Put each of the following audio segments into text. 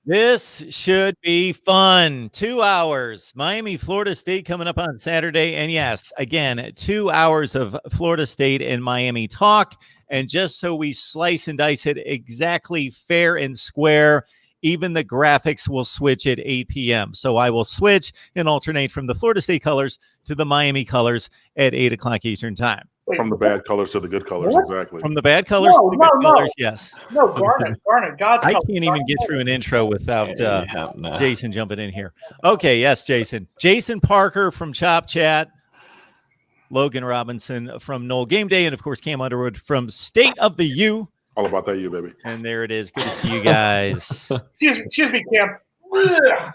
This should be fun. 2 hours. Miami, Florida State coming up on Saturday. And yes, again, 2 hours of Florida State and Miami talk. And just so we slice and dice it exactly fair and square, even the graphics will switch at 8 p.m. So I will switch and alternate from the Florida State colors to the Miami colors at 8 o'clock Eastern time. Wait, from the bad colors to the good colors, exactly. From the bad colors to the good colors, yes. No, Garnet, God's I color. can't even get through an intro without Jason jumping in here. Okay, yes, Jason. Jason Parker from Chop Chat, Logan Robinson from Noel Game Day, and of course Cam Underwood from State of the U. All about that, you baby. And there it is. Good to see you guys. Excuse me, Cam.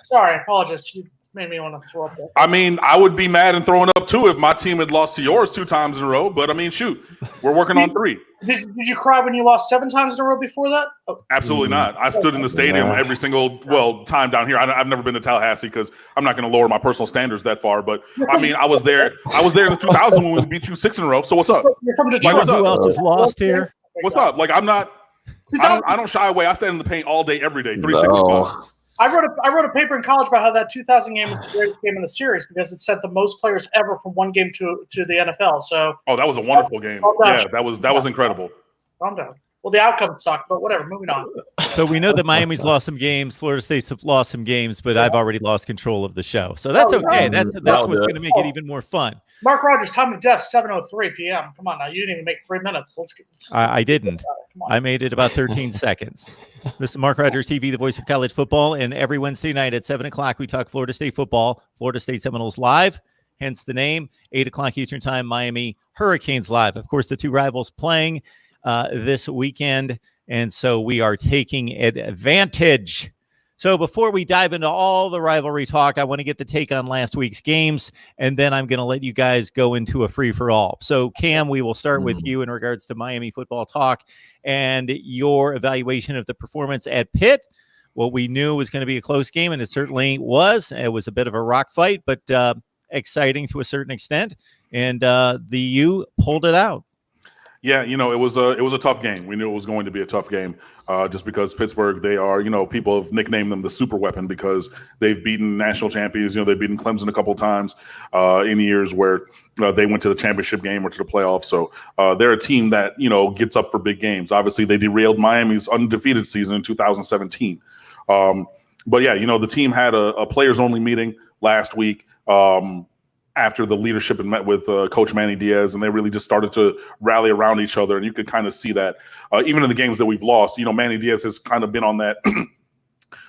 Sorry, apologies. You made me want to throw up there. I mean, I would be mad and throwing up too if my team had lost to yours 2 times in a row. But I mean, shoot, we're working on 3. Did you cry when you lost 7 times in a row before that? Oh. Absolutely not. I stood in the stadium every single time down here. I've never been to Tallahassee because I'm not going to lower my personal standards that far. But I mean, I was there. I was there in the 2000 when we beat you 6 in a row. So what's up? You're from Like, Detroit. who else is lost here? What's up? Like, I'm not. I don't shy away. I stand in the paint all day, every day, 365. I wrote a paper in college about how that 2000 game was the greatest game in the series because it sent the most players ever from one game to the NFL. So that was a wonderful game. Yeah, that was incredible. Calm down. Well, the outcome sucked, but whatever. Moving on. So we know that Miami's lost some games, Florida State's have lost some games, but I've already lost control of the show. So that's okay. That's what's going to make it even more fun. Mark Rogers, time of death, 7:03 p.m. Come on now, you didn't even make 3 minutes. I didn't. I made it about 13 seconds. This is Mark Rogers TV, the voice of college football, and every Wednesday night at 7 o'clock we talk Florida State football, Florida State Seminoles live, hence the name. 8 o'clock Eastern time, Miami Hurricanes live. Of course, the 2 rivals playing this weekend, and so we are taking advantage. So before we dive into all the rivalry talk, I want to get the take on last week's games, and then I'm going to let you guys go into a free-for-all. So, Cam, we will start with you in regards to Miami football talk and your evaluation of the performance at Pitt. What we knew was going to be a close game, and it certainly was. It was a bit of a rock fight, but exciting to a certain extent, and the U pulled it out. Yeah, it was a tough game. We knew it was going to be a tough game just because Pittsburgh, they are, people have nicknamed them the super weapon because they've beaten national champions. They've beaten Clemson a couple of times in years where they went to the championship game or to the playoffs. So they're a team that, gets up for big games. Obviously, they derailed Miami's undefeated season in 2017. But yeah, the team had a players-only meeting last week. After the leadership had met with Coach Manny Diaz, and they really just started to rally around each other. And you could kind of see that even in the games that we've lost, Manny Diaz has kind of been on that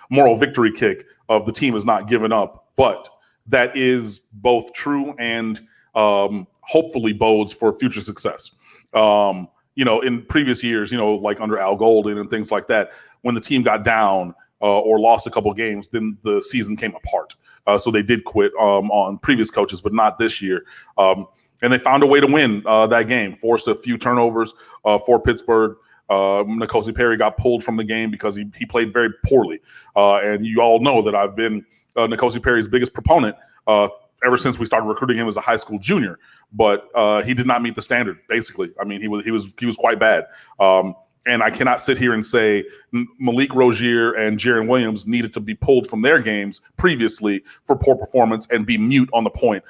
moral victory kick of the team has not given up. But that is both true and hopefully bodes for future success. In previous years, like under Al Golden and things like that, when the team got down or lost a couple games, then the season came apart. So they did quit on previous coaches, but not this year. And they found a way to win that game, forced a few turnovers for Pittsburgh. N'Kosi Perry got pulled from the game because he played very poorly. And you all know that I've been N'Kosi Perry's biggest proponent ever since we started recruiting him as a high school junior. But he did not meet the standard, basically. I mean, he was quite bad. And I cannot sit here and say Malik Rozier and Jaron Williams needed to be pulled from their games previously for poor performance and be mute on the point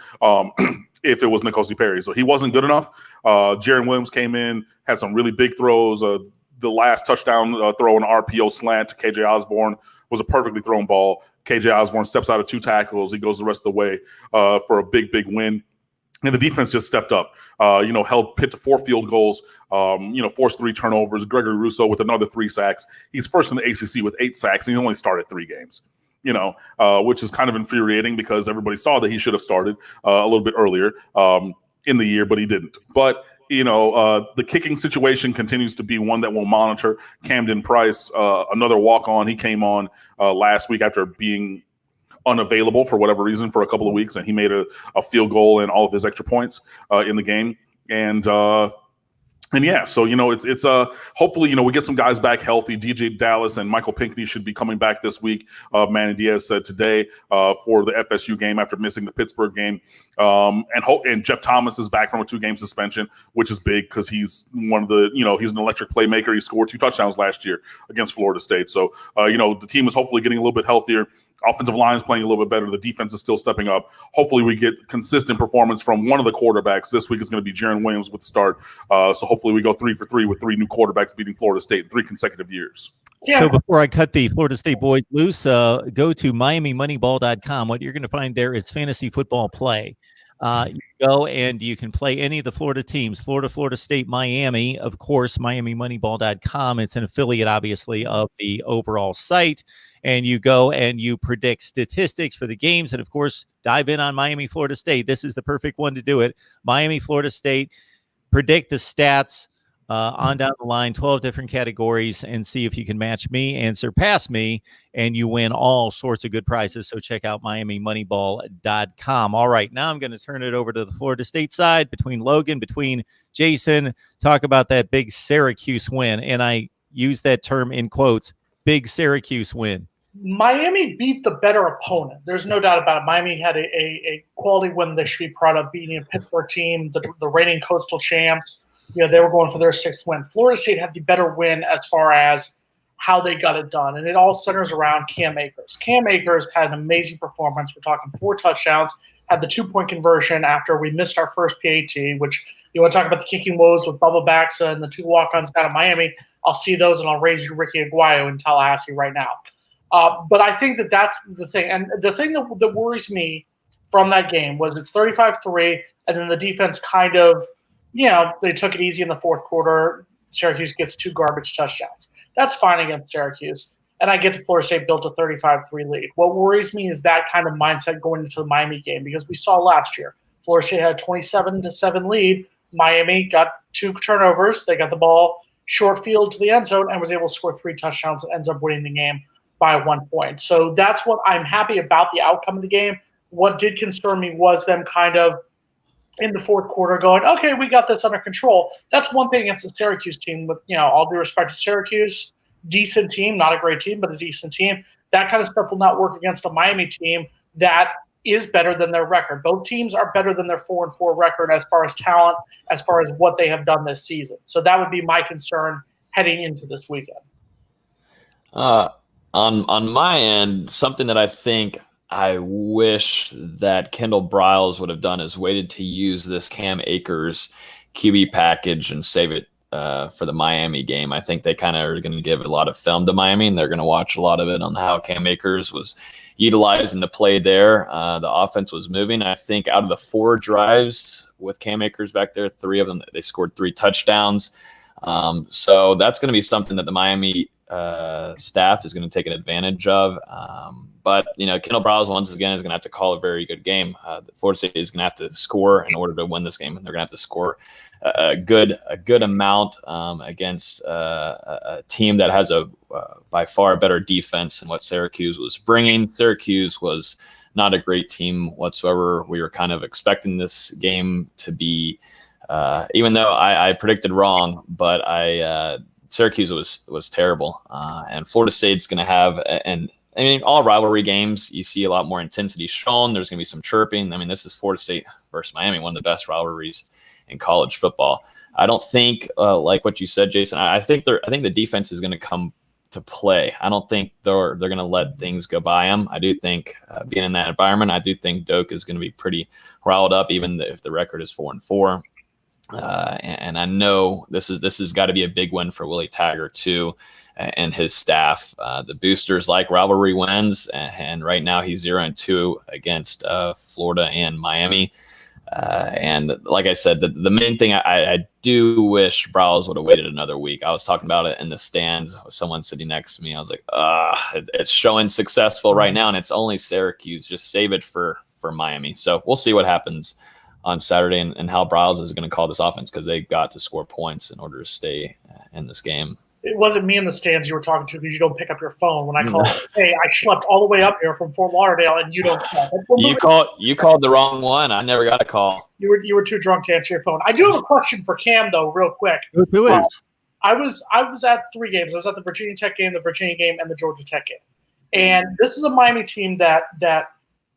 if it was N'Kosi Perry. So he wasn't good enough. Jaron Williams came in, had some really big throws. The last touchdown throw, an RPO slant to KJ Osborne, was a perfectly thrown ball. KJ Osborne steps out of 2 tackles. He goes the rest of the way for a big, big win. And the defense just stepped up, held Pitt to 4 field goals, forced 3 turnovers. Gregory Rousseau with another 3 sacks. He's first in the ACC with 8 sacks, and he only started 3 games, which is kind of infuriating because everybody saw that he should have started a little bit earlier in the year, but he didn't. But, the kicking situation continues to be one that we'll monitor. Camden Price, another walk-on, he came on last week after being unavailable for whatever reason for a couple of weeks, and he made a field goal and all of his extra points in the game. And And yeah, so it's hopefully we get some guys back healthy. DJ Dallas and Michael Pinckney should be coming back this week. Manny Diaz said today for the FSU game after missing the Pittsburgh game, and Jeff Thomas is back from a 2-game suspension, which is big because he's one of the he's an electric playmaker. He scored 2 touchdowns last year against Florida State. So the team is hopefully getting a little bit healthier. Offensive line is playing a little bit better. The defense is still stepping up. Hopefully we get consistent performance from one of the quarterbacks. This week is going to be Jaron Williams with the start. So hopefully we go 3 for 3 with 3 new quarterbacks beating Florida State in 3 consecutive years. Yeah. So before I cut the Florida State boys loose, go to MiamiMoneyball.com. What you're going to find there is fantasy football play. You go and you can play any of the Florida teams, Florida State, Miami, of course, MiamiMoneyball.com. It's an affiliate, obviously, of the overall site. And you go and you predict statistics for the games. And, of course, dive in on Miami, Florida State. This is the perfect one to do it. Miami, Florida State, predict the stats on down the line, 12 different categories, and see if you can match me and surpass me, and you win all sorts of good prizes. So check out MiamiMoneyball.com. All right, now I'm going to turn it over to the Florida State side between Logan, between Jason, talk about that big Syracuse win. And I use that term in quotes, big Syracuse win. Miami beat the better opponent. There's no doubt about it. Miami had a quality win they should be proud of, beating a Pittsburgh team, the reigning Coastal champs. They were going for their 6th win. Florida State had the better win as far as how they got it done, and it all centers around Cam Akers. Cam Akers had an amazing performance. We're talking 4 touchdowns, had the 2-point conversion after we missed our first PAT, which you want to talk about the kicking woes with Bubba Baxa and the 2 walk-ons down at Miami. I'll see those, and I'll raise you Ricky Aguayo in Tallahassee right now. But I think that's the thing. And the thing that worries me from that game was it's 35-3, and then the defense kind of, they took it easy in the 4th quarter. Syracuse gets 2 garbage touchdowns. That's fine against Syracuse. And I get that Florida State built a 35-3 lead. What worries me is that kind of mindset going into the Miami game, because we saw last year, Florida State had a 27-7 lead. Miami got 2 turnovers. They got the ball short field to the end zone and was able to score 3 touchdowns and ends up winning the game by 1 point. So that's what I'm happy about the outcome of the game. What did concern me was them kind of in the 4th quarter going, okay, we got this under control. That's one thing against the Syracuse team. With all due respect to Syracuse, decent team, not a great team, but a decent team. That kind of stuff will not work against a Miami team that is better than their record. Both teams are better than their 4-4 record as far as talent, as far as what they have done this season. So that would be my concern heading into this weekend. On my end, something that I think I wish that Kendall Briles would have done is waited to use this Cam Akers QB package and save it for the Miami game. I think they kind of are going to give a lot of film to Miami, and they're going to watch a lot of it on how Cam Akers was utilized in the play there. The offense was moving. I think out of the 4 drives with Cam Akers back there, 3 of them, they scored 3 touchdowns. So that's going to be something that the Miami staff is going to take an advantage of. But Kendall Briles once again is going to have to call a very good game. Florida State is going to have to score in order to win this game, and they're going to have to score a good amount against a team that has a by far better defense than what Syracuse was bringing. Syracuse was not a great team whatsoever. We were kind of expecting this game to be, even though I predicted wrong, but Syracuse was terrible, and Florida State's going to have all rivalry games, you see a lot more intensity shown. There's going to be some chirping. This is Florida State versus Miami, one of the best rivalries in college football. I don't think, like what you said, Jason, I think the defense is going to come to play. I don't think they're going to let things go by them. I do think being in that environment, I do think Doak is going to be pretty riled up, even if the record is 4-4. And I know this has got to be a big win for Willie Taggart too, and his staff. The boosters like rivalry wins, and right now he's 0-2 against Florida and Miami. And like I said, the main thing I do wish Briles would have waited another week. I was talking about it in the stands with someone sitting next to me. I was like, it's showing successful right now, and it's only Syracuse. Just save it for Miami. So we'll see what happens on Saturday and how Briles is going to call this offense, because they've got to score points in order to stay in this game. it wasn't me in the stands you were talking to because you don't pick up your phone when I called. Hey, I schlepped all the way up here from Fort Lauderdale, and you don't call. You called the wrong one. I never got a call. You were too drunk to answer your phone. I do have a question for Cam though, real quick. I was at 3 games. I was at the Virginia Tech game, the Virginia game, and the Georgia Tech game. And this is a Miami team that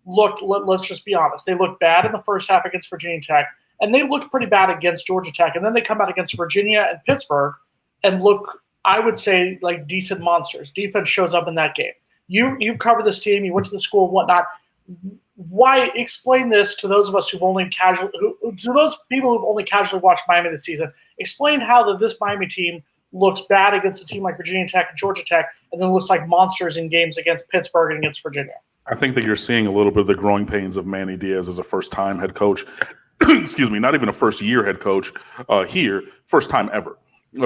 looked. Let's just be honest. They looked bad in the first half against Virginia Tech, and they looked pretty bad against Georgia Tech. And then they come out against Virginia and Pittsburgh and look, I would say, like decent monsters. Defense shows up in that game. You've covered this team. You went to the school and whatnot. Why explain this to those of us to those people who've only casually watched Miami this season? Explain how this Miami team looks bad against a team like Virginia Tech and Georgia Tech, and then looks like monsters in games against Pittsburgh and against Virginia. I think that you're seeing a little bit of the growing pains of Manny Diaz as a first-time head coach. Excuse me, not even a first-year head coach here, first time ever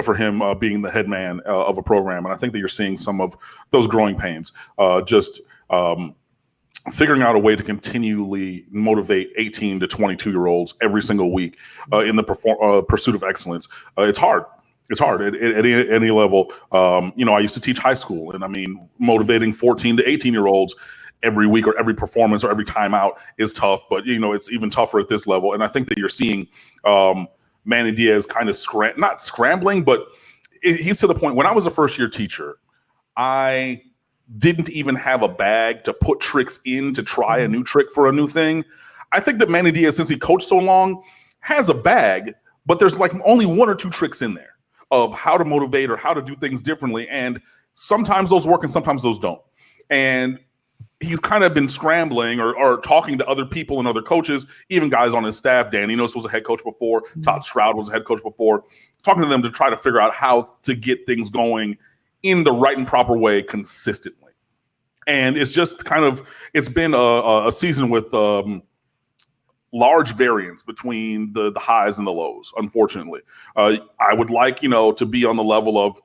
for him being the head man of a program. And I think that you're seeing some of those growing pains, figuring out a way to continually motivate 18 to 22-year-olds every single week in the pursuit of excellence. It's hard. It's hard at any level. I used to teach high school, and I mean, motivating 14 to 18-year-olds every week or every performance or every timeout is tough, but it's even tougher at this level. And I think that you're seeing Manny Diaz kind of not scrambling, but he's to the point. When I was a first-year teacher, I didn't even have a bag to put tricks in to try a new trick for a new thing. I think that Manny Diaz, since he coached so long, has a bag, but there's like only 1 or 2 tricks in there of how to motivate or how to do things differently. And sometimes those work and sometimes those don't. And he's kind of been scrambling or talking to other people and other coaches, even guys on his staff. Dan Enos was a head coach before. Todd Stroud was a head coach before. Talking to them to try to figure out how to get things going in the right and proper way consistently. And it's just it's been a season with large variance between the highs and the lows, unfortunately. I would like, to be on the level of,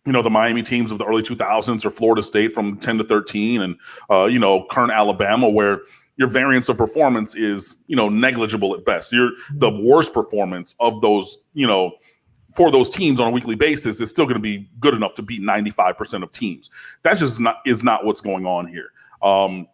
the Miami teams of the early 2000s or Florida State from 10 to 13 and, current Alabama, where your variance of performance is, negligible at best. The worst performance of those, for those teams on a weekly basis is still going to be good enough to beat 95% of teams. That's just not what's going on here. And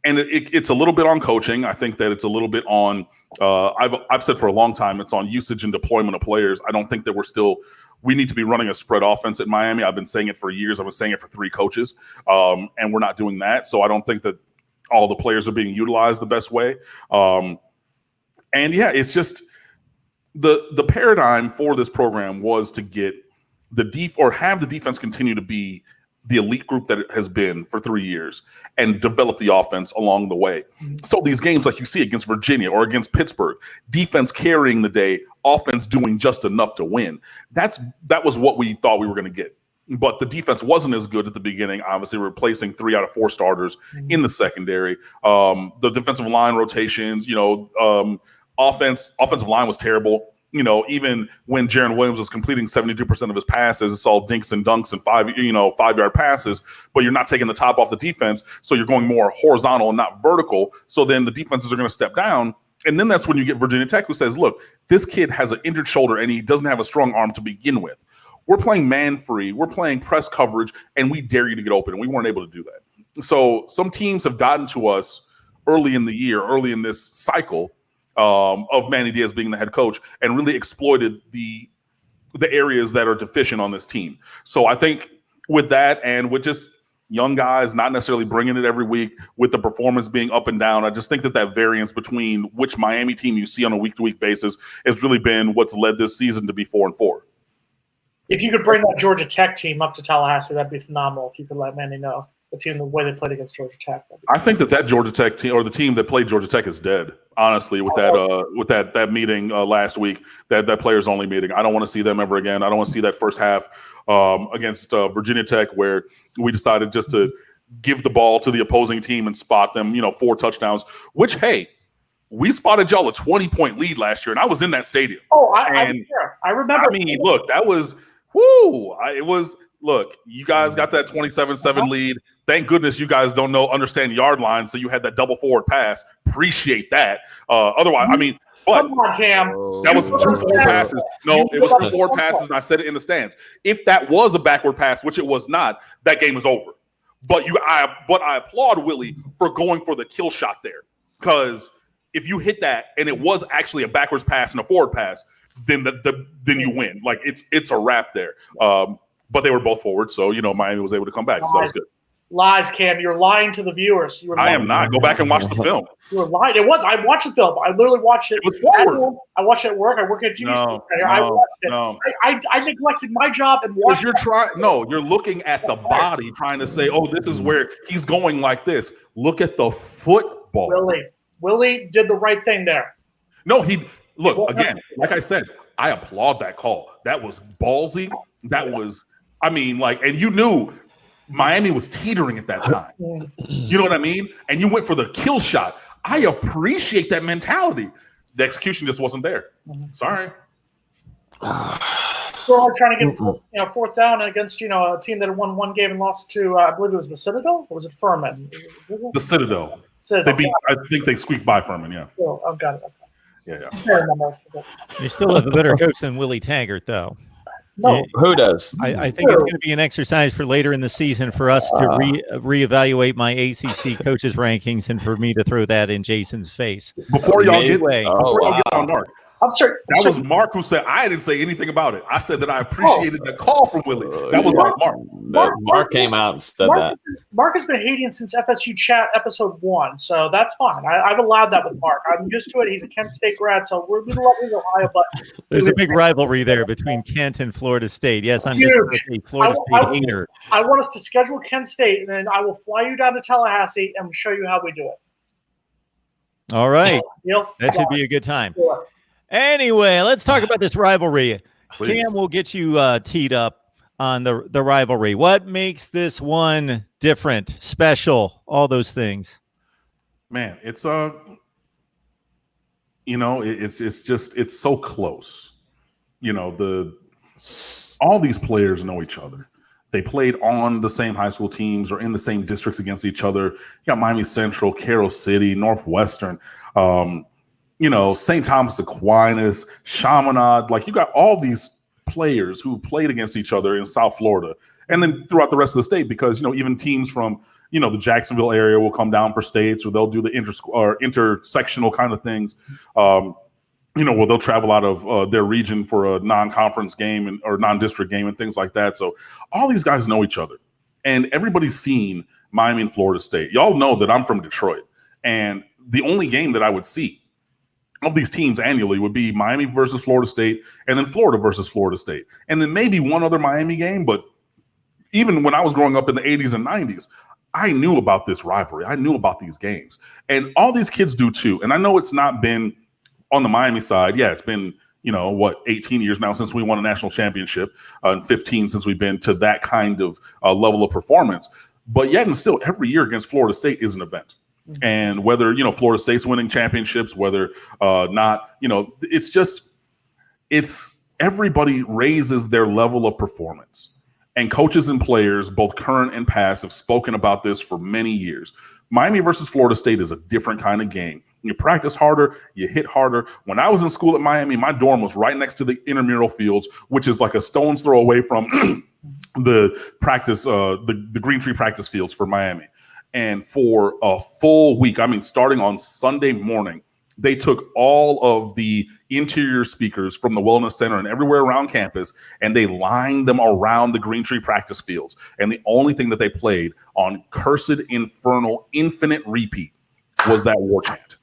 it's a little bit on coaching. I think that it's a little bit on, I've said for a long time, it's on usage and deployment of players. I don't think that we need to be running a spread offense at Miami. I've been saying it for years. I've been saying it for 3 coaches, and we're not doing that. So I don't think that all the players are being utilized the best way. It's just the paradigm for this program was to get have the defense continue to be the elite group that it has been for 3 years and develop the offense along the way. So these games like you see against Virginia or against Pittsburgh, defense carrying the day, offense doing just enough to win. That was what we thought we were going to get. But the defense wasn't as good at the beginning, obviously replacing 3 out of 4 starters in the secondary. The defensive line rotations, offensive line was terrible. Even when Jaron Williams was completing 72% of his passes, it's all dinks and dunks and 5-yard passes, but you're not taking the top off the defense. So you're going more horizontal and not vertical. So then the defenses are going to step down. And then that's when you get Virginia Tech, who says, look, this kid has an injured shoulder and he doesn't have a strong arm to begin with. We're playing man free. We're playing press coverage, and we dare you to get open. And we weren't able to do that. So some teams have gotten to us early in the year, early in this cycle, of Manny Diaz being the head coach, and really exploited the areas that are deficient on this team. So I think with that, and with just young guys not necessarily bringing it every week, with the performance being up and down, I just think that variance between which Miami team you see on a week-to-week basis has really been what's led this season to be 4-4. If you could bring that Georgia Tech team up to Tallahassee, that'd be phenomenal. If you could let Manny know the way they played against Georgia Tech. I think that Georgia Tech team, or the team that played Georgia Tech, is dead. Honestly, with that meeting last week, that players only meeting, I don't want to see them ever again. I don't want to see that first half against Virginia Tech, where we decided just to give the ball to the opposing team and spot them, 4 touchdowns. Which, hey, we spotted y'all a 20-point lead last year, and I was in that stadium. Oh, I remember. I mean, look, that was whoo! It was. look, you guys got that 27-7 lead. Thank goodness you guys don't understand yard lines, so you had that double forward pass. Appreciate that. Otherwise, I mean, but Come on, Cam. that was 2 forward passes. No, it was 2 forward passes, and I said it in the stands. If that was a backward pass, which it was not, that game is over. But I applaud Willie for going for the kill shot there, because if you hit that and it was actually a backwards pass and a forward pass, then then you win. Like it's a wrap there. But they were both forward, so Miami was able to come back. So that was good. Lies, Cam. You're lying to the viewers. I am not. Go back and watch the film. You were lying. It was. I watched the film. I literally watched it. It was forward. I watched it at work. I work at TV. I watched it. I neglected my job and watched. You're looking at the body, trying to say, "Oh, this is where he's going like this." Look at the football. Willie did the right thing there. No, again. Like I said, I applaud that call. That was ballsy. That was. I mean, and you knew Miami was teetering at that time. You know what I mean? And you went for the kill shot. I appreciate that mentality. The execution just wasn't there. Sorry. So we're trying to get fourth down against a team that had won one game and lost to I believe it was the Citadel, or was it Furman? The Citadel. They beat. I think they squeaked by Furman. Yeah. Oh, I've got it. Okay. Yeah. They still have a better coach than Willie Taggart, though. No, who does? I think it's going to be an exercise for later in the season for us to reevaluate my ACC coaches rankings and for me to throw that in Jason's face. Before y'all get on Mark. I'm sorry. That was Mark who said I didn't say anything about it. I said that I appreciated the call from Willie. That was Mark. Mark came out and said that. Mark has been hating since FSU Chat episode 1, so that's fine. I've allowed that with Mark. I'm used to it. He's a Kent State grad, so we're going to let him Ohio. But there's a big rivalry there between Kent and Florida State. Yes, I'm just a Florida State hater. I want us to schedule Kent State, and then I will fly you down to Tallahassee and show you how we do it. All right. That should be a good time. Anyway, let's talk about this rivalry. Please. Cam will get you teed up on the rivalry. What makes this one different, special, all those things? Man, it's it's so close. All these players know each other. They played on the same high school teams or in the same districts against each other. You got Miami Central, Carroll City, Northwestern, St. Thomas Aquinas, Chaminade. You got all these players who played against each other in South Florida and then throughout the rest of the state, because, even teams from, the Jacksonville area will come down for states, or they'll do the intersectional kind of things. Where they'll travel out of their region for a non-conference game or non-district game and things like that. So all these guys know each other, and everybody's seen Miami and Florida State. Y'all know that I'm from Detroit, and the only game that I would see of these teams annually would be Miami versus Florida State, and then Florida versus Florida State, and then maybe one other Miami game. But even when I was growing up in the 80s and 90s, I knew about this rivalry. I knew about these games, and all these kids do too. And I know it's not been on the Miami side. Yeah, it's been 18 years now since we won a national championship, and 15 since we've been to that kind of level of performance. But yet and still, every year against Florida State is an event. And whether, Florida State's winning championships, whether not, it's everybody raises their level of performance. And coaches and players, both current and past, have spoken about this for many years. Miami versus Florida State is a different kind of game. You practice harder, you hit harder. When I was in school at Miami, my dorm was right next to the intramural fields, which is like a stone's throw away from the practice, the Green Tree practice fields for Miami. And for a full week, starting on Sunday morning, they took all of the interior speakers from the Wellness Center and everywhere around campus, and they lined them around the Green Tree practice fields. And the only thing that they played on cursed, infernal, infinite repeat was that war chant.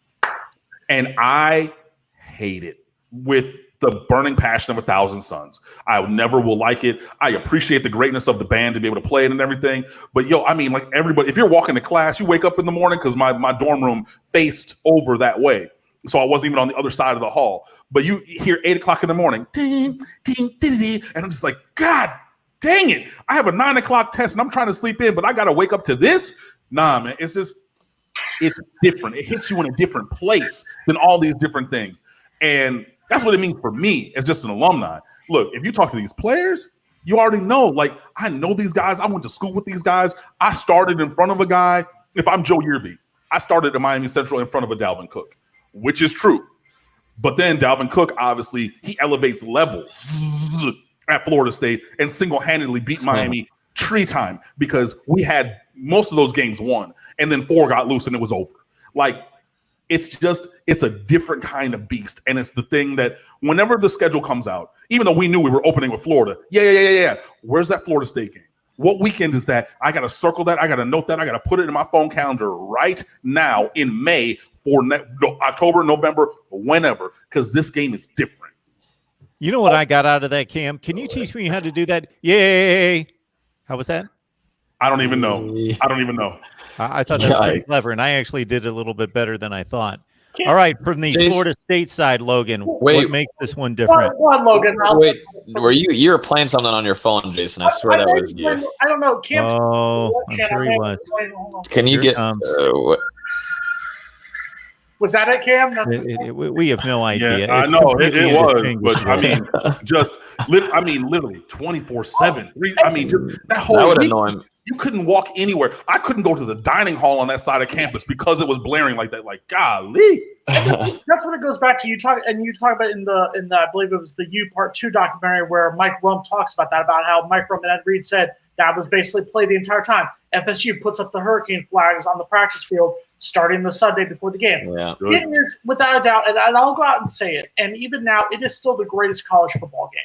And I hate it with the burning passion of 1,000 suns. I never will like it. I appreciate the greatness of the band to be able to play it and everything. But everybody, if you're walking to class, you wake up in the morning, because my dorm room faced over that way. So I wasn't even on the other side of the hall. But you hear 8 o'clock in the morning, ding, ding, ding, ding, and I'm just like, God dang it. I have a 9 o'clock test and I'm trying to sleep in, but I got to wake up to this? Nah, man, it's different. It hits you in a different place than all these different things. And that's what it means for me as just an alumni. Look, if you talk to these players, You already know. Like, I know these guys. I went to school with these guys. I started in front of a guy. If I'm Joe Yearby, I started at Miami Central in front of a Dalvin Cook, which is true. But then Dalvin Cook, obviously, he elevates levels at Florida State and single-handedly beat Miami tree time because we had most of those games won, and then 4 got loose and it was over. Like, it's a different kind of beast. And it's the thing that whenever the schedule comes out, even though we knew we were opening with Florida, where's that Florida State game? What weekend is that? I got to circle that. I got to note that. I got to put it in my phone calendar right now in May for October, November, whenever, because this game is different. You know what I got out of that, Cam? Can you teach me how to do that? Yay! How was that? I don't even know. I thought that was pretty clever, and I actually did a little bit better than I thought. All right, from the Florida State side, Logan, what makes this one different? Go on, Logan. Were you were playing something on your phone, Jason? I swear that was you. I don't know. I'm sure he was. Can you get? Was that it, Cam? We have no idea. Yeah, I know it was, but I mean, literally 24/7. I mean, just that whole week, you couldn't walk anywhere. I couldn't go to the dining hall on that side of campus because it was blaring like that. Like, golly. That's what it goes back to. You talk about in the I believe it was the U Part 2 documentary where Mike Rump talks about that, about how Mike Rump and Ed Reed said that was basically played the entire time. FSU puts up the hurricane flags on the practice field starting the Sunday before the game. Yeah, it is, without a doubt, and I'll go out and say it, and even now, it is still the greatest college football game.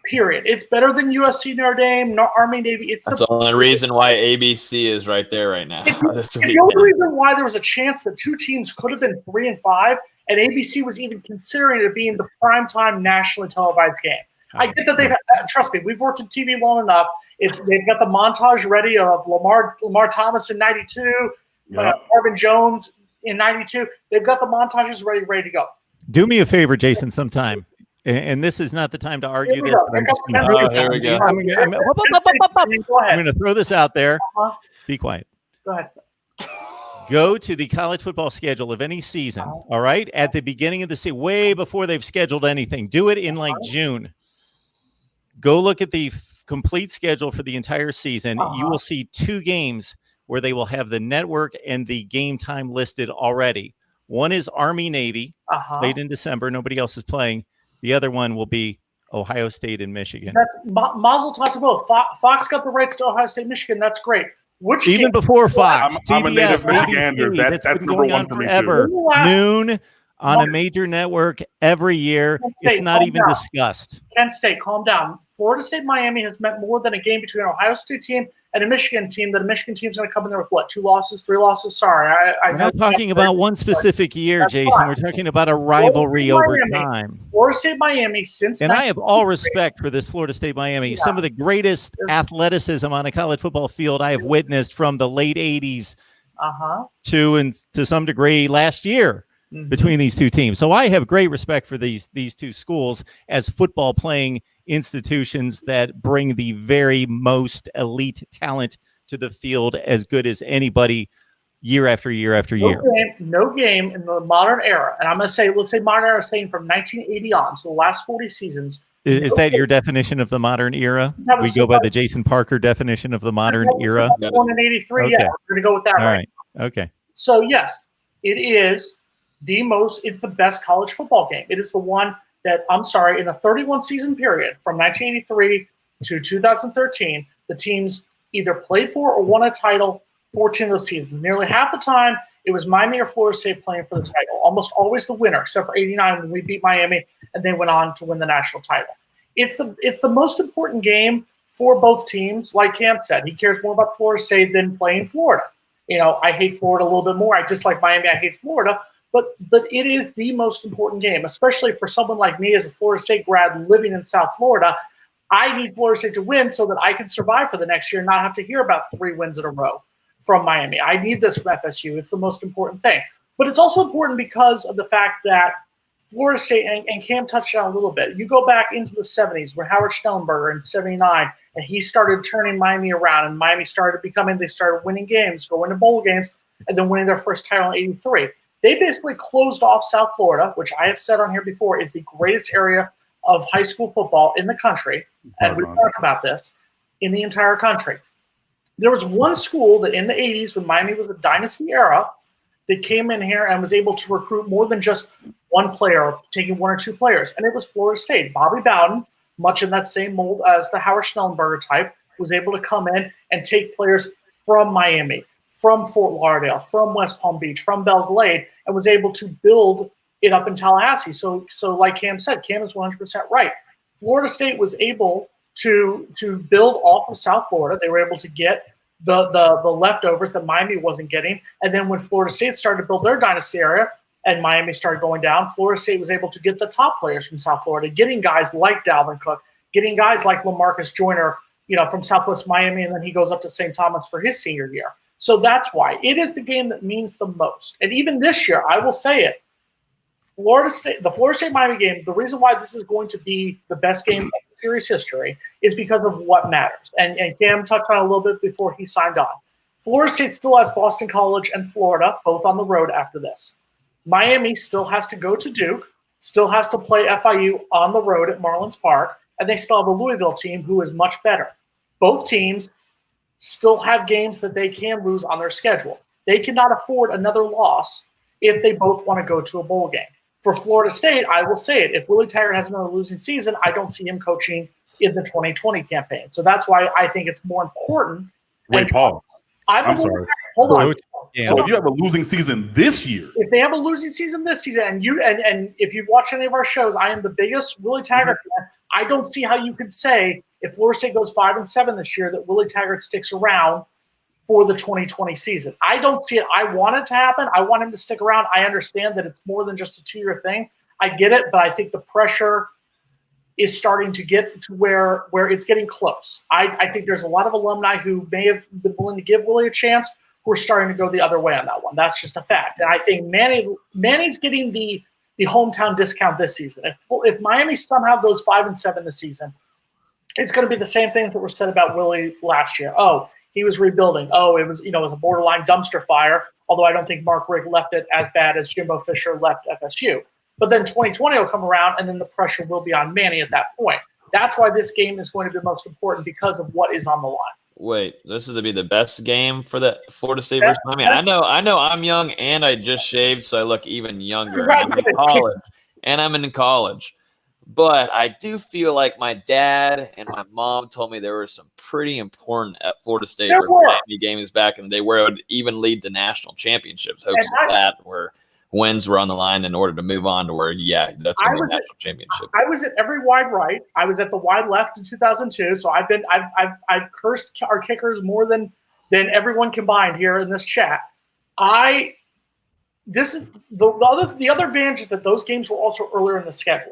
Period. It's better than USC, Notre Dame, Army, Navy. That's the only reason why ABC is right there right now. It's the only reason why there was a chance that 2 teams could have been 3-5, and ABC was even considering it being the primetime nationally televised game. I get that they've trust me, we've worked in TV long enough. They've got the montage ready of Lamar Thomas in '92, Marvin Jones in '92. They've got the montages ready to go. Do me a favor, Jason, sometime. And this is not the time to argue this. Here we go. I'm going to throw this out there. Be quiet. Go ahead. Go to the college football schedule of any season, all right? At the beginning of the season, way before they've scheduled anything. Do it in like June. Go look at the complete schedule for the entire season. You will see 2 games where they will have the network and the game time listed already. One is Army-Navy, late in December. Nobody else is playing. The other one will be Ohio State and Michigan. Mazel tov to both. Fox got the rights to Ohio State, Michigan. That's great. Even before Fox, I'm a native CBS, Michigander. ABC, That's been going on forever. Noon on a major network every year. It's not even discussed. Kent State, calm down. Florida State Miami has meant more than a game between an Ohio State team and a Michigan team. That a Michigan team's going to come in there with what, 2 losses, 3 losses? Sorry, we're not talking about one specific year, Jason. Fine. We're talking about a rivalry over time. Florida State Miami and I have all respect for this Florida State Miami. Some of the greatest athleticism on a college football field I have witnessed from the late '80s to some degree last year. Between these 2 teams. So I have great respect for these 2 schools as football playing institutions that bring the very most elite talent to the field, as good as anybody, year after year after year. No game in the modern era, and I'm going to say, let's say modern era, saying from 1980 on, so the last 40 seasons. Is that your definition of the modern era? We go by the Jason Parker definition of the modern era. Born in '83. Yeah, we're going to go with that. All right. Okay. So yes, it is. It's the best college football game. It is the one that, I'm sorry, in a 31 season period from 1983 to 2013, the teams either played for or won a title 14 of those seasons. Nearly half the time, it was Miami or Florida State playing for the title. Almost always the winner, except for '89 when we beat Miami and they went on to win the national title. It's the most important game for both teams. Like Cam said, he cares more about Florida State than playing Florida. I hate Florida a little bit more. I dislike Miami. I hate Florida. But it is the most important game, especially for someone like me as a Florida State grad living in South Florida. I need Florida State to win so that I can survive for the next year and not have to hear about 3 wins in a row from Miami. I need this from FSU. It's the most important thing. But it's also important because of the fact that Florida State, and Cam touched on a little bit, you go back into the 70s where Howard Schnellenberger in '79, and he started turning Miami around, and Miami they started winning games, going to bowl games, and then winning their first title in '83. They basically closed off South Florida, which I have said on here before is the greatest area of high school football in the country. and we talked about this, in the entire country. There was one school that in the 80s, when Miami was a dynasty era, that came in here and was able to recruit more than just one player, taking one or two players, and it was Florida State. Bobby Bowden, much in that same mold as the Howard Schnellenberger type, was able to come in and take players from Miami, from Fort Lauderdale, from West Palm Beach, from Belle Glade, and was able to build it up in Tallahassee. So like Cam said, Cam is 100% right. Florida State was able to build off of South Florida. They were able to get the leftovers that Miami wasn't getting. And then when Florida State started to build their dynasty area and Miami started going down, Florida State was able to get the top players from South Florida, getting guys like Dalvin Cook, getting guys like LaMarcus Joyner, from Southwest Miami, and then he goes up to St. Thomas for his senior year. So that's why. It is the game that means the most. And even this year, I will say it, the Florida State-Miami game, the reason why this is going to be the best game in series history is because of what matters. And Cam touched on it a little bit before he signed on. Florida State still has Boston College and Florida, both on the road after this. Miami still has to go to Duke, still has to play FIU on the road at Marlins Park, and they still have a Louisville team who is much better. Both teams still have games that they can lose on their schedule. They cannot afford another loss if they both want to go to a bowl game. For Florida State, I will say it, if Willie Taggart has another losing season, I don't see him coaching in the 2020 campaign. So that's why I think it's more important. Wait, Paul. I'm sorry. Hold on. So if you have a losing season this year, if they have a losing season this season, and if you've watched any of our shows, I am the biggest Willie Taggart fan. I don't see how you could say if Florida State goes 5-7 this year that Willie Taggart sticks around for the 2020 season. I don't see it. I want it to happen. I want him to stick around. I understand that it's more than just a 2-year thing. I get it, but I think the pressure is starting to get to where it's getting close. I think there's a lot of alumni who may have been willing to give Willie a chance who are starting to go the other way on that one. That's just a fact. And I think Manny's getting the hometown discount this season. If Miami somehow goes 5-7 this season, it's going to be the same things that were said about Willie last year. Oh, he was rebuilding. Oh, it was it was a borderline dumpster fire, although I don't think Mark Richt left it as bad as Jimbo Fisher left FSU. But then 2020 will come around, and then the pressure will be on Manny at that point. That's why this game is going to be most important because of what is on the line. Wait, this is to be the best game for the Florida State versus Miami. I know I'm young and I just shaved, so I look even younger. I'm in college. But I do feel like my dad and my mom told me there were some pretty important at Florida State versus Miami games back in the day where it would even lead to national championships. Hopes of that where wins were on the line in order to move on to where, that's going to be a national championship. I was at every wide right. I was at the wide left in 2002. So I've cursed our kickers more than everyone combined here in this chat. This is the other advantage is that those games were also earlier in the schedule.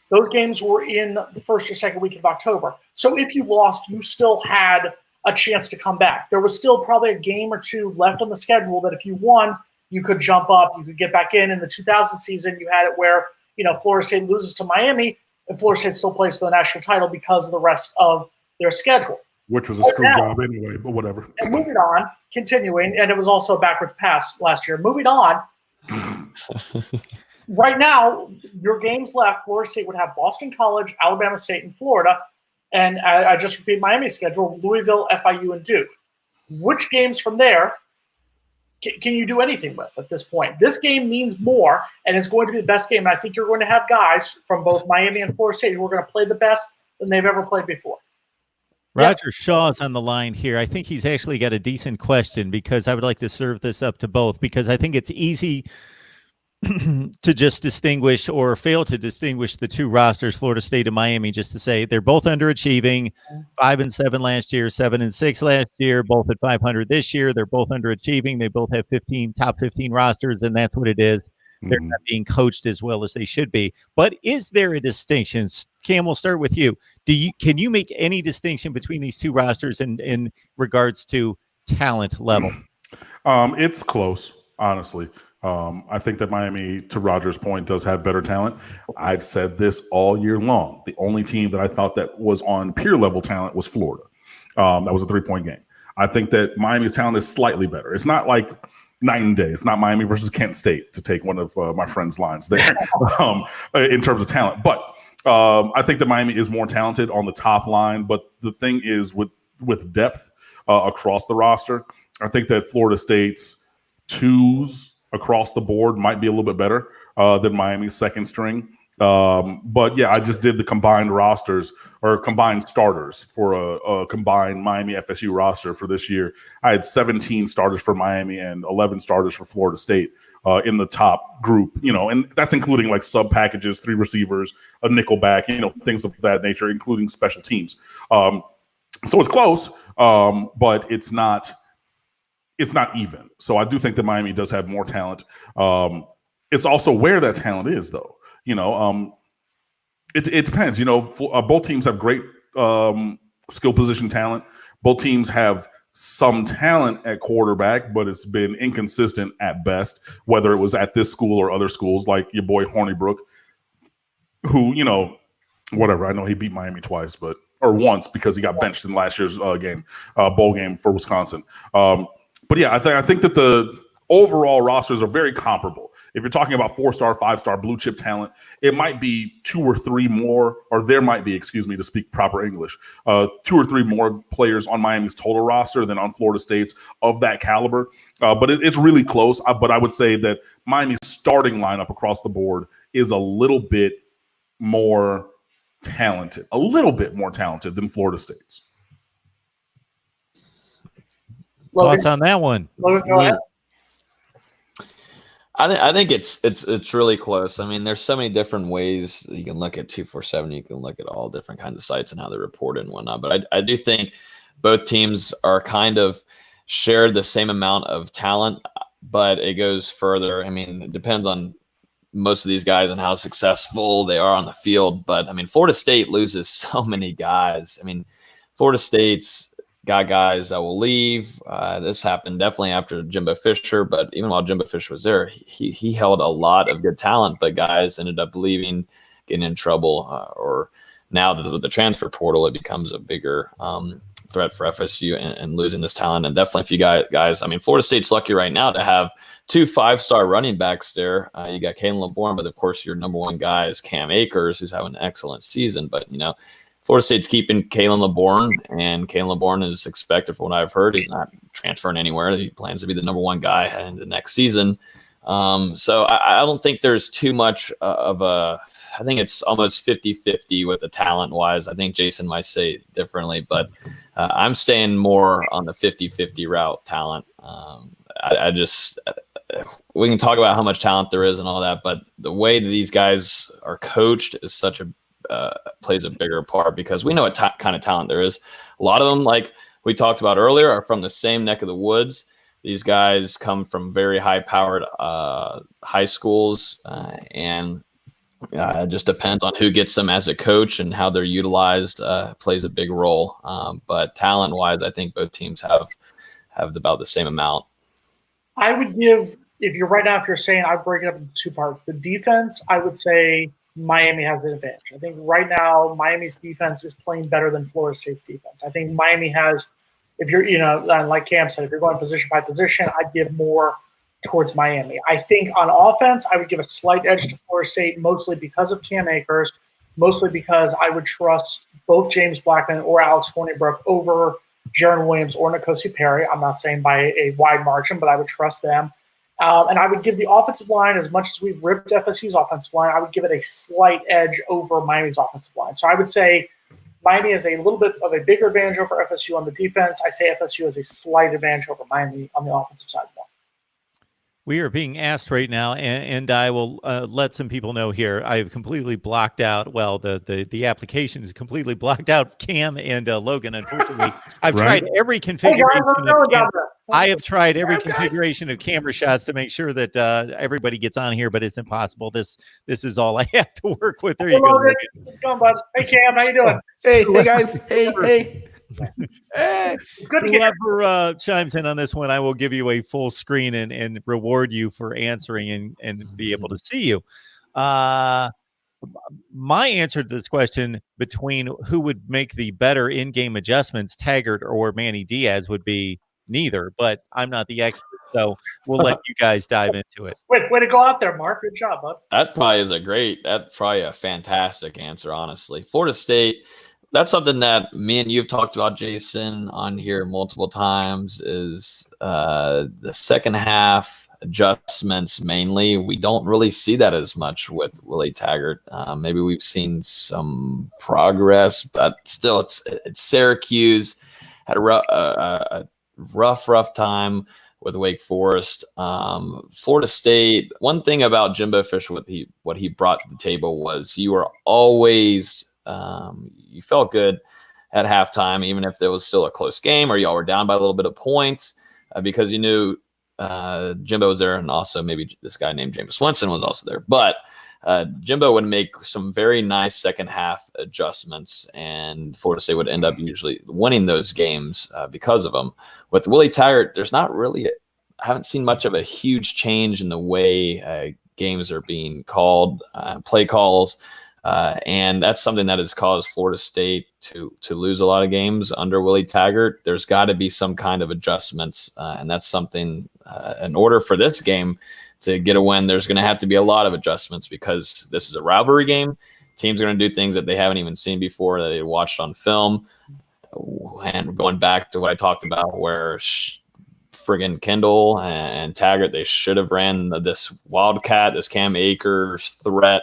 Those games were in the first or second week of October. So if you lost, you still had a chance to come back. There was still probably a game or two left on the schedule that if you won, you could jump up, you could get back in. In the 2000 season, you had it where, Florida State loses to Miami and Florida State still plays for the national title because of the rest of their schedule. Which was a screw job anyway, but whatever. And moving on, continuing, and it was also a backwards pass last year. Moving on, right now, your games left, Florida State would have Boston College, Alabama State, and Florida. And I just repeat Miami's schedule, Louisville, FIU, and Duke. Which games from there can you do anything with at this point? This game means more, and it's going to be the best game. And I think you're going to have guys from both Miami and Florida State who are going to play the best than they've ever played before. Roger Shaw's on the line here. I think he's actually got a decent question because I would like to serve this up to both because I think it's easy to just distinguish or fail to distinguish the two rosters, Florida State and Miami, just to say they're both underachieving. 5-7 last year, 7-6 last year, both at 500 this year. They're both underachieving. They both have top 15 rosters, and that's what it is. They're not being coached as well as they should be. But is there a distinction? Cam, we'll start with you. Can you make any distinction between these two rosters in regards to talent level? It's close, honestly. I think that Miami, to Roger's point, does have better talent. I've said this all year long. The only team that I thought that was on peer level talent was Florida. That was a 3-point game. I think that Miami's talent is slightly better. It's not like night and day. It's not Miami versus Kent State, to take one of my friend's lines there in terms of talent. But I think that Miami is more talented on the top line, but the thing is with depth across the roster, I think that Florida State's twos across the board might be a little bit better than Miami's second string. But yeah, I just did the combined rosters or combined starters for a combined Miami FSU roster for this year. I had 17 starters for Miami and 11 starters for Florida State in the top group, and that's including like sub packages, 3 receivers, a nickel back, things of that nature, including special teams. So it's close, but it's not even. So I do think that Miami does have more talent. It's also where that talent is, though. It depends. Both teams have great skill position talent. Both teams have some talent at quarterback, but it's been inconsistent at best, whether it was at this school or other schools, like your boy Hornibrook, who, whatever. I know he beat Miami twice, or once because he got benched in last year's bowl game for Wisconsin. But yeah, I think that the overall rosters are very comparable. If you're talking about 4-star, 5-star blue chip talent, it might be 2 or 3 more, or there might be, to speak proper English, 2 or 3 more players on Miami's total roster than on Florida State's of that caliber. But it's really close. But I would say that Miami's starting lineup across the board is a little bit more talented than Florida State's. Thoughts on that one? Logan, go ahead. I think it's really close. I mean, there's so many different ways you can look at 247. You can look at all different kinds of sites and how they're reported and whatnot. But I do think both teams are kind of shared the same amount of talent, but it goes further. I mean, it depends on most of these guys and how successful they are on the field. But I mean, Florida State loses so many guys. I mean, Florida State's got guys that will leave. This happened definitely after Jimbo Fisher, but even while Jimbo Fisher was there, he held a lot of good talent, but guys ended up leaving, getting in trouble, or now that with the transfer portal, it becomes a bigger threat for FSU and losing this talent. And definitely if you guys, I mean, Florida State's lucky right now to have 2 5-star running backs there. You got Kalen LeBourne, but of course your number one guy is Cam Akers, who's having an excellent season. But, Florida State's keeping Kalen LeBourne, and Kalen LeBourne is expected, from what I've heard, he's not transferring anywhere. He plans to be the number one guy heading into the next season. So I don't think there's too much of a – I think it's almost 50-50 with the talent-wise. I think Jason might say differently, but I'm staying more on the 50-50 route talent. I just – we can talk about how much talent there is and all that, but the way that these guys are coached is such a plays a bigger part, because we know what kind of talent there is. A lot of them, like we talked about earlier, are from the same neck of the woods. These guys come from very high-powered high schools, and it just depends on who gets them as a coach and how they're utilized. Plays a big role. But talent-wise, I think both teams have about the same amount. I would give, if you're saying, I'd break it up into 2 parts. The defense, I would say Miami has an advantage. I think right now Miami's defense is playing better than Florida State's defense. I think Miami has, if you're, like Cam said, if you're going position by position, I'd give more towards Miami. I think on offense, I would give a slight edge to Florida State, mostly because of Cam Akers, mostly because I would trust both James Blackman or Alex Hornibrook over Jaron Williams or N'Kosi Perry. I'm not saying by a wide margin, but I would trust them. And I would give the offensive line, as much as we've ripped FSU's offensive line, I would give it a slight edge over Miami's offensive line. So I would say Miami has a little bit of a bigger advantage over FSU on the defense. I say FSU has a slight advantage over Miami on the offensive side of the ball. We are being asked right now, and I will let some people know here. I have completely blocked out. Well, the application is completely blocked out Cam and Logan. Unfortunately, I've tried every configuration. I have tried every configuration of camera shots to make sure that everybody gets on here, but it's impossible. This is all I have to work with. There you go. Come on, bud. Hey, Cam, how you doing? Hey guys. Hey. Whoever chimes in on this one, I will give you a full screen and reward you for answering and be able to see you. My answer to this question, between who would make the better in-game adjustments, Taggart or Manny Diaz, would be neither, but I'm not the expert. So we'll let you guys dive into it. Way to go out there, Mark. Good job, bud. That's probably a fantastic answer, honestly. Florida State, that's something that me and you've talked about, Jason, on here multiple times, is the second half adjustments mainly. We don't really see that as much with Willie Taggart. Maybe we've seen some progress, but still, it's Syracuse. Had a rough time with Wake Forest. Florida State, one thing about Jimbo Fisher, what he brought to the table was you were always you felt good at halftime, even if there was still a close game or y'all were down by a little bit of points, because you knew Jimbo was there, and also maybe this guy named James Winston was also there. But Jimbo would make some very nice second half adjustments, and Florida State would end up usually winning those games because of them. With Willie Taggart, there's not really I haven't seen much of a huge change in the way games are being called, play calls. And that's something that has caused Florida State to lose a lot of games under Willie Taggart. There's got to be some kind of adjustments, and that's something in order for this game to get a win, there's going to have to be a lot of adjustments because this is a rivalry game. Teams are going to do things that they haven't even seen before, that they watched on film. And going back to what I talked about, where friggin' Kendall and Taggart, they should have ran this Wildcat, this Cam Akers threat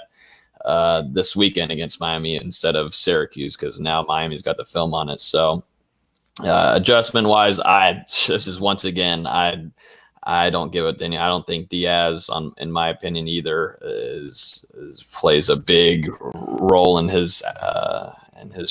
this weekend against Miami instead of Syracuse, because now Miami's got the film on it. So adjustment wise, this is once again, I don't give it any. I don't think Diaz, in my opinion, either plays a big role in his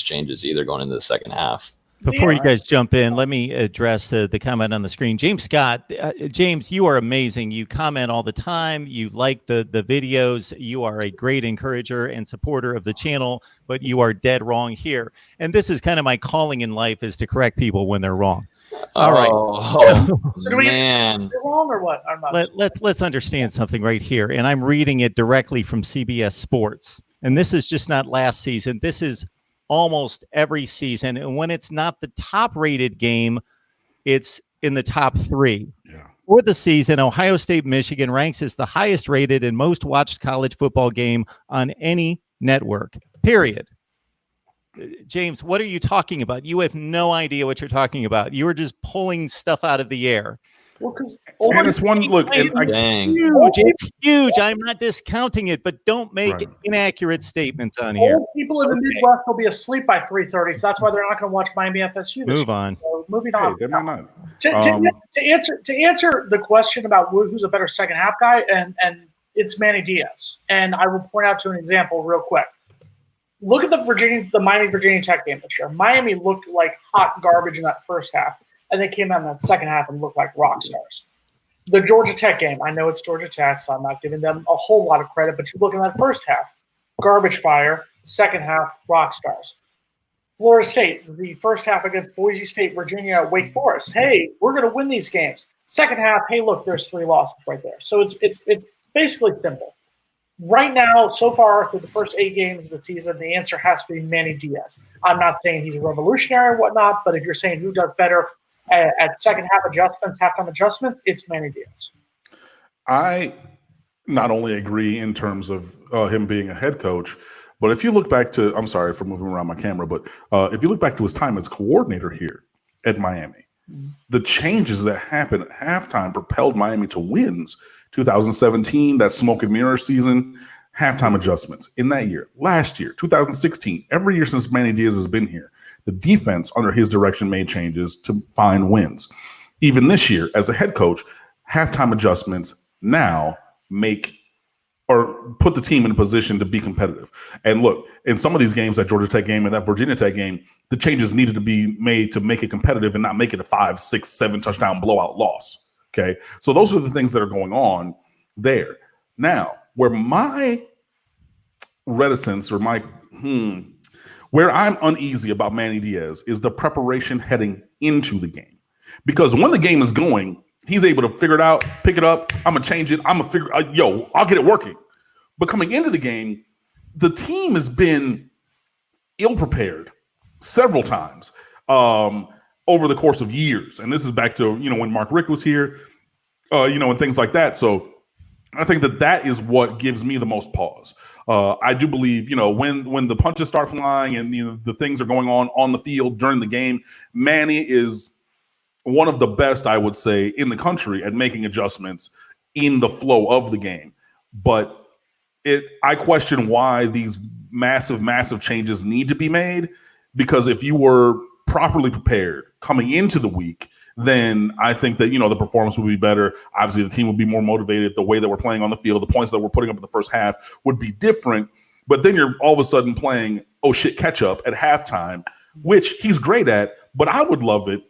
changes either going into the second half. Before you guys jump in, let me address the comment on the screen. James Scott, James, you are amazing. You comment all the time. You like the videos. You are a great encourager and supporter of the channel, but you are dead wrong here. And this is kind of my calling in life, is to correct people when they're wrong. All right. So do we get wrong or what? Let's understand something right here. And I'm reading it directly from CBS Sports. And this is just not last season. This is almost every season. And when it's not the top rated game, it's in the top 3. Yeah. For the season, Ohio State, Michigan ranks as the highest rated and most watched college football game on any network, period. James, what are you talking about? You have no idea what you're talking about. You were just pulling stuff out of the air. Well, because and it's one look, and it's huge. I'm not discounting it, but don't make inaccurate statements on here. People in the Midwest will be asleep by 3:30, so that's why they're not going to watch Miami FSU. Move on. So moving on. Hey, they might not. To answer the question about who's a better second half guy, and it's Manny Diaz. And I will point out to an example real quick. Look at the Miami Virginia Tech game this year. Miami looked like hot garbage in that first half, and they came out in that second half and looked like rock stars. The Georgia Tech game, I know it's Georgia Tech, so I'm not giving them a whole lot of credit, but you look in that first half, garbage fire. Second half, rock stars. Florida State, the first half against Boise State, Virginia, Wake Forest. Hey, we're going to win these games. Second half, hey, look, there's 3 losses right there. So it's basically simple. Right now, so far through the first 8 games of the season, the answer has to be Manny Diaz. I'm not saying he's a revolutionary or whatnot, but if you're saying who does better at second half adjustments, halftime adjustments, it's Manny Diaz. I not only agree in terms of him being a head coach, but if you look back to, I'm sorry for moving around my camera, but if you look back to his time as coordinator here at Miami, the changes that happened at halftime propelled Miami to wins. 2017, that smoke and mirror season, halftime adjustments in that year. Last year, 2016, every year since Manny Diaz has been here, the defense under his direction made changes to find wins. Even this year, as a head coach, halftime adjustments now make or put the team in a position to be competitive. And look, in some of these games, that Georgia Tech game and that Virginia Tech game, the changes needed to be made to make it competitive and not make it a 5, 6, 7 touchdown blowout loss. Okay, so those are the things that are going on there. Now, where my reticence or where I'm uneasy about Manny Diaz is the preparation heading into the game. Because when the game is going, he's able to figure it out, pick it up. I'm going to change it. I'm going to figure I'll get it working. But coming into the game, the team has been ill-prepared several times. Over the course of years. And this is back to, when Mark Richt was here. and things like that. So I think that is what gives me the most pause. I do believe, when the punches start flying and the things are going on the field during the game, Manny is one of the best, I would say, in the country at making adjustments in the flow of the game. But I question why these massive changes need to be made, because if you were properly prepared coming into the week, then I think that, the performance would be better. Obviously, the team would be more motivated. The way that we're playing on the field, the points that we're putting up in the first half would be different. But then you're all of a sudden playing, catch up at halftime, which he's great at. But I would love it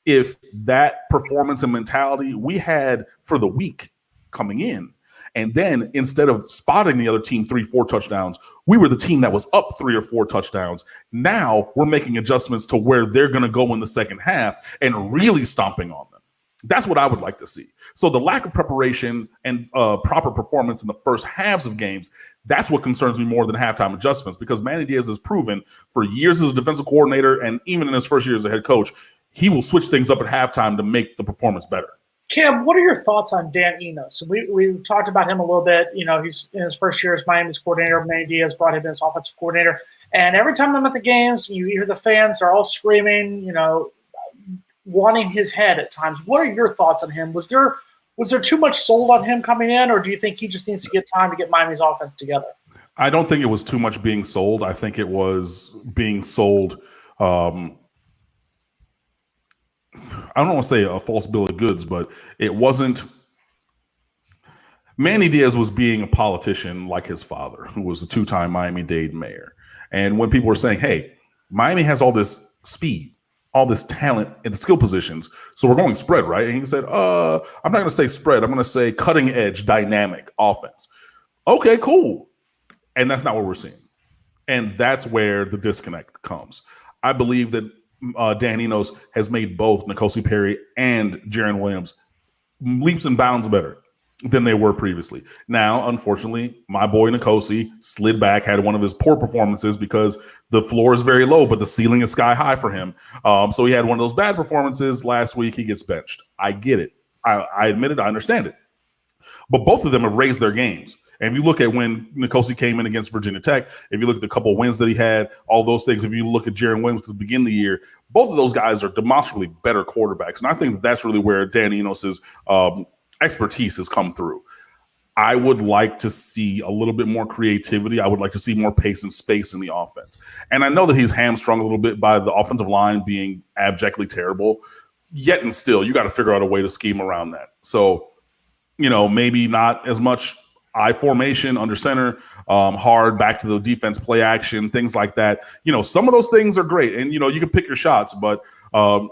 if that performance and mentality we had for the week coming in. And then instead of spotting the other team 3-4 touchdowns, we were the team that was up 3 or 4 touchdowns. Now we're making adjustments to where they're going to go in the second half and really stomping on them. That's what I would like to see. So the lack of preparation and proper performance in the first halves of games, that's what concerns me more than halftime adjustments, because Manny Diaz has proven for years as a defensive coordinator and even in his first year as a head coach, he will switch things up at halftime to make the performance better. Cam, what are your thoughts on Dan Enos? We talked about him a little bit. He's in his first year as Miami's coordinator. Manny Diaz brought him in as offensive coordinator. And every time I'm at the games, you hear the fans are all screaming, wanting his head at times. What are your thoughts on him? Was there too much sold on him coming in, or do you think he just needs to get time to get Miami's offense together? I don't think it was too much being sold. I think it was being sold I don't want to say a false bill of goods, but it wasn't. Manny Diaz was being a politician like his father, who was a 2-time Miami-Dade mayor. And when people were saying, hey, Miami has all this speed, all this talent in the skill positions, so we're going spread, right? And he said, I'm not going to say spread. I'm going to say cutting edge, dynamic offense. Okay, cool. And that's not what we're seeing. And that's where the disconnect comes. I believe that Dan Enos has made both N'Kosi Perry and Jaron Williams leaps and bounds better than they were previously. Now, unfortunately, my boy N'Kosi slid back, had one of his poor performances because the floor is very low, but the ceiling is sky high for him. So he had one of those bad performances last week. He gets benched. I get it. I admit it. I understand it. But both of them have raised their games. And if you look at when N'Kosi came in against Virginia Tech, if you look at the couple of wins that he had, all those things, if you look at Jaron Williams to begin the year, both of those guys are demonstrably better quarterbacks. And I think that's really where Dan Enos's expertise has come through. I would like to see a little bit more creativity. I would like to see more pace and space in the offense. And I know that he's hamstrung a little bit by the offensive line being abjectly terrible. Yet and still, you got to figure out a way to scheme around that. So, maybe not as much I formation under center, hard back to the defense, play action, things like that. Some of those things are great, and you can pick your shots. But I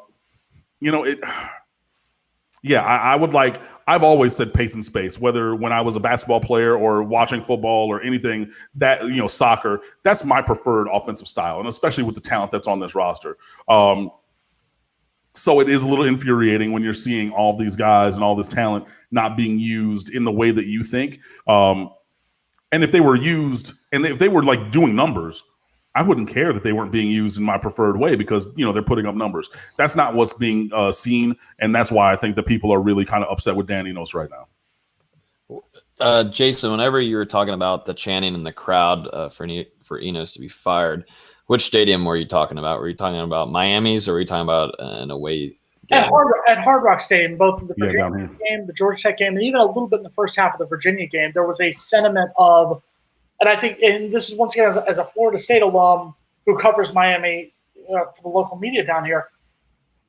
would like. I've always said pace and space, whether when I was a basketball player or watching football or anything that soccer. That's my preferred offensive style, and especially with the talent that's on this roster. So it is a little infuriating when you're seeing all these guys and all this talent not being used in the way that you think. And if they were used and if they were like doing numbers, I wouldn't care that they weren't being used in my preferred way because, they're putting up numbers. That's not what's being seen. And that's why I think that people are really kind of upset with Dan Enos right now. Jason, whenever you were talking about the chanting in the crowd for Enos to be fired, which stadium were you talking about? Were you talking about Miami's, or were you talking about an away game? At Hard Rock Stadium, both the Virginia game, the Georgia Tech game, and even a little bit in the first half of the Virginia game, there was a sentiment of, and I think, and this is once again as a Florida State alum who covers Miami for the local media down here,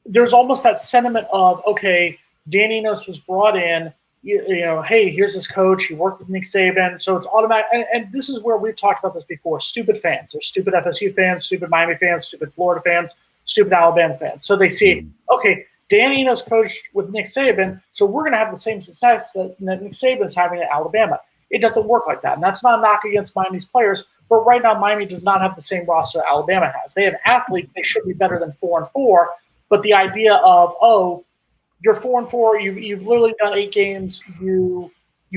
there's almost that sentiment of, okay, Dan Enos was brought in, hey, here's this coach. He worked with Nick Saban. So it's automatic. And this is where we've talked about this before. Stupid fans. There's stupid FSU fans, stupid Miami fans, stupid Florida fans, stupid Alabama fans. So they see, okay, Dan Enos coached with Nick Saban, so we're going to have the same success that Nick Saban's having at Alabama. It doesn't work like that. And that's not a knock against Miami's players. But right now, Miami does not have the same roster Alabama has. They have athletes. They should be better than 4-4. But the idea of, you're 4-4. You've literally done 8 games. You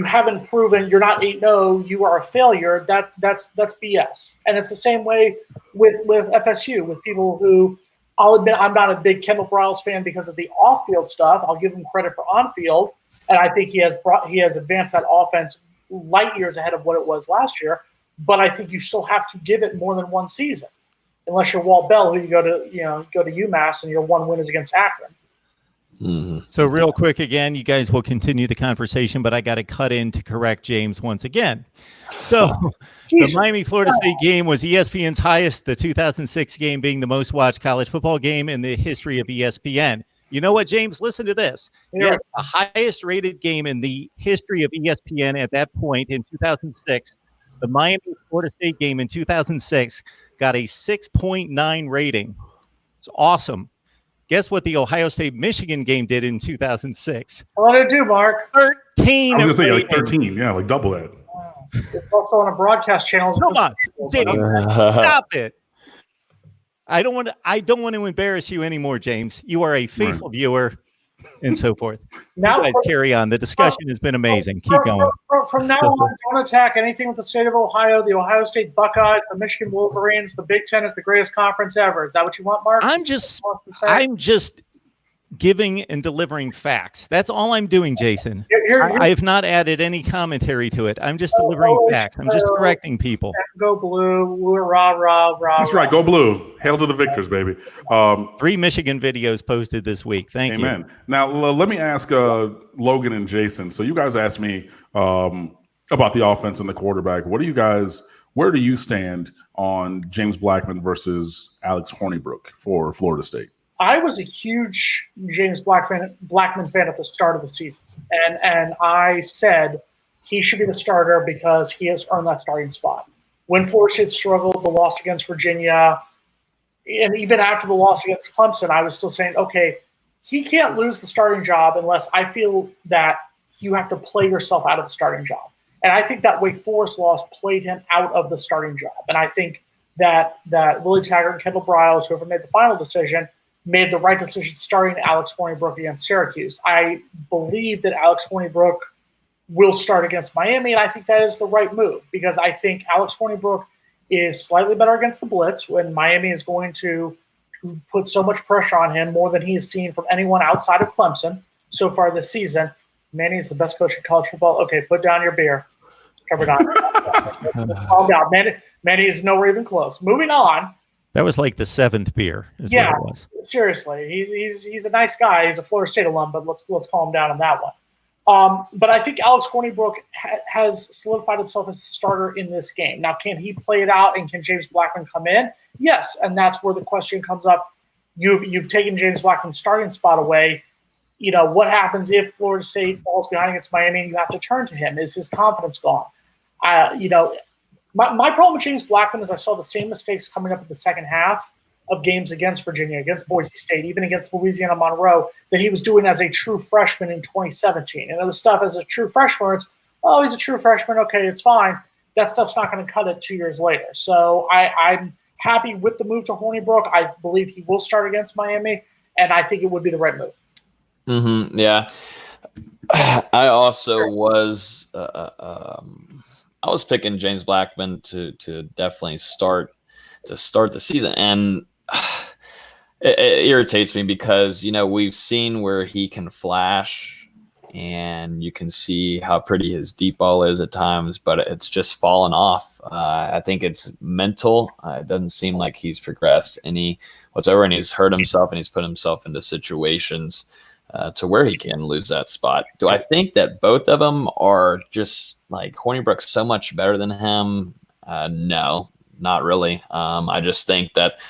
haven't proven you're not 8-0. You are a failure. That's BS. And it's the same way with FSU, with people who I'll admit I'm not a big Kendall Briles fan because of the off-field stuff. I'll give him credit for on-field, and I think he has advanced that offense light years ahead of what it was last year. But I think you still have to give it more than one season, unless you're Walt Bell, who you go to UMass and your one win is against Akron. Mm-hmm. So real quick again, you guys will continue the conversation, but I got to cut in to correct James once again. So the Miami-Florida State game was ESPN's highest, the 2006 game being the most watched college football game in the history of ESPN. You know what, James? Listen to this. Yeah. The highest rated game in the history of ESPN at that point in 2006, the Miami-Florida State game in 2006 got a 6.9 rating. It's awesome. Guess what the Ohio State-Michigan game did in 2006? What did it do, Mark? 13. I was going to say like 13. Yeah, like double that. It's also on a broadcast channel. Come on, James, stop it. I don't want to embarrass you anymore, James. You are a faithful viewer and so forth. Now, you guys carry on. The discussion has been amazing. Keep going. From now on, don't attack anything with the state of Ohio, the Ohio State Buckeyes, the Michigan Wolverines. The Big Ten is the greatest conference ever. Is that what you want, Mark? I'm just giving and delivering facts. That's all I'm doing, Jason. I have not added any commentary to it. I'm just delivering facts. I'm just correcting people. Go blue, rah, rah, rah. That's right. Go blue. Hail to the victors, baby. 3 Michigan videos posted this week. Thank you. Amen. Now, let me ask Logan and Jason. So you guys asked me about the offense and the quarterback. Where do you stand on James Blackman versus Alex Hornibrook for Florida State? I was a huge James Blackman fan at the start of the season, and I said he should be the starter because he has earned that starting spot. When Florida State struggled, the loss against Virginia, and even after the loss against Clemson, I was still saying, okay, he can't lose the starting job unless I feel that you have to play yourself out of the starting job. And I think that Wake Forest loss played him out of the starting job. And I think that Willie Taggart and Kendall Briles, whoever made the final decision, made the right decision starting Alex Hornibrook against Syracuse. I believe that Alex Hornibrook will start against Miami, and I think that is the right move because I think Alex Hornibrook is slightly better against the blitz when Miami is going to put so much pressure on him, more than he has seen from anyone outside of Clemson so far this season. Manny is the best coach in college football. Okay, put down your beer. Cover down. Calm down. Manny is nowhere even close. Moving on. That was like the 7th beer. What it was. Seriously, he's a nice guy. He's a Florida State alum, but let's calm down on that one. But I think Alex Hornibrook has solidified himself as a starter in this game. Now, can he play it out, and can James Blackman come in? Yes, and that's where the question comes up. You've taken James Blackman's starting spot away. You know, what happens if Florida State falls behind against Miami and you have to turn to him? Is his confidence gone? My problem with James Blackman is I saw the same mistakes coming up in the second half of games against Virginia, against Boise State, even against Louisiana Monroe, that he was doing as a true freshman in 2017. And other stuff as a true freshman, it's, oh, he's a true freshman. Okay, it's fine. That stuff's not going to cut it 2 years later. So I'm happy with the move to Hornibrook. I believe he will start against Miami, and I think it would be the right move. Mm-hmm, yeah. I also was I was picking James Blackman to definitely start the season, and it irritates me because we've seen where he can flash, and you can see how pretty his deep ball is at times, but it's just fallen off. I think it's mental. It doesn't seem like he's progressed any whatsoever, and he's hurt himself, and he's put himself into situations to where he can lose that spot. Do I think that both of them are just like Hornibrook's so much better than him? No, not really. I just think that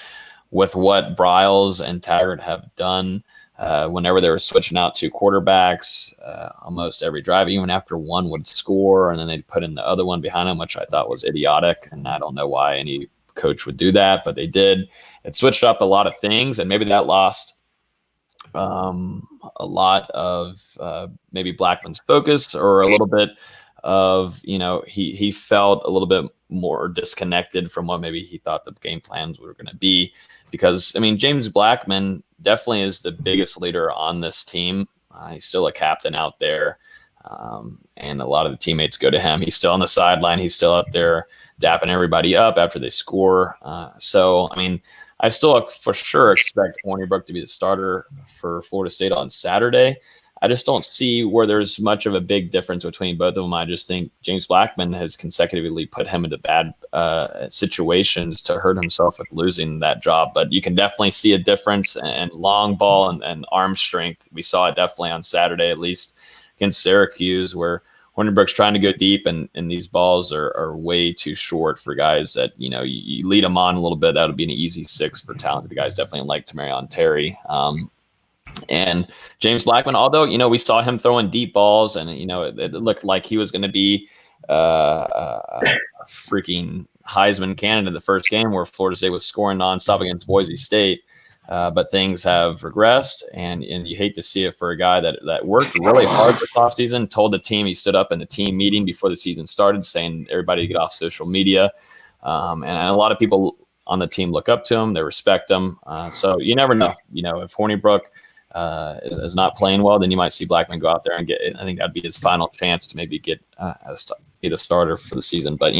with what Briles and Taggart have done, whenever they were switching out 2 quarterbacks, almost every drive, even after one would score, and then they'd put in the other one behind him, which I thought was idiotic. And I don't know why any coach would do that, but they did. It switched up a lot of things, and maybe that lost a lot of maybe Blackman's focus, or a little bit of he felt a little bit more disconnected from what maybe he thought the game plans were going to be, because James Blackman definitely is the biggest leader on this team. He's still a captain out there. And a lot of the teammates go to him. He's still on the sideline. He's still up there dapping everybody up after they score. So, I mean, I still for sure expect Hornibrook to be the starter for Florida State on Saturday. I just don't see where there's much of a big difference between both of them. I just think James Blackman has consecutively put him into bad situations to hurt himself with losing that job. But you can definitely see a difference in long ball and arm strength. We saw it definitely on Saturday, at least against Syracuse, where Hornibrook's trying to go deep, and these balls are way too short for guys that, you lead them on a little bit. That would be an easy 6 for talented guys, definitely like Tamarion Terry. And James Blackman, although, we saw him throwing deep balls, and, it looked like he was going to be a freaking Heisman candidate the first game, where Florida State was scoring nonstop against Boise State. But things have regressed, and you hate to see it for a guy that worked really hard this offseason, told the team, he stood up in the team meeting before the season started saying everybody to get off social media. And a lot of people on the team look up to him, they respect him. So you never know. If Hornibrook is not playing well, then you might see Blackman go out there and get it. I think that'd be his final chance to maybe get be the starter for the season. But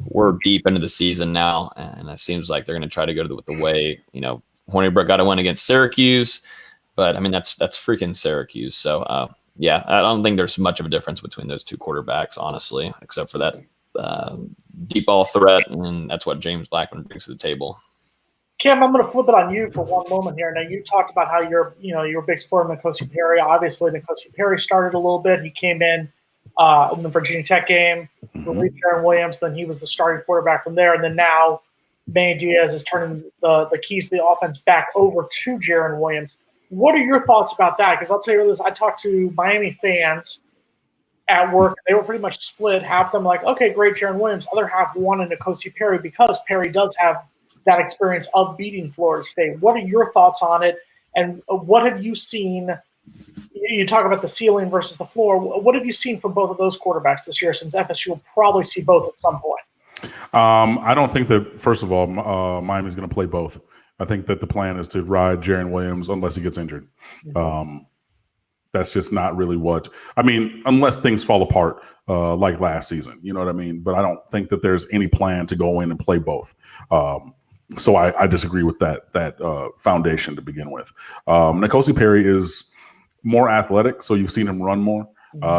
we're deep into the season now, and it seems like they're going to try to go with the way. Hornibrook got to win against Syracuse, but I mean that's freaking Syracuse. So I don't think there's much of a difference between those two quarterbacks, honestly, except for that deep ball threat, and that's what James Blackman brings to the table. Kim, I'm going to flip it on you for one moment here. Now, you talked about how you're a big supporter of N'Kosi Perry. Obviously, N'Kosi Perry started a little bit. He came in the Virginia Tech game, relieved Jaron Williams. Then he was the starting quarterback from there. And then now Manny Diaz is turning the keys to the offense back over to Jaron Williams. What are your thoughts about that? Because I'll tell you this, I talked to Miami fans at work. They were pretty much split. Half of them like, okay, great, Jaron Williams. Other half wanted N'Kosi Perry because Perry does have that experience of beating Florida State. What are your thoughts on it? And what have you seen? You talk about the ceiling versus the floor. What have you seen from both of those quarterbacks this year, since FSU will probably see both at some point? I don't think that, first of all, Miami's going to play both. I think that the plan is to ride Jaron Williams unless he gets injured. That's just not really unless things fall apart like last season. You know what I mean? But I don't think that there's any plan to go in and play both. So I disagree with that foundation to begin with. N'Kosi Perry is more athletic, so you've seen him run more.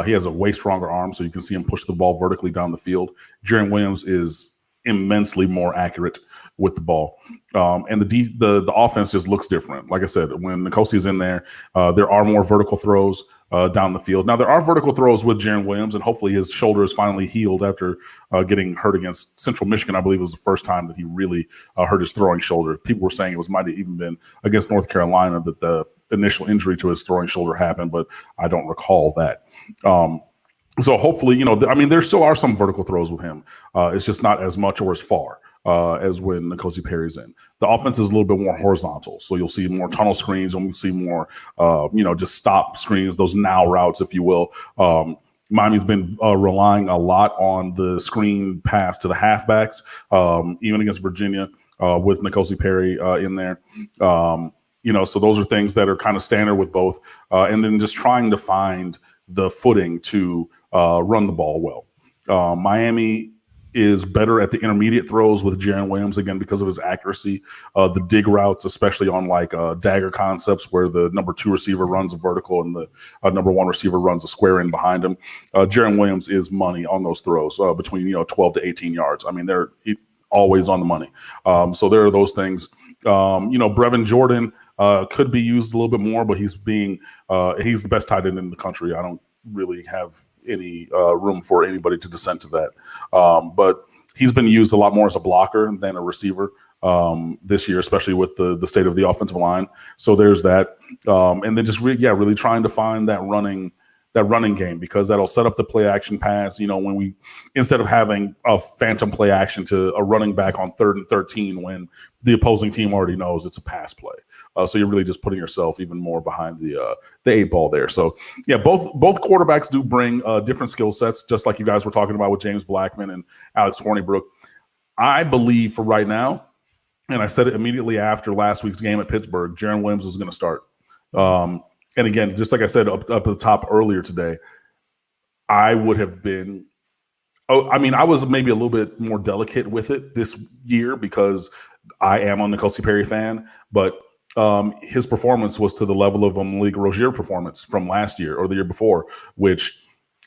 He has a way stronger arm, so you can see him push the ball vertically down the field. Jaron Williams is immensely more accurate with the ball. And the offense just looks different. Like I said, when N'Kosi's in there, there are more vertical throws down the field. Now, there are vertical throws with Jaron Williams, and hopefully his shoulder is finally healed after getting hurt against Central Michigan. I believe it was the first time that he really hurt his throwing shoulder. People were saying it might have even been against North Carolina that the initial injury to his throwing shoulder happened, but I don't recall that. So hopefully, there still are some vertical throws with him. It's just not as much or as far as when N'Kosi Perry's in. The offense is a little bit more horizontal, so you'll see more tunnel screens, and you'll see more, just stop screens, those now routes, if you will. Miami's been relying a lot on the screen pass to the halfbacks, even against Virginia with N'Kosi Perry in there. So those are things that are kind of standard with both, and then just trying to find the footing to run the ball well. Miami is better at the intermediate throws with Jaron Williams, again, because of his accuracy. The dig routes, especially on dagger concepts where the number 2 receiver runs a vertical and the number 1 receiver runs a square in behind him. Jaron Williams is money on those throws between 12 to 18 yards. I mean, they're always on the money. So there are those things. Brevin Jordan could be used a little bit more, but he's the best tight end in the country. I don't really have any room for anybody to dissent to that. But he's been used a lot more as a blocker than a receiver this year, especially with the state of the offensive line. So there's that. And then just really trying to find that running game, because that'll set up the play action pass. When we, instead of having a phantom play action to a running back on 3rd and 13, when the opposing team already knows it's a pass play. So you're really just putting yourself even more behind the 8 ball there. So both quarterbacks do bring different skill sets, just like you guys were talking about with James Blackman and Alex Hornibrook. I believe for right now, and I said it immediately after last week's game at Pittsburgh, Jaron Williams is going to start. and again, just like I said up at the top earlier today, I would have been. Oh, I mean, I was maybe a little bit more delicate with it this year because I am a N'Kosi Perry fan, but his performance was to the level of a Malik Rozier performance from last year or the year before, which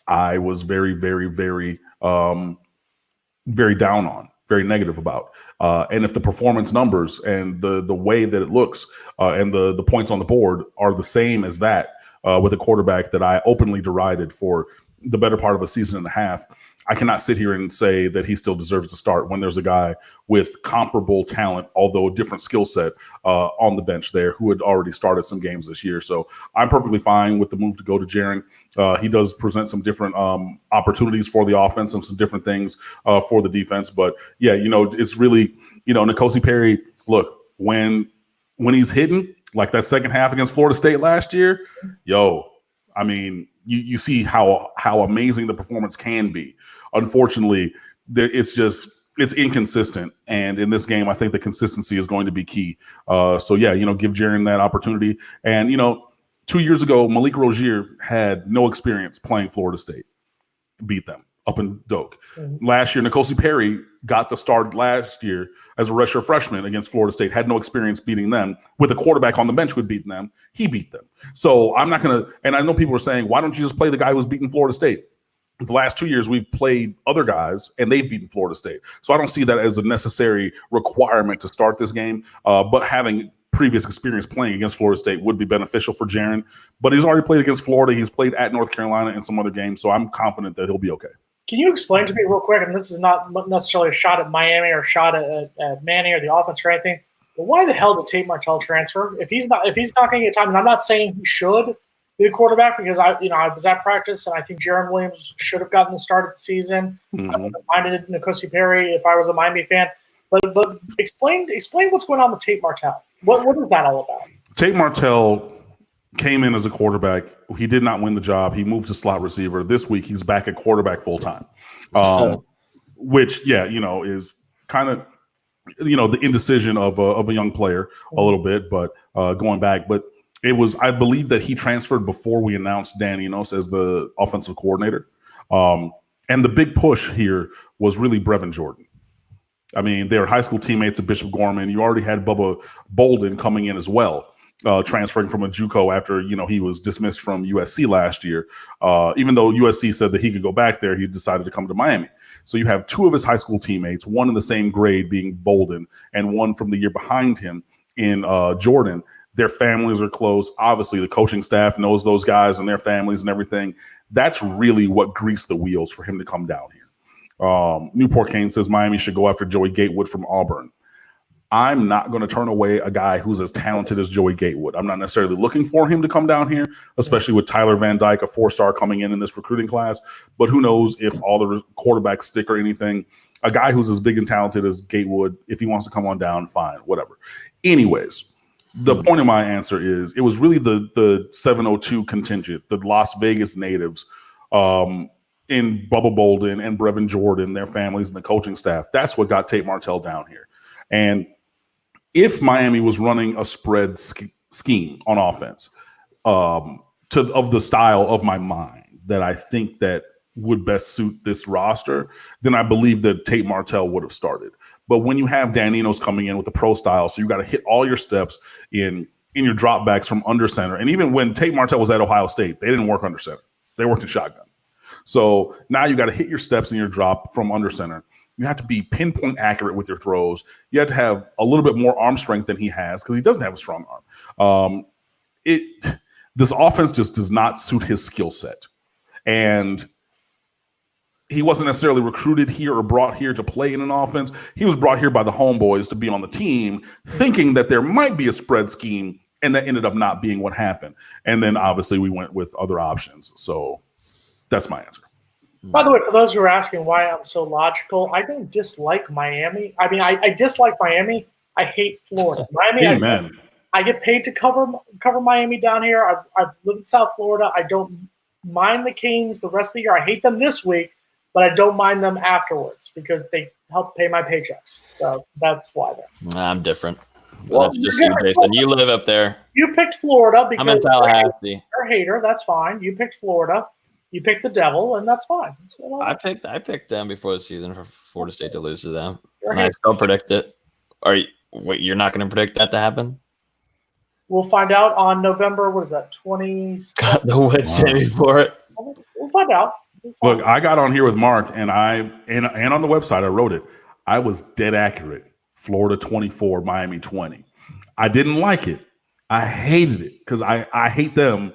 I was very, very, very, very down on, very negative about. And if the performance numbers and the way that it looks and the points on the board are the same as that with a quarterback that I openly derided for the better part of a season and a half, I cannot sit here and say that he still deserves to start when there's a guy with comparable talent, although a different skill set on the bench there who had already started some games this year. So I'm perfectly fine with the move to go to Jaren. He does present some different opportunities for the offense and some different things for the defense. But yeah, it's really, N'Kosi Perry, look, when he's hitting like that second half against Florida State last year, I mean, you see how amazing the performance can be. Unfortunately, it's inconsistent, and in this game, I think the consistency is going to be key. So yeah, give Jaren that opportunity. And 2 years ago, Malik Rozier had no experience playing Florida State, beat them up in Doak. Mm-hmm. Last year, N'Kosi Perry got the start last year as a redshirt freshman against Florida State, had no experience beating them. With a quarterback on the bench who had beaten them, he beat them. So I'm not going to – and I know people are saying, why don't you just play the guy who's beaten Florida State? The last 2 years, we've played other guys, and they've beaten Florida State. So I don't see that as a necessary requirement to start this game. But having previous experience playing against Florida State would be beneficial for Jaren. But he's already played against Florida. He's played at North Carolina and some other games, so I'm confident that he'll be okay. Can you explain to me real quick, and this is not necessarily a shot at Miami or a shot at Manny or the offense or anything, but why the hell did Tate Martell transfer? If he's not going to get time, and I'm not saying he should be the quarterback because I was at practice and I think Jaron Williams should have gotten the start of the season. Mm-hmm. I would have minded N'Kosi Perry if I was a Miami fan. But explain what's going on with Tate Martell. What is that all about? Tate Martell came in as a quarterback. He did not win the job. He moved to slot receiver. This week, he's back at quarterback full time, which, is kind of, the indecision of a young player a little bit, but going back. But it was, I believe that he transferred before we announced Dan Enos as the offensive coordinator. And the big push here was really Brevin Jordan. I mean, they were high school teammates of Bishop Gorman. You already had Bubba Bolden coming in as well. Transferring from a JUCO after he was dismissed from USC last year. Even though USC said that he could go back there, he decided to come to Miami. So you have two of his high school teammates, one in the same grade being Bolden, and one from the year behind him in Jordan. Their families are close. Obviously, the coaching staff knows those guys and their families and everything. That's really what greased the wheels for him to come down here. Newport Kane says Miami should go after Joey Gatewood from Auburn. I'm not going to turn away a guy who's as talented as Joey Gatewood. I'm not necessarily looking for him to come down here, especially with Tyler Van Dyke, a 4-star coming in this recruiting class. But who knows if all the quarterbacks stick or anything. A guy who's as big and talented as Gatewood, if he wants to come on down, fine, whatever. Anyways, the point of my answer is it was really the 702 contingent, the Las Vegas natives in Bubba Bolden and Brevin Jordan, their families and the coaching staff. That's what got Tate Martell down here. And if Miami was running a spread scheme on offense of the style of my mind that I think that would best suit this roster, then I believe that Tate Martell would have started. But when you have Dan Enos coming in with the pro style, so you got to hit all your steps in your dropbacks from under center. And even when Tate Martell was at Ohio State, they didn't work under center. They worked in shotgun. So now you got to hit your steps in your drop from under center. You have to be pinpoint accurate with your throws. You have to have a little bit more arm strength than he has because he doesn't have a strong arm. This offense just does not suit his skill set. And he wasn't necessarily recruited here or brought here to play in an offense. He was brought here by the homeboys to be on the team, thinking that there might be a spread scheme, and that ended up not being what happened. And then obviously we went with other options. So that's my answer. By the way, for those who are asking why I'm so logical, I don't dislike Miami. I mean, I dislike Miami. I hate Florida. Miami. Amen. I get paid to cover Miami down here. I've lived in South Florida. I don't mind the Kings the rest of the year. I hate them this week, but I don't mind them afterwards because they help pay my paychecks. So that's why. I'm different. Well, that's just you, Jason. You live up there. You picked Florida because I'm in Tallahassee. you're a hater. That's fine. You picked Florida. You picked the devil, and that's fine. I picked them before the season for Florida State to lose to them. You're a And I hater. still predict it. Wait, you're not going to predict that to happen? We'll find out on November. What is that? 27th. The Wednesday before it. We'll find out. Look, I got on here with Mark, and and on the website I wrote it. I was dead accurate. Florida 24, Miami 20. I didn't like it. I hated it because I hate them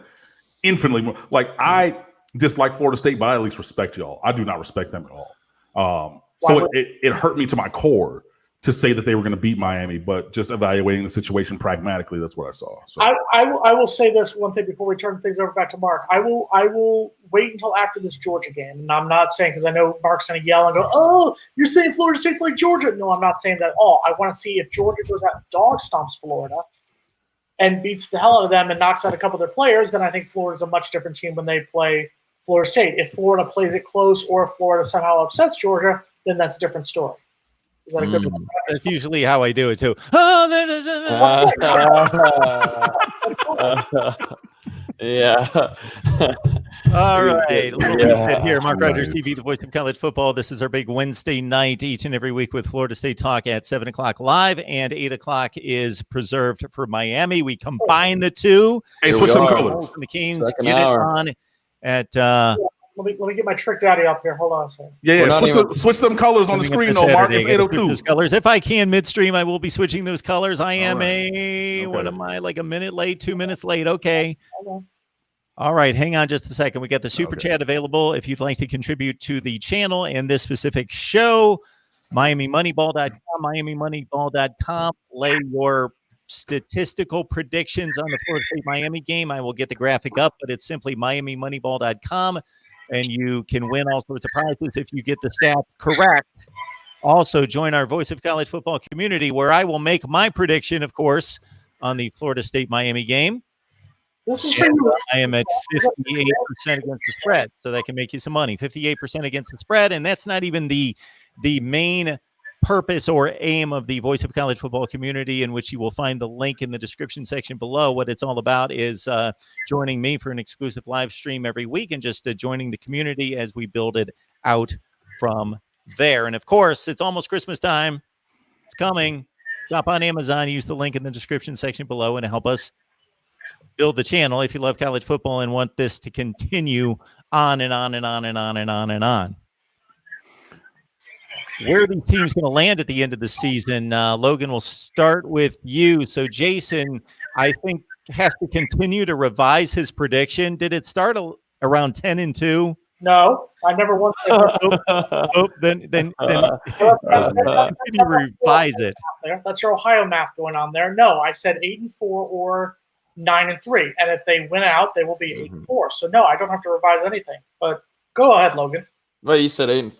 infinitely more. Like, I dislike Florida State, but I at least respect y'all. I do not respect them at all. So it hurt me to my core to say that they were going to beat Miami, but just evaluating the situation pragmatically, that's what I saw. So I will say this one thing before we turn things over back to Mark. I will wait until after this Georgia game, and I'm not saying, because I know Mark's going to yell and go, "Oh, you're saying Florida State's like Georgia." No, I'm not saying that at all. I want to see if Georgia goes out and dog stomps Florida and beats the hell out of them and knocks out a couple of their players. Then I think Florida's a much different team when they play Florida State. If Florida plays it close, or if Florida somehow upsets Georgia, then that's a different story. Is that a good one? That's usually how I do it too. Yeah. All right. Yeah. Here, Mark Rogers TV, the voice of college football. This is our big Wednesday night each and every week with Florida State Talk at 7 o'clock live, and 8 o'clock is preserved for Miami. We combine the two. hey, switch some colors. The Canes Second get hour. it on at Let me get my trick daddy up here. Hold on a second. Yeah. Switch them colors on the screen, though, Mark. It's 8:02. Those colors. If I can midstream, I will be switching those colors. I am right. what am I, like a minute late, 2 minutes late? Okay. Okay. All right, hang on just a second. We got the super chat available if you'd like to contribute to the channel and this specific show. MiamiMoneyball.com, MiamiMoneyball.com. Lay your statistical predictions on the Florida State Miami game. I will get the graphic up, but it's simply MiamiMoneyball.com, and you can win all sorts of prizes if you get the stats correct. Also, join our Voice of College Football community, where I will make my prediction, of course, on the Florida State Miami game. This is for you. I am at 58% against the spread, so that can make you some money. 58% against the spread, and that's not even the main purpose or aim of the Voice of College Football community, in which you will find the link in the description section below. What it's all about is joining me for an exclusive live stream every week, and just joining the community as we build it out from there. And of course, it's almost Christmas time. It's coming. Shop on Amazon. Use the link in the description section below and help us build the channel if you love college football and want this to continue on and on and on and on and on and on. Where are these teams going to land at the end of the season? Logan, we'll start with you. So Jason, I think, has to continue to revise his prediction. Did it start around 10-2? No, I never once said Then continue to revise it. there. That's your Ohio math going on there. No, I said 8-4 or 9-3, and if they win out, they will be 8-4. So no, I don't have to revise anything. But go ahead, Logan. Well, you said 8.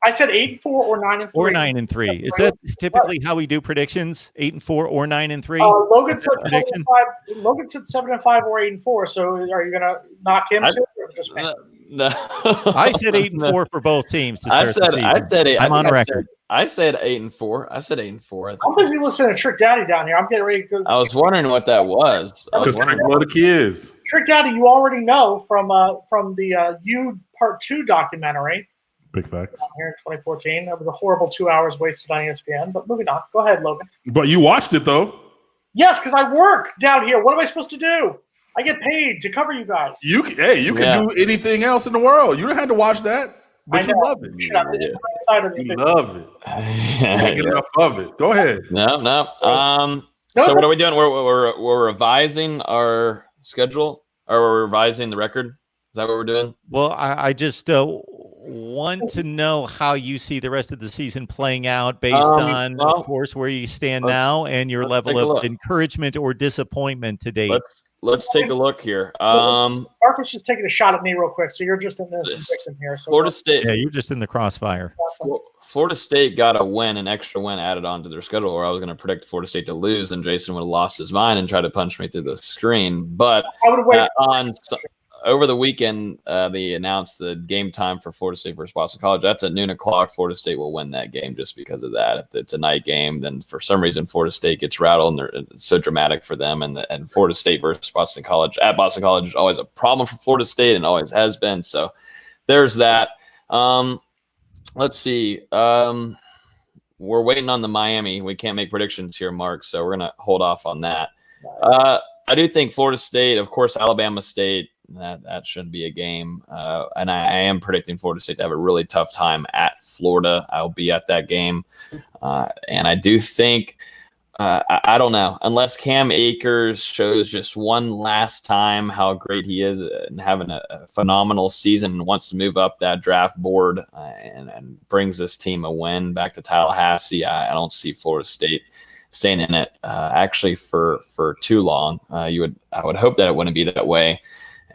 I said 8-4 or 9-3. Or 9-3. Is that typically how we do predictions? 8-4 or 9-3? Logan said prediction? 7-5. Logan said 7-5 or 8-4. So are you gonna knock him too, or just me? No. I said 8-4 for both teams. To I start the said season. 8. I'm on record. I said 8-4. I said 8-4. I'm busy listening to Trick Daddy down here. I'm getting ready to go. I was wondering what that was. Because Trick love the kids. Trick Daddy, you already know from the You Part 2 documentary. Big facts. Here in 2014. That was a horrible 2 hours wasted on ESPN. But moving on. Go ahead, Logan. But you watched it, though. Yes, because I work down here. What am I supposed to do? I get paid to cover you guys. You can do anything else in the world. You don't have to watch that, but you love it. Should have the inside of the You video. love it. Can't get enough of it. Go ahead. No. So what are we doing? We're revising our schedule, or we're revising the record. Is that what we're doing? Well, I just want to know how you see the rest of the season playing out based on, of course, where you stand now and your level of encouragement or disappointment to date. Let's take a look here. Mark was just taking a shot at me real quick, so you're just in this victim here. So Florida State. Yeah, you're just in the crossfire. Florida State got an extra win added onto their schedule, or I was going to predict Florida State to lose, and Jason would have lost his mind and tried to punch me through the screen. But I would wait. over the weekend, they announced the game time for Florida State versus Boston College. That's at noon o'clock. Florida State will win that game just because of that. If it's a night game, then for some reason Florida State gets rattled, and it's so dramatic for them. And Florida State versus Boston College at Boston College is always a problem for Florida State and always has been. So there's that. Let's see. We're waiting on the Miami. We can't make predictions here, Mark, so we're going to hold off on that. I do think Florida State, of course, Alabama State, that shouldn't be a game. And I am predicting Florida State to have a really tough time at Florida. I'll be at that game. And I do think, I don't know, unless Cam Akers shows just one last time how great he is and having a phenomenal season and wants to move up that draft board and brings this team a win back to Tallahassee, I don't see Florida State staying in it actually for too long. I would hope that it wouldn't be that way.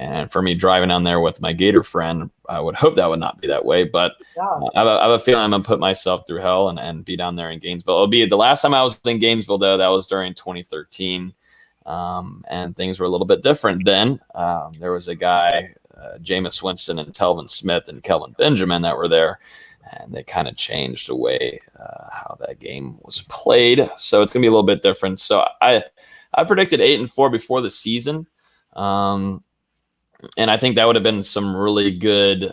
And for me driving down there with my Gator friend, I would hope that would not be that way. But I have a feeling I'm going to put myself through hell and be down there in Gainesville. It'll be the last time I was in Gainesville, though. That was during 2013. And things were a little bit different then. There was a guy, Jameis Winston and Telvin Smith and Kelvin Benjamin that were there. And they kind of changed the way how that game was played. So it's going to be a little bit different. So I predicted 8-4 before the season. And I think that would have been some really good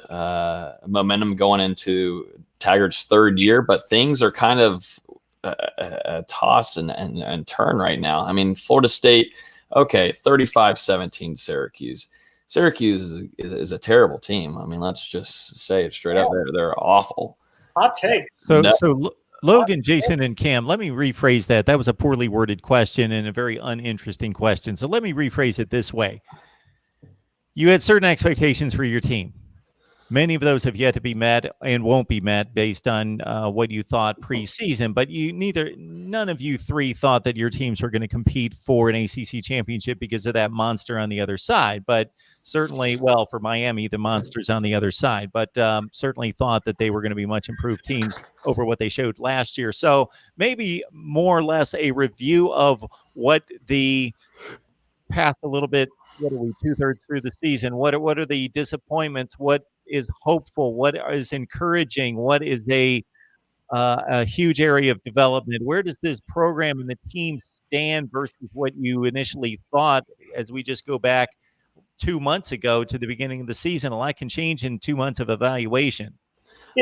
momentum going into Taggart's third year. But things are kind of a toss and turn right now. I mean, Florida State, okay, 35-17 Syracuse. Syracuse is a terrible team. I mean, let's just say it straight up. They're awful. Hot take. So Logan, Jason, and Cam, let me rephrase that. That was a poorly worded question and a very uninteresting question. So let me rephrase it this way. You had certain expectations for your team. Many of those have yet to be met and won't be met based on what you thought preseason. But none of you three thought that your teams were going to compete for an ACC championship because of that monster on the other side. But certainly, well, for Miami, the monster's on the other side. But certainly thought that they were going to be much improved teams over what they showed last year. So maybe more or less a review of what the past a little bit. What are we 2/3 through the season? What are the disappointments? What is hopeful? What is encouraging? What is a huge area of development? Where does this program and the team stand versus what you initially thought? As we just go back 2 months ago to the beginning of the season, a lot can change in 2 months of evaluation.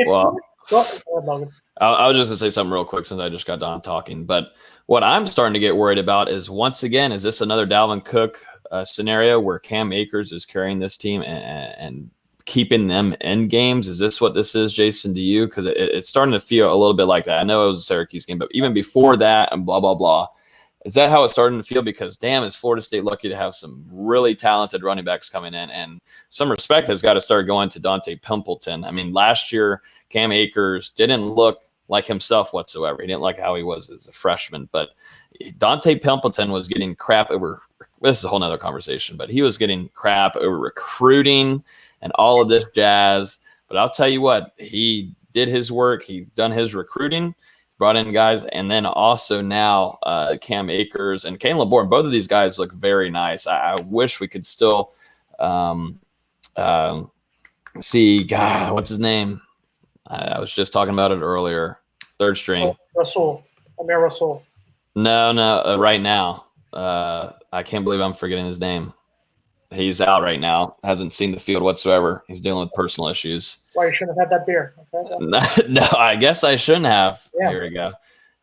Well, I was just going to say something real quick since I just got done talking. But what I'm starting to get worried about is, once again, is this another Dalvin Cook scenario where Cam Akers is carrying this team and keeping them in games? Is this what this is, Jason, to you? Because it's starting to feel a little bit like that. I know it was a Syracuse game, but even before that and blah, blah, blah. Is that how it's starting to feel? Because, damn, is Florida State lucky to have some really talented running backs coming in. And some respect has got to start going to Dante Pimpleton. I mean, last year, Cam Akers didn't look like himself whatsoever. He didn't like how he was as a freshman. But Dante Pimpleton was getting crap over – this is a whole nother conversation, but he was getting crap over recruiting and all of this jazz. But I'll tell you what, he did his work. He's done his recruiting, brought in guys, and then also now Cam Akers and Kalen LeBourne. Both of these guys look very nice. I wish we could still see, God, what's his name? I was just talking about it earlier. Third string. Amir Rasul. No, right now. I can't believe I'm forgetting his name. He's out right now. Hasn't seen the field whatsoever. He's dealing with personal issues. Why, you shouldn't have had that beer. Okay. No, I guess I shouldn't have. Yeah. Here we go.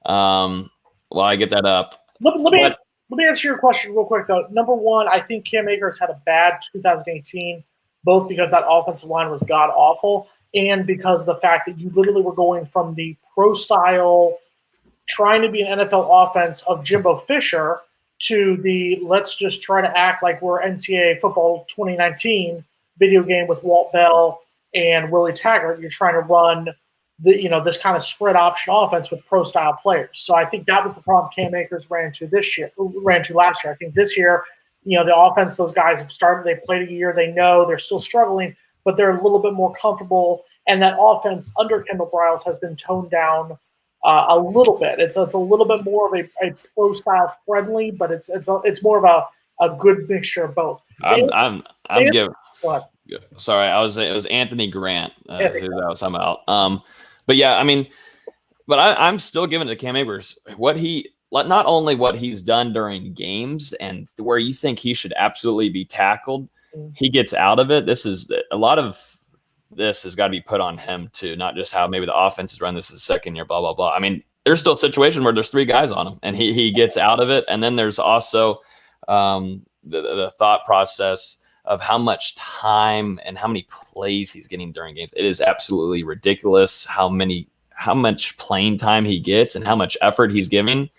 Well, I get that up. Let me answer your question real quick, though. Number one, I think Cam Akers had a bad 2018, both because that offensive line was god-awful and because of the fact that you literally were going from the pro-style, trying to be an NFL offense of Jimbo Fisher to the let's just try to act like we're NCAA football 2019 video game with Walt Bell and Willie Taggart. You're trying to run this kind of spread option offense with pro style players. So I think that was the problem Cam Akers ran to last year. I think this year, the offense, those guys have started, they played a year, they know they're still struggling, but they're a little bit more comfortable. And that offense under Kendall Briles has been toned down a little bit. It's a little bit more of a pro style friendly, but it's more of a a good mixture of both. I'm giving. What? Sorry, it was Anthony Grant who that was talking about. But yeah, I mean, but I'm still giving it to Cam Akers. Not only what he's done during games and where you think he should absolutely be tackled, he gets out of it. A lot of this has got to be put on him too, not just how maybe the offense is run. This is the second year, blah, blah, blah. I mean, there's still a situation where there's 3 guys on him and he gets out of it. And then there's also the thought process of how much time and how many plays he's getting during games. It is absolutely ridiculous how much playing time he gets and how much effort he's giving.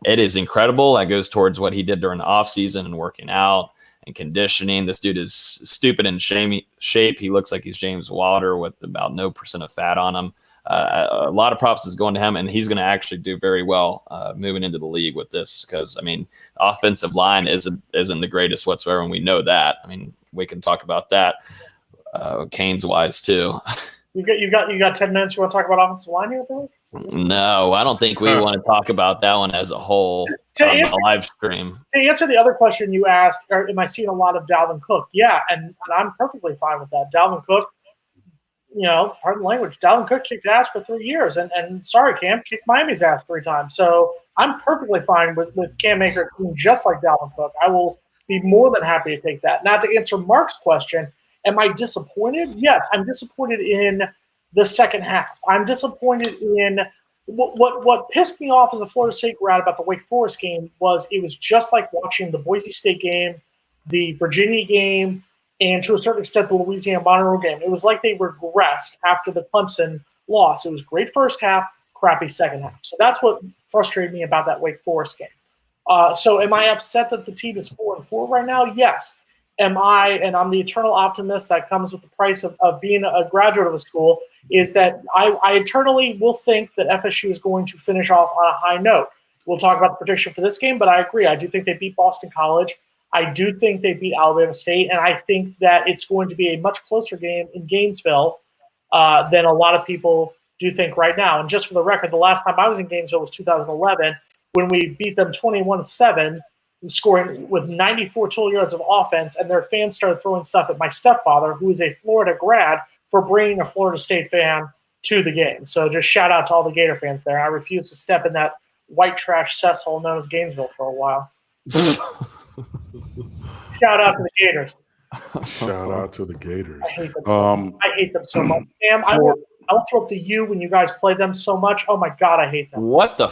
It is incredible. That goes towards what he did during the offseason and working out and conditioning. This dude is stupid in shape. He looks like he's James Wilder with about no % of fat on him. A lot of props is going to him, and he's going to actually do very well moving into the league with this because, I mean, the offensive line isn't the greatest whatsoever, and we know that. I mean, we can talk about that Canes-wise too. You got 10 minutes. You want to talk about offensive line here, Billy? No, I don't think we want to talk about that one as a whole on the live stream. To answer the other question you asked, am I seeing a lot of Dalvin Cook? Yeah, and I'm perfectly fine with that. Dalvin Cook, pardon language, Dalvin Cook kicked ass for 3 years, and sorry, Cam, kicked Miami's ass 3 times. So I'm perfectly fine with Cam Akers being just like Dalvin Cook. I will be more than happy to take that. Now, to answer Mark's question, am I disappointed? Yes, I'm disappointed in the second half. I'm disappointed in what pissed me off as a Florida State grad about the Wake Forest game was it was just like watching the Boise State game, the Virginia game, and to a certain extent the Louisiana Monroe game. It was like they regressed after the Clemson loss. It was great first half, crappy second half. So that's what frustrated me about that Wake Forest game. So am I upset that the team is 4-4 right now? Yes. Am I, and I'm the eternal optimist that comes with the price of being a graduate of a school, is that I eternally will think that FSU is going to finish off on a high note. We'll talk about the prediction for this game, but I agree. I do think they beat Boston College. I do think they beat Alabama State, and I think that it's going to be a much closer game in Gainesville than a lot of people do think right now. And just for the record, the last time I was in Gainesville was 2011 when we beat them 21-7. Scoring with 94 total yards of offense, and their fans started throwing stuff at my stepfather, who is a Florida grad, for bringing a Florida State fan to the game. So just shout out to all the Gator fans there. I refuse to step in that white trash cesspool known as Gainesville for a while. Shout out to the Gators. Shout out to the Gators. I hate them, I hate them so much. Sam, I will throw up to you when you guys play them so much. Oh, my God, I hate them. What the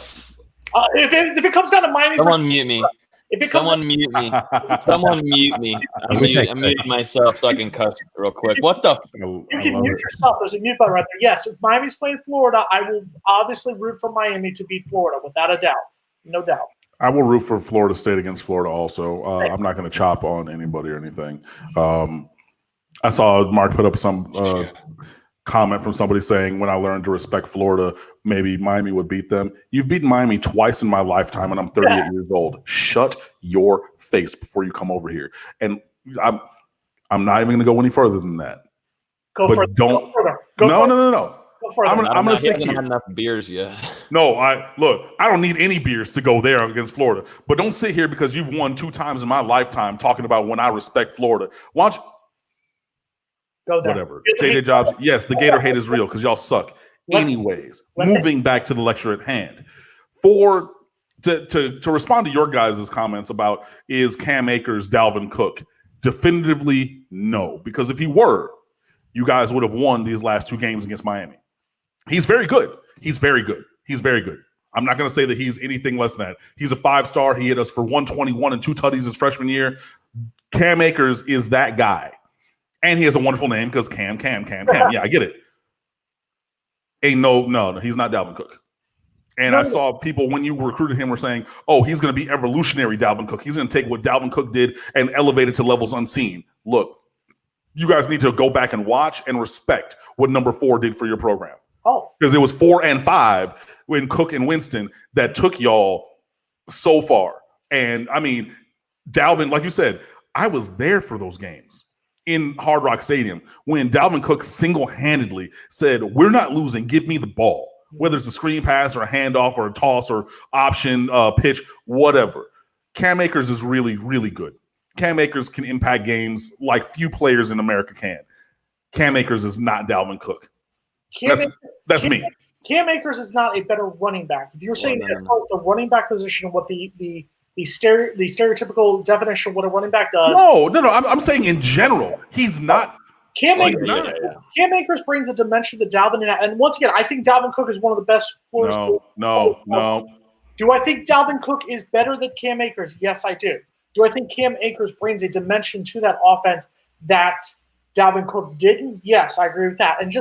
if it comes down to Miami. Someone mute me. Someone mute me. Someone mute me. I'm muting myself so I can cuss real quick. What the? You can mute yourself. There's a mute button right there. Yes, if Miami's playing Florida, I will obviously root for Miami to beat Florida, without a doubt. No doubt. I will root for Florida State against Florida also. I'm not going to chop on anybody or anything. I saw Mark put up some comment from somebody saying, when I learned to respect Florida, maybe Miami would beat them. You've beaten Miami twice in my lifetime, and I'm 38 years old. Shut your face before you come over here. And I'm not even going to go any further than that. Go further. No. I'm going to stick here. Not enough beers yet. No, I don't need any beers to go there against Florida. But don't sit here because you've won 2 times in my lifetime talking about when I respect Florida. Watch. Whatever. JJ Jobs. Yes, the Gator hate is real because y'all suck. Anyways, moving back to the lecture at hand. To respond to your guys' comments about is Cam Akers Dalvin Cook? Definitively no. Because if he were, you guys would have won these last 2 games against Miami. He's very good. He's very good. I'm not going to say that he's anything less than that. He's a 5-star. He hit us for 121 and 2 tutties his freshman year. Cam Akers is that guy. And he has a wonderful name because Cam. Yeah, I get it. No, he's not Dalvin Cook. And I saw people, when you recruited him, were saying, oh, he's going to be evolutionary Dalvin Cook. He's going to take what Dalvin Cook did and elevate it to levels unseen. Look, you guys need to go back and watch and respect what number 4 did for your program. Oh. Because it was 4 and 5 when Cook and Winston that took y'all so far. And, I mean, Dalvin, like you said, I was there for those games in Hard Rock Stadium when Dalvin Cook single-handedly said, we're not losing, give me the ball, whether it's a screen pass or a handoff or a toss or option pitch, whatever. Cam Akers is really, really good. Cam Akers can impact games like few players in America can. Cam Akers is not Dalvin Cook. That's me. Cam Akers is not a better running back. If you're saying as far as the running back position and what the stereotypical definition of what a running back does. No. I'm saying in general, he's not. Cam Akers brings a dimension that Dalvin and once again, I think Dalvin Cook is one of the best. No. Do I think Dalvin Cook is better than Cam Akers? Yes, I do. Do I think Cam Akers brings a dimension to that offense that Dalvin Cook didn't? Yes, I agree with that. And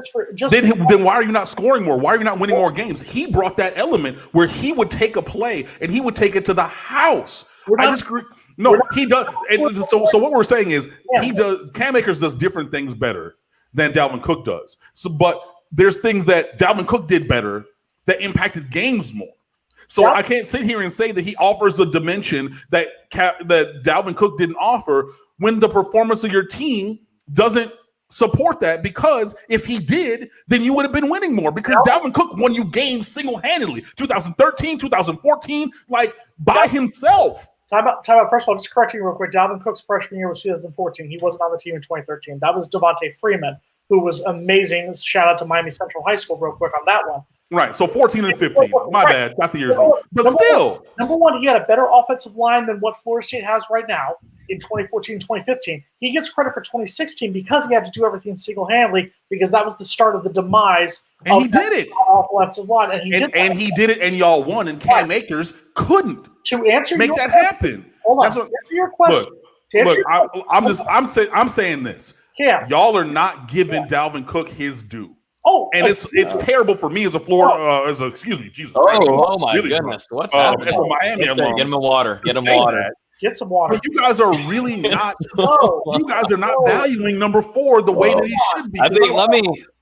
then why are you not scoring more? Why are you not winning more games? He brought that element where he would take a play and he would take it to the house. He does. And so what we're saying is Cam Akers does different things better than Dalvin Cook does. But there's things that Dalvin Cook did better that impacted games more. So I can't sit here and say that he offers a dimension that Dalvin Cook didn't offer when the performance of your team doesn't support that, because if he did, then you would have been winning more, because Dalvin Cook won you games single-handedly. 2013, 2014, by himself. Time out. First of all, just correcting you real quick. Dalvin Cook's freshman year was 2014. He wasn't on the team in 2013. That was Devontae Freeman, who was amazing. Shout out to Miami Central High School real quick on that one. Right, so 14 and 15. My bad, got the years wrong. But still. Number one, he had a better offensive line than what Florida State has right now in 2014, 2015. He gets credit for 2016 because he had to do everything single-handedly, because that was the start of the demise of he did it. Offensive line. And he did it, and y'all won, and Cam Akers couldn't make that happen. Hold on. To answer your question. I'm saying this. Yeah. Y'all are not giving Dalvin Cook his due. Oh, and it's terrible for me as a Florida, Jesus Christ. Oh my goodness. What's happening? Miami get him water. Get him water. Get some water. But you guys are really not. You guys are not valuing number 4 the way that he should be. I think let me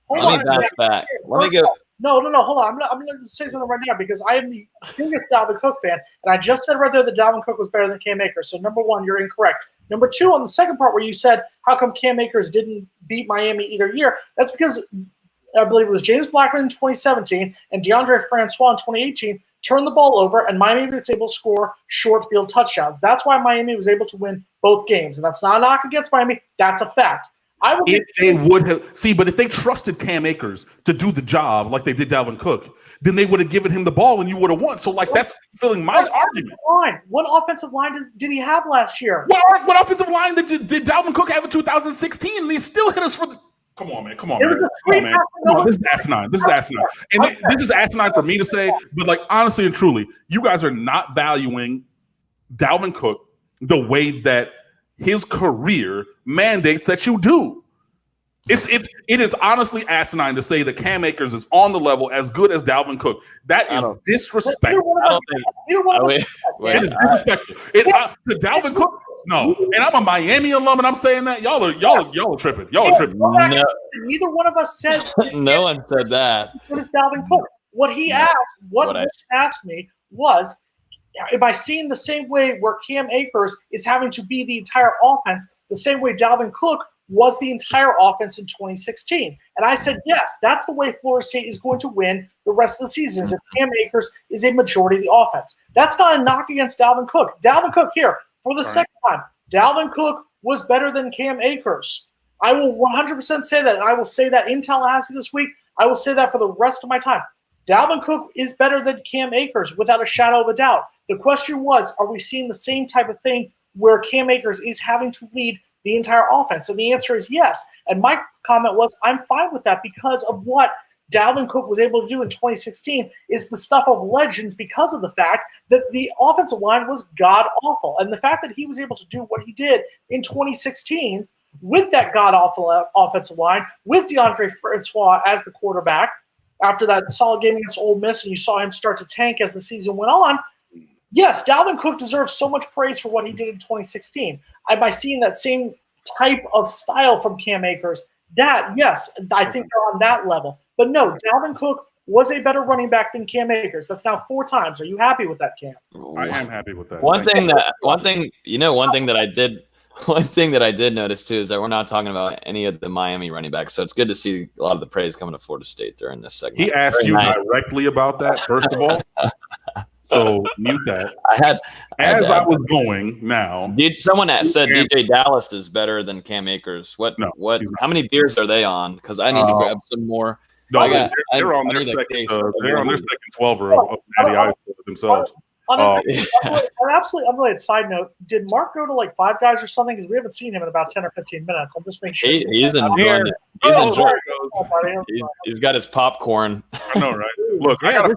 bounce back. Let me go. No. Hold on. I'm going to say something right now, because I am the biggest Dalvin Cook fan, and I just said right there that Dalvin Cook was better than Cam Akers. So number 1, you're incorrect. Number 2, on the second part where you said how come Cam Akers didn't beat Miami either year, that's because I believe it was James Blackman in 2017 and DeAndre Francois in 2018 turned the ball over, and Miami was able to score short field touchdowns. That's why Miami was able to win both games, and that's not a knock against Miami. That's a fact. But if they trusted Cam Akers to do the job like they did Dalvin Cook, then they would have given him the ball and you would have won. So that's filling my argument. What offensive line did he have last year? What offensive line did Dalvin Cook have in 2016? And he still hit us for the. Come on, man. This is asinine. And this is asinine for me to say, but honestly and truly, you guys are not valuing Dalvin Cook the way that his career mandates that you do. It is honestly asinine to say that Cam Akers is on the level as good as Dalvin Cook. That is disrespectful. It is disrespectful. To Dalvin Cook. No, and I'm a Miami alum, and I'm saying that y'all are tripping. Y'all are tripping. Neither one of us said. No one said that. What is Dalvin Cook? What he asked me was, am I seeing the same way where Cam Akers is having to be the entire offense, the same way Dalvin Cook was the entire offense in 2016? And I said, yes, that's the way Florida State is going to win the rest of the season, if Cam Akers is a majority of the offense. That's not a knock against Dalvin Cook. Dalvin Cook here. For the second time, Dalvin Cook was better than Cam Akers. I will 100% say that, and I will say that in Tallahassee this week. I will say that for the rest of my time. Dalvin Cook is better than Cam Akers without a shadow of a doubt. The question was, are we seeing the same type of thing where Cam Akers is having to lead the entire offense? And the answer is yes. And my comment was, I'm fine with that, because of what Dalvin Cook was able to do in 2016 is the stuff of legends, because of the fact that the offensive line was god-awful. And the fact that he was able to do what he did in 2016 with that god-awful offensive line, with DeAndre Francois as the quarterback, after that solid game against Ole Miss, and you saw him start to tank as the season went on, yes, Dalvin Cook deserves so much praise for what he did in 2016. By seeing that same type of style from Cam Akers, yes, I think they're on that level. But no, Dalvin Cook was a better running back than Cam Akers. That's now 4 times. Are you happy with that, Cam? I am happy with that. One thing that I did notice too is that we're not talking about any of the Miami running backs. So it's good to see a lot of the praise coming to Florida State during this segment. He asked you directly about that, first of all. So mute that. I had As I was going now. Someone that said DJ Dallas is better than Cam Akers. No, How many beers are they on? Because I need to grab some more. No, they're on their second. They're on their second 12er of Natty Ice themselves. Unrelated side note: did Mark go to like Five Guys or something? Because we haven't seen him in about 10 or 15 minutes. I'm just making sure. He's enjoying it. He's got his popcorn. I know, right? Look, yeah,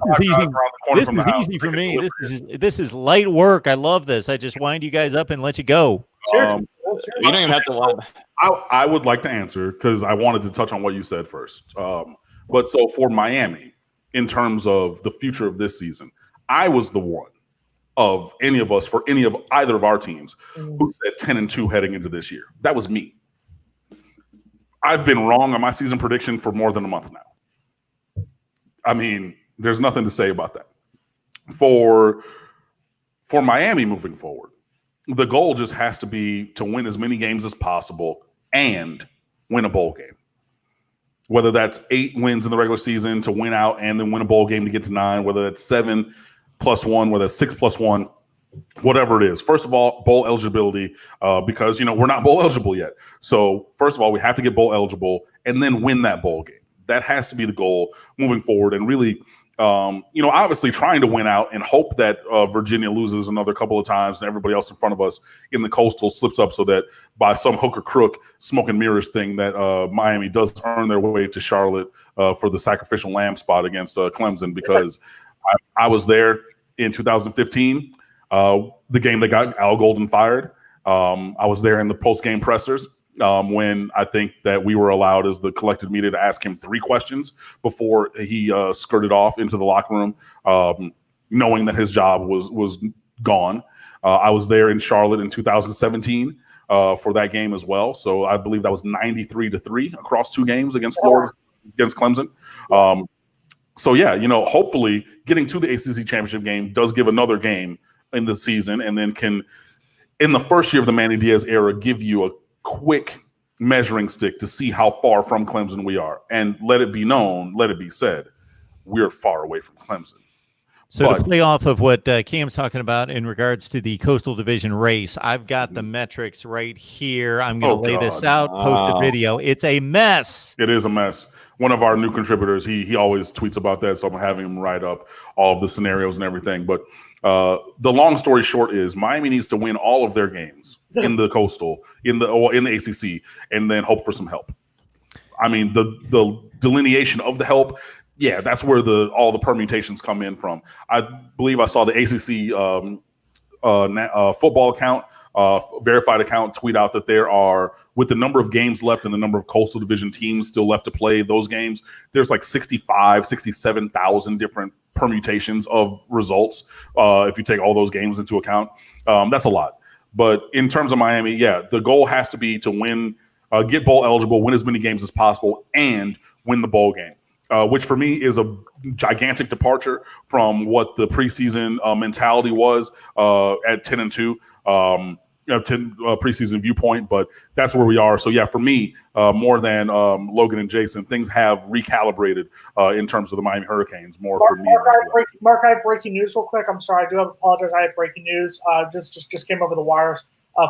this is easy for me. This is light work. I love this. I just wind you guys up and let you go. Seriously. You don't even have to wind. I would like to answer because I wanted to touch on what you said first. But so for Miami, in terms of the future of this season, I was the one of any of us for either of our teams who said 10-2 heading into this year. That was me. I've been wrong on my season prediction for more than a month now. I mean, there's nothing to say about that. For Miami moving forward, the goal just has to be to win as many games as possible and win a bowl game. Whether that's 8 wins in the regular season to win out and then win a bowl game to get to 9, whether that's 7+1, whether it's 6+1, whatever it is. First of all, bowl eligibility, because we're not bowl eligible yet. So first of all, we have to get bowl eligible and then win that bowl game. That has to be the goal moving forward. And really, obviously trying to win out and hope that Virginia loses another couple of times and everybody else in front of us in the Coastal slips up so that by some hook or crook, smoke and mirrors thing that Miami does earn their way to Charlotte for the sacrificial lamb spot against Clemson, because I was there in 2015, the game that got Al Golden fired. I was there in the post-game pressers. When I think that we were allowed as the collected media to ask him 3 questions before he skirted off into the locker room, knowing that his job was gone. I was there in Charlotte in 2017 for that game as well. So I believe that was 93-3 across 2 games against Florida, against Clemson. So yeah, hopefully getting to the ACC championship game does give another game in the season, and then can, in the first year of the Manny Diaz era, give you a quick measuring stick to see how far from Clemson we are. And let it be known, let it be said, we're far away from Clemson. So to play off of what Cam's talking about in regards to the Coastal Division race, I've got the metrics right here. I'm going to lay this out, post the video. It's a mess. It is a mess. One of our new contributors, he always tweets about that, so I'm having him write up all of the scenarios and everything. But the long story short is Miami needs to win all of their games in the Coastal, in the ACC, and then hope for some help. I mean, the delineation of the help, yeah, that's where all the permutations come in from. I believe I saw the ACC football account, verified account, tweet out that there are, with the number of games left and the number of Coastal Division teams still left to play those games, there's like 67,000 different permutations of results if you take all those games into account. That's a lot. But in terms of Miami, yeah, the goal has to be to win, get bowl eligible, win as many games as possible, and win the bowl game. Which for me is a gigantic departure from what the preseason mentality was at 10-2, 10 preseason viewpoint. But that's where we are. So yeah, for me, more than Logan and Jason, things have recalibrated in terms of the Miami Hurricanes. More for me. Mark, I have breaking news real quick. I'm sorry, I do have to apologize. I have breaking news. Just came over the wires.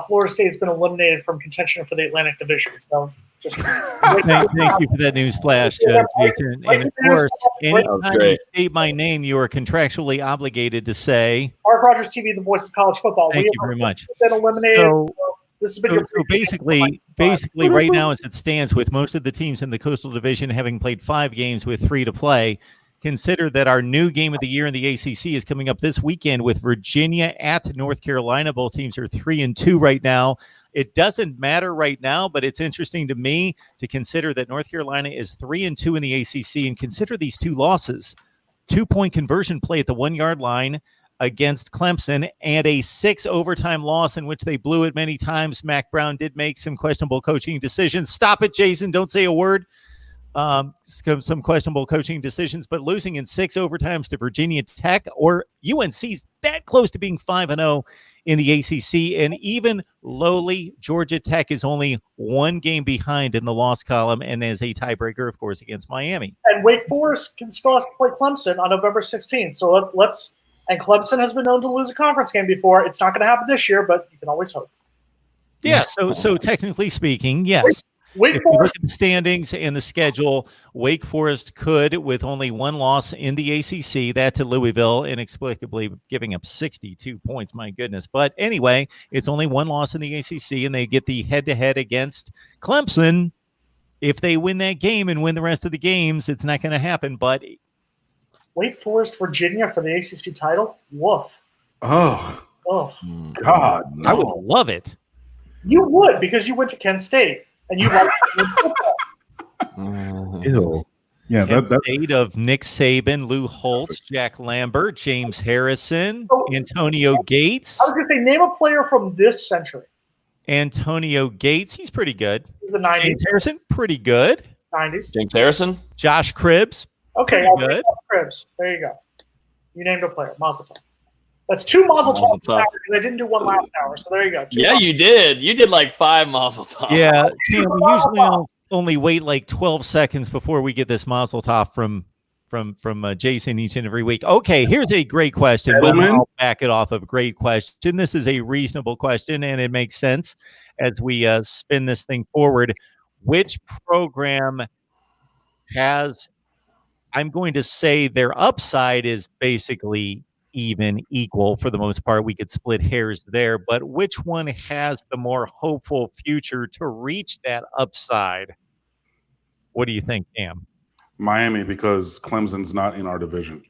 Florida State has been eliminated from contention for the Atlantic Division. So just thank you for that news flash, Jason. And of course, anytime you state my name, you are contractually obligated to say Mark Rogers TV, the voice of college football. Thank you very much. Been eliminated. So this has been so basically, right now, as it stands, with most of the teams in the Coastal Division having played 5 games with 3 to play, consider that our new game of the year in the ACC is coming up this weekend with Virginia at North Carolina. Both teams are 3-2 right now. It doesn't matter right now, but it's interesting to me to consider that North Carolina is 3-2 in the ACC, and consider these 2 losses: 2-point conversion play at the 1-yard line against Clemson, and a 6 overtime loss in which they blew it many times. Mac Brown did make some questionable coaching decisions. Stop it, Jason. Don't say a word. Some questionable coaching decisions, but losing in 6 overtimes to Virginia Tech, or UNC's that close to being 5-0 in the ACC, and even lowly Georgia Tech is only 1 game behind in the loss column and is a tiebreaker, of course, against Miami. And Wake Forest can still have to play Clemson on November 16th. So let's And Clemson has been known to lose a conference game before. It's not going to happen this year, but you can always hope. Yeah, so technically speaking, yes. Wake If you look Forest. at the standings and the schedule, Wake Forest could, with only one loss in the ACC, that to Louisville, inexplicably giving up 62 points. My goodness. But anyway, it's only one loss in the ACC, and they get the head-to-head against Clemson. If they win that game and win the rest of the games, it's not going to happen. But Wake Forest, Virginia for the ACC title? Woof. Oh, Oh. God. I would No. love it. You would, because you went to Kent State and you like football. Ew. Yeah, Kent that State of Nick Saban, Lou Holtz, Jack Lambert, James Harrison, Oh. Antonio Gates. I was going to say, name a player from this century. Antonio Gates, he's pretty good. This is the 90s. James Harrison, pretty good. 90s. James Harrison. Josh Cribbs, Okay, pretty I'll good. take Cribs. There you go. You named a player. Mazel tov. That's two Mazel Mazel Tov tov. because I didn't do one last hour. So there you go. Two Yeah, Mazel you did. You did like 5 Mazel Tov. Yeah, Tim, we usually only wait like 12 seconds before we get this Mazel Tov from Jason each and every week. Okay, here's a great question. Gentlemen. I'll back it off of great question. This is a reasonable question, and it makes sense as we spin this thing forward. Which program has, I'm going to say their upside is basically equal for the most part. We could split hairs there, but which one has the more hopeful future to reach that upside? What do you think, Cam? Miami, because Clemson's not in our division.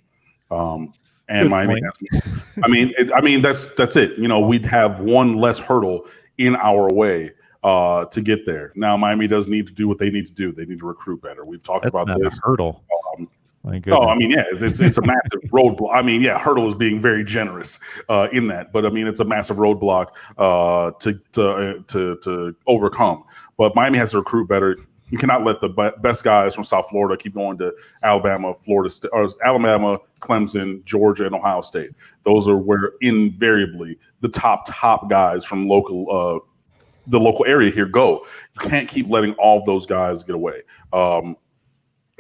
And Good Miami point. has, I mean that's it. You know, we'd have one less hurdle in our way to get there. Now Miami does need to do what they need to do. They need to recruit better. We've talked That's about not this. a hurdle. My goodness. No, I mean, yeah, it's a massive roadblock. I mean, yeah, hurdle is being very generous in that, but I mean, it's a massive roadblock to overcome. But Miami has to recruit better. You cannot let the best guys from South Florida keep going to Alabama, Alabama, Clemson, Georgia, and Ohio State. Those are where invariably the top guys from the local area here go. You can't keep letting all of those guys get away.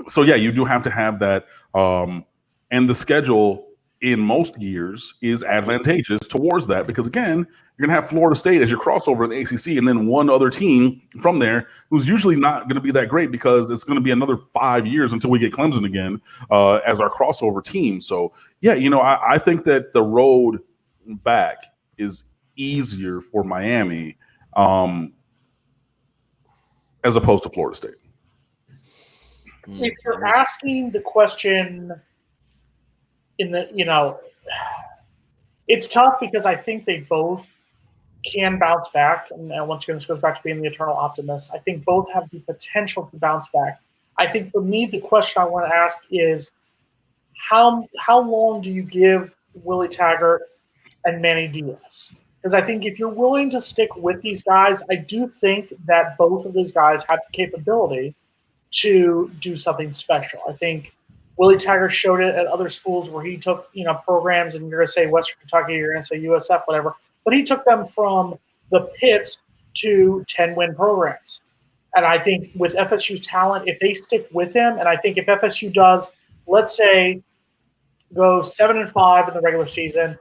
So yeah, you do have to have that, and the schedule in most years is advantageous towards that because again, you're gonna have Florida State as your crossover in the ACC, and then one other team from there who's usually not going to be that great because it's going to be another 5 years until we get Clemson again as our crossover team. So yeah, you know, I think that the road back is easier for Miami as opposed to Florida State. If you're asking the question in the, you know, it's tough because I think they both can bounce back. And once again, this goes back to being the eternal optimist. I think both have the potential to bounce back. I think for me, the question I want to ask is how long do you give Willie Taggart and Manny Diaz? Because I think if you're willing to stick with these guys, I do think that both of these guys have the capability to do something special. I think Willie Taggart showed it at other schools where he took, you know, programs, and you're going to say Western Kentucky, you're going to say USF, whatever, but he took them from the pits to 10-win programs. And I think with FSU's talent, if they stick with him, and I think if FSU does, let's say, go 7-5 in the regular season,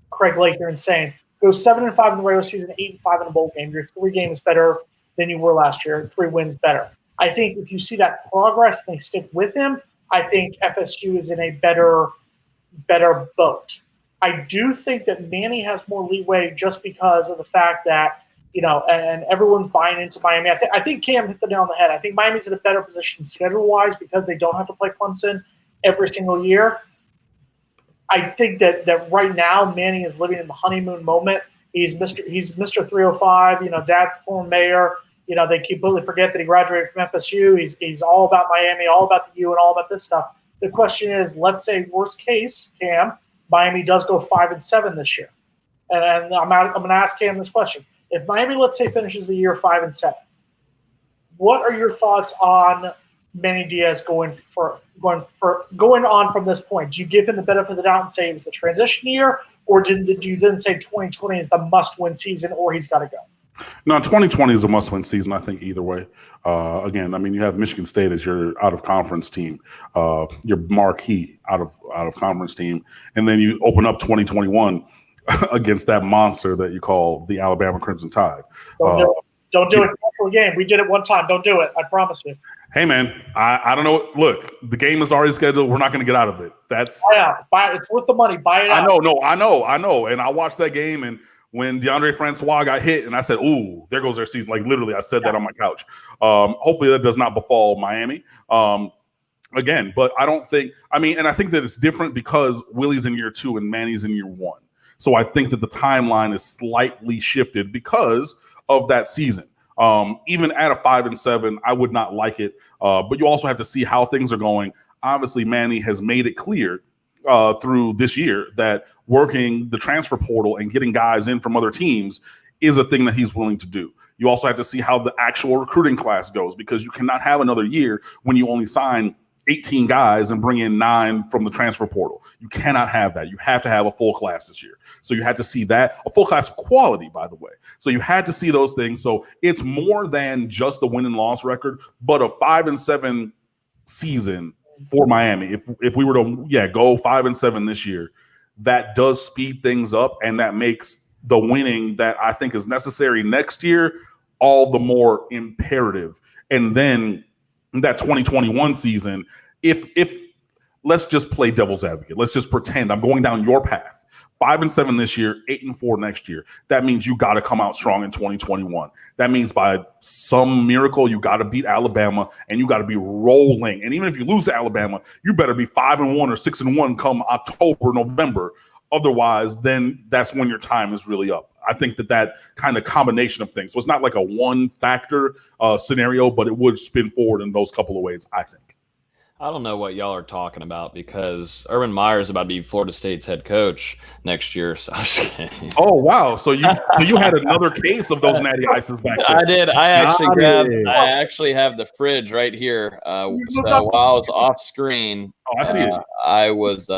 Craig Lake, you're insane. Go 7-5 in the regular season, 8-5 in the bowl game. You're 3 games better than you were last year, 3 wins better. I think if you see that progress and they stick with him, I think FSU is in a better boat. I do think that Manny has more leeway just because of the fact that, you know, and everyone's buying into Miami. I think Cam hit the nail on the head. I think Miami's in a better position schedule-wise because they don't have to play Clemson every single year. I think that right now Manny is living in the honeymoon moment. He's Mr. 305. You know, dad's former mayor. You know, they completely forget that he graduated from FSU. He's all about Miami, all about the U, and all about this stuff. The question is, let's say worst case, Cam, Miami does go 5-7 this year, and I'm going to ask Cam this question: if Miami, let's say, finishes the year 5-7, what are your thoughts on Manny Diaz going on from this point? Do you give him the benefit of the doubt and say it was the transition year, or do you then say 2020 is the must-win season, or he's got to go? No, 2020 is a must-win season, I think, either way. Again, I mean, you have Michigan State as your out-of-conference team, your marquee out-of-conference team, and then you open up 2021 against that monster that you call the Alabama Crimson Tide. Don't do it for the game. We did it one time. Don't do it. I promise you. Hey, man, I don't know. Look, the game is already scheduled. We're not going to get out of it. Buy it. It's worth the money. Buy it out. I know. And I watched that game, and when DeAndre Francois got hit, and I said, ooh, there goes their season. Like, literally, I said that on my couch. Hopefully that does not befall Miami. Again, but I don't think – I mean, and I think that it's different because Willie's in year 2 and Manny's in year 1. So I think that the timeline is slightly shifted because of that season. Even at a 5-7, I would not like it. But you also have to see how things are going. Obviously, Manny has made it clear through this year that working the transfer portal and getting guys in from other teams is a thing that he's willing to do. You also have to see how the actual recruiting class goes, because you cannot have another year when you only sign 18 guys and bring in 9 from the transfer portal. You cannot have that. You have to have a full class this year. So you had to see that, a full class of quality, by the way. So you had to see those things. So it's more than just the win and loss record, but a 5-7 season for Miami. If we were to go 5-7 this year, that does speed things up, and that makes the winning that I think is necessary next year all the more imperative. And then that 2021 season, if let's just play devil's advocate, let's just pretend I'm going down your path. 5-7 this year, 8-4 next year. That means you got to come out strong in 2021. That means by some miracle, you got to beat Alabama and you got to be rolling. And even if you lose to Alabama, you better be 5-1 or 6-1 come October, November. Otherwise, then that's when your time is really up. I think that kind of combination of things. So it's not like a one factor scenario, but it would spin forward in those couple of ways, I think. I don't know what y'all are talking about, because Urban Meyer is about to be Florida State's head coach next year. So I was just kidding. Oh, wow. So you had another case of those natty ices back there. I did. I actually have the fridge right here. So while I was off screen, I see it. I was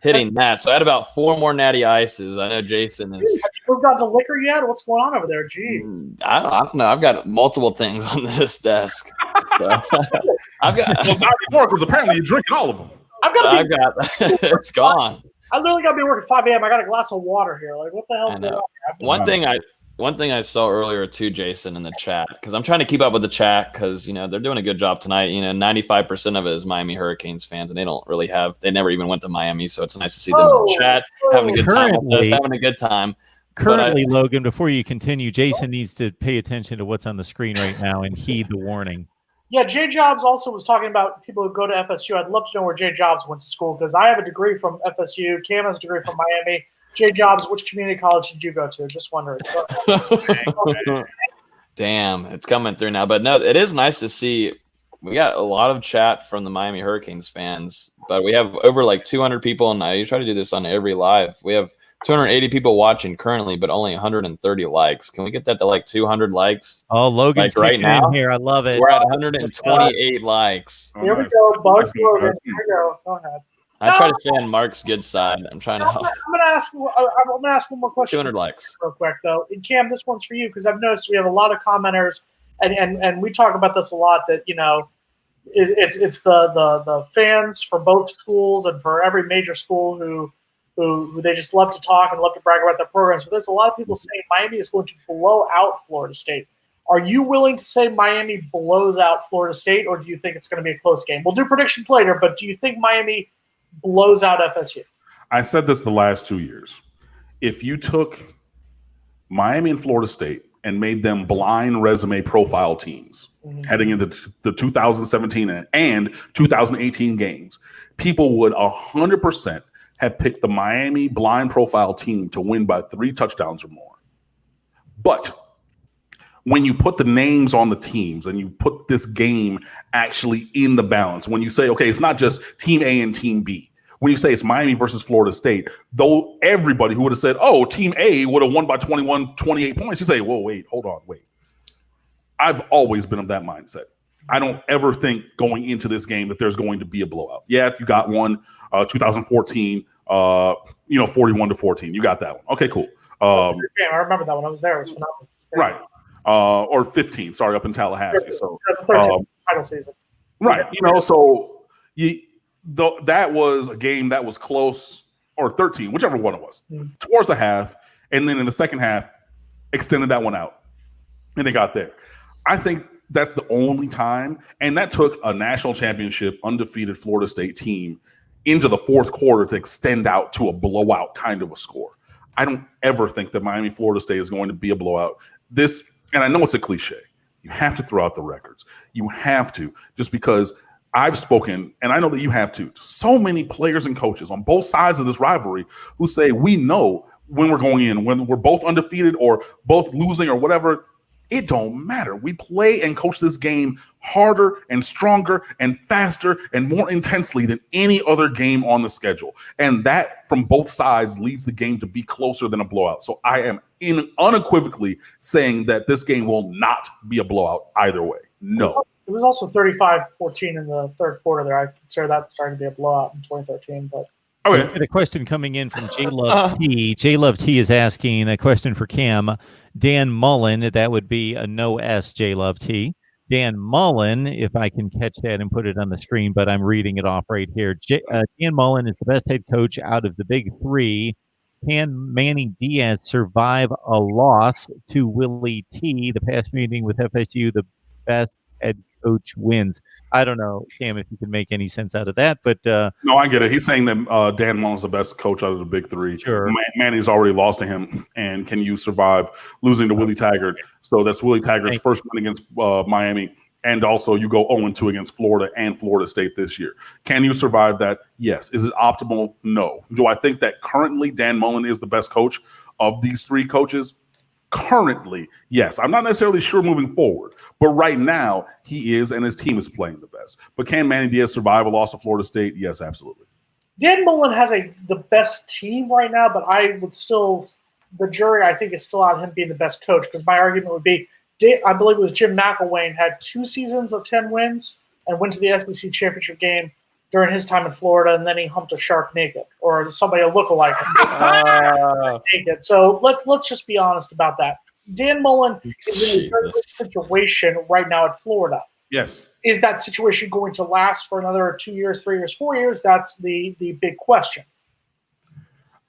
hitting that. So I had about 4 more natty ices. I know Jason is. Have you moved on to liquor yet? What's going on over there? Gee. I don't know. I've got multiple things on this desk. So I've got. Well, not anymore, because apparently you're drinking all of them. I've got. It's gone. I literally got to be working 5 a.m. I got a glass of water here. Like, what the hell is going on? One thing I saw earlier too, Jason, in the chat, because I'm trying to keep up with the chat, because they're doing a good job tonight. 95% of it is Miami Hurricanes fans, and they never even went to Miami, so it's nice to see them in the chat having a good time with us, having a good time. Currently, Logan, before you continue, Jason needs to pay attention to what's on the screen right now and heed the warning. Yeah, Jay Jobs also was talking about people who go to FSU. I'd love to know where Jay Jobs went to school, because I have a degree from FSU. Cam has a degree from Miami. Jay Jobs, which community college did you go to? Just wondering. Damn, it's coming through now. But no, it is nice to see. We got a lot of chat from the Miami Hurricanes fans, but we have over like 200 people. And I try to do this on every live. We have 280 people watching currently, but only 130 likes. Can we get that to like 200 likes? Oh, Logan's right now here. I love it. We're at 128 likes. Here we go. Bugs Logan. Here we go. Go ahead. I try to stay on Mark's good side. I'm trying to help. I'm gonna ask one more question. 200 likes. Real quick though. And Cam, this one's for you, because I've noticed we have a lot of commenters, and we talk about this a lot, that it's the fans for both schools and for every major school who they just love to talk and love to brag about their programs. But there's a lot of people saying Miami is going to blow out Florida State. Are you willing to say Miami blows out Florida State, or do you think it's going to be a close game? We'll do predictions later, but do you think Miami blows out FSU? I said this the last 2 years. If you took Miami and Florida State and made them blind resume profile teams heading into the 2017 and 2018 games, people would 100% have picked the Miami blind profile team to win by 3 touchdowns or more. But when you put the names on the teams and you put this game actually in the balance, when you say, okay, it's not just team A and team B. When you say it's Miami versus Florida State, though everybody who would have said, oh, team A would have won by 21, 28 points, you say, whoa, wait, hold on, wait. I've always been of that mindset. I don't ever think going into this game that there's going to be a blowout. Yeah, you got one, 2014, 41-14. You got that one. Okay, cool. I remember that one. I was there. It was phenomenal. Right. Or 15, sorry, up in Tallahassee. So that's the 13th title season. Right. So that was a game that was close, or 13, whichever one it was, towards the half. And then in the second half, extended that one out. And they got there. I think that's the only time. And that took a national championship, undefeated Florida State team into the fourth quarter to extend out to a blowout kind of a score. I don't ever think that Miami, Florida State is going to be a blowout. And I know it's a cliche. You have to throw out the records. You have to, just because I've spoken, and I know that you have too, to so many players and coaches on both sides of this rivalry who say, we know when we're going in, when we're both undefeated or both losing or whatever, it don't matter. We play and coach this game harder and stronger and faster and more intensely than any other game on the schedule. And that, from both sides, leads the game to be closer than a blowout. So I am unequivocally saying that this game will not be a blowout either way. No. It was also 35-14 in the third quarter there. I consider that starting to be a blowout in 2013. But okay. I got a question coming in from J Love T. J Love T is asking a question for Cam. Dan Mullen, that would be a no S, J Love T. Dan Mullen, if I can catch that and put it on the screen, but I'm reading it off right here. Dan Mullen is the best head coach out of the big three. Can Manny Diaz survive a loss to Willie T? The past meeting with FSU, the best head coach wins. I don't know, Cam, if you can make any sense out of that, but no, I get it. He's saying that Dan Mullen's the best coach out of the big three. Sure. Manny's already lost to him, and can you survive losing to Willie Taggart? So that's Willie Taggart's first win against Miami, and also you go 0-2 against Florida and Florida State this year. Can you survive that? Yes. Is it optimal? No. Do I think that currently Dan Mullen is the best coach of these three coaches? Currently, yes. I'm not necessarily sure moving forward, but right now he is, and his team is playing the best. But can Manny Diaz survive a loss to Florida State? Yes, absolutely. Dan Mullen has the best team right now, but I would still, the jury I think is still on him being the best coach, because my argument would be, I believe it was Jim McElwain had 2 seasons of 10 wins and went to the SEC championship game during his time in Florida, and then he humped a shark naked, or somebody a lookalike naked. So let's just be honest about that. Dan Mullen is in a very good situation right now at Florida. Yes. Is that situation going to last for another 2 years, 3 years, 4 years? That's the big question.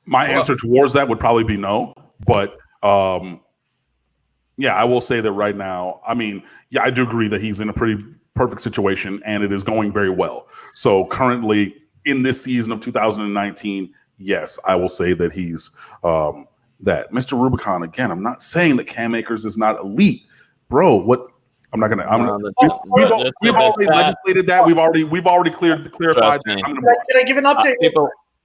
My answer towards that would probably be no, but yeah, I will say that right now, I mean, yeah, I do agree that he's in a pretty perfect situation, and it is going very well. So currently in this season of 2019, yes, I will say that he's that. Mr. Rubicon, again, I'm not saying that Cam Akers is not elite. Bro, what? I'm not gonna. We've already legislated that. We've already clarified that. Can I give an update?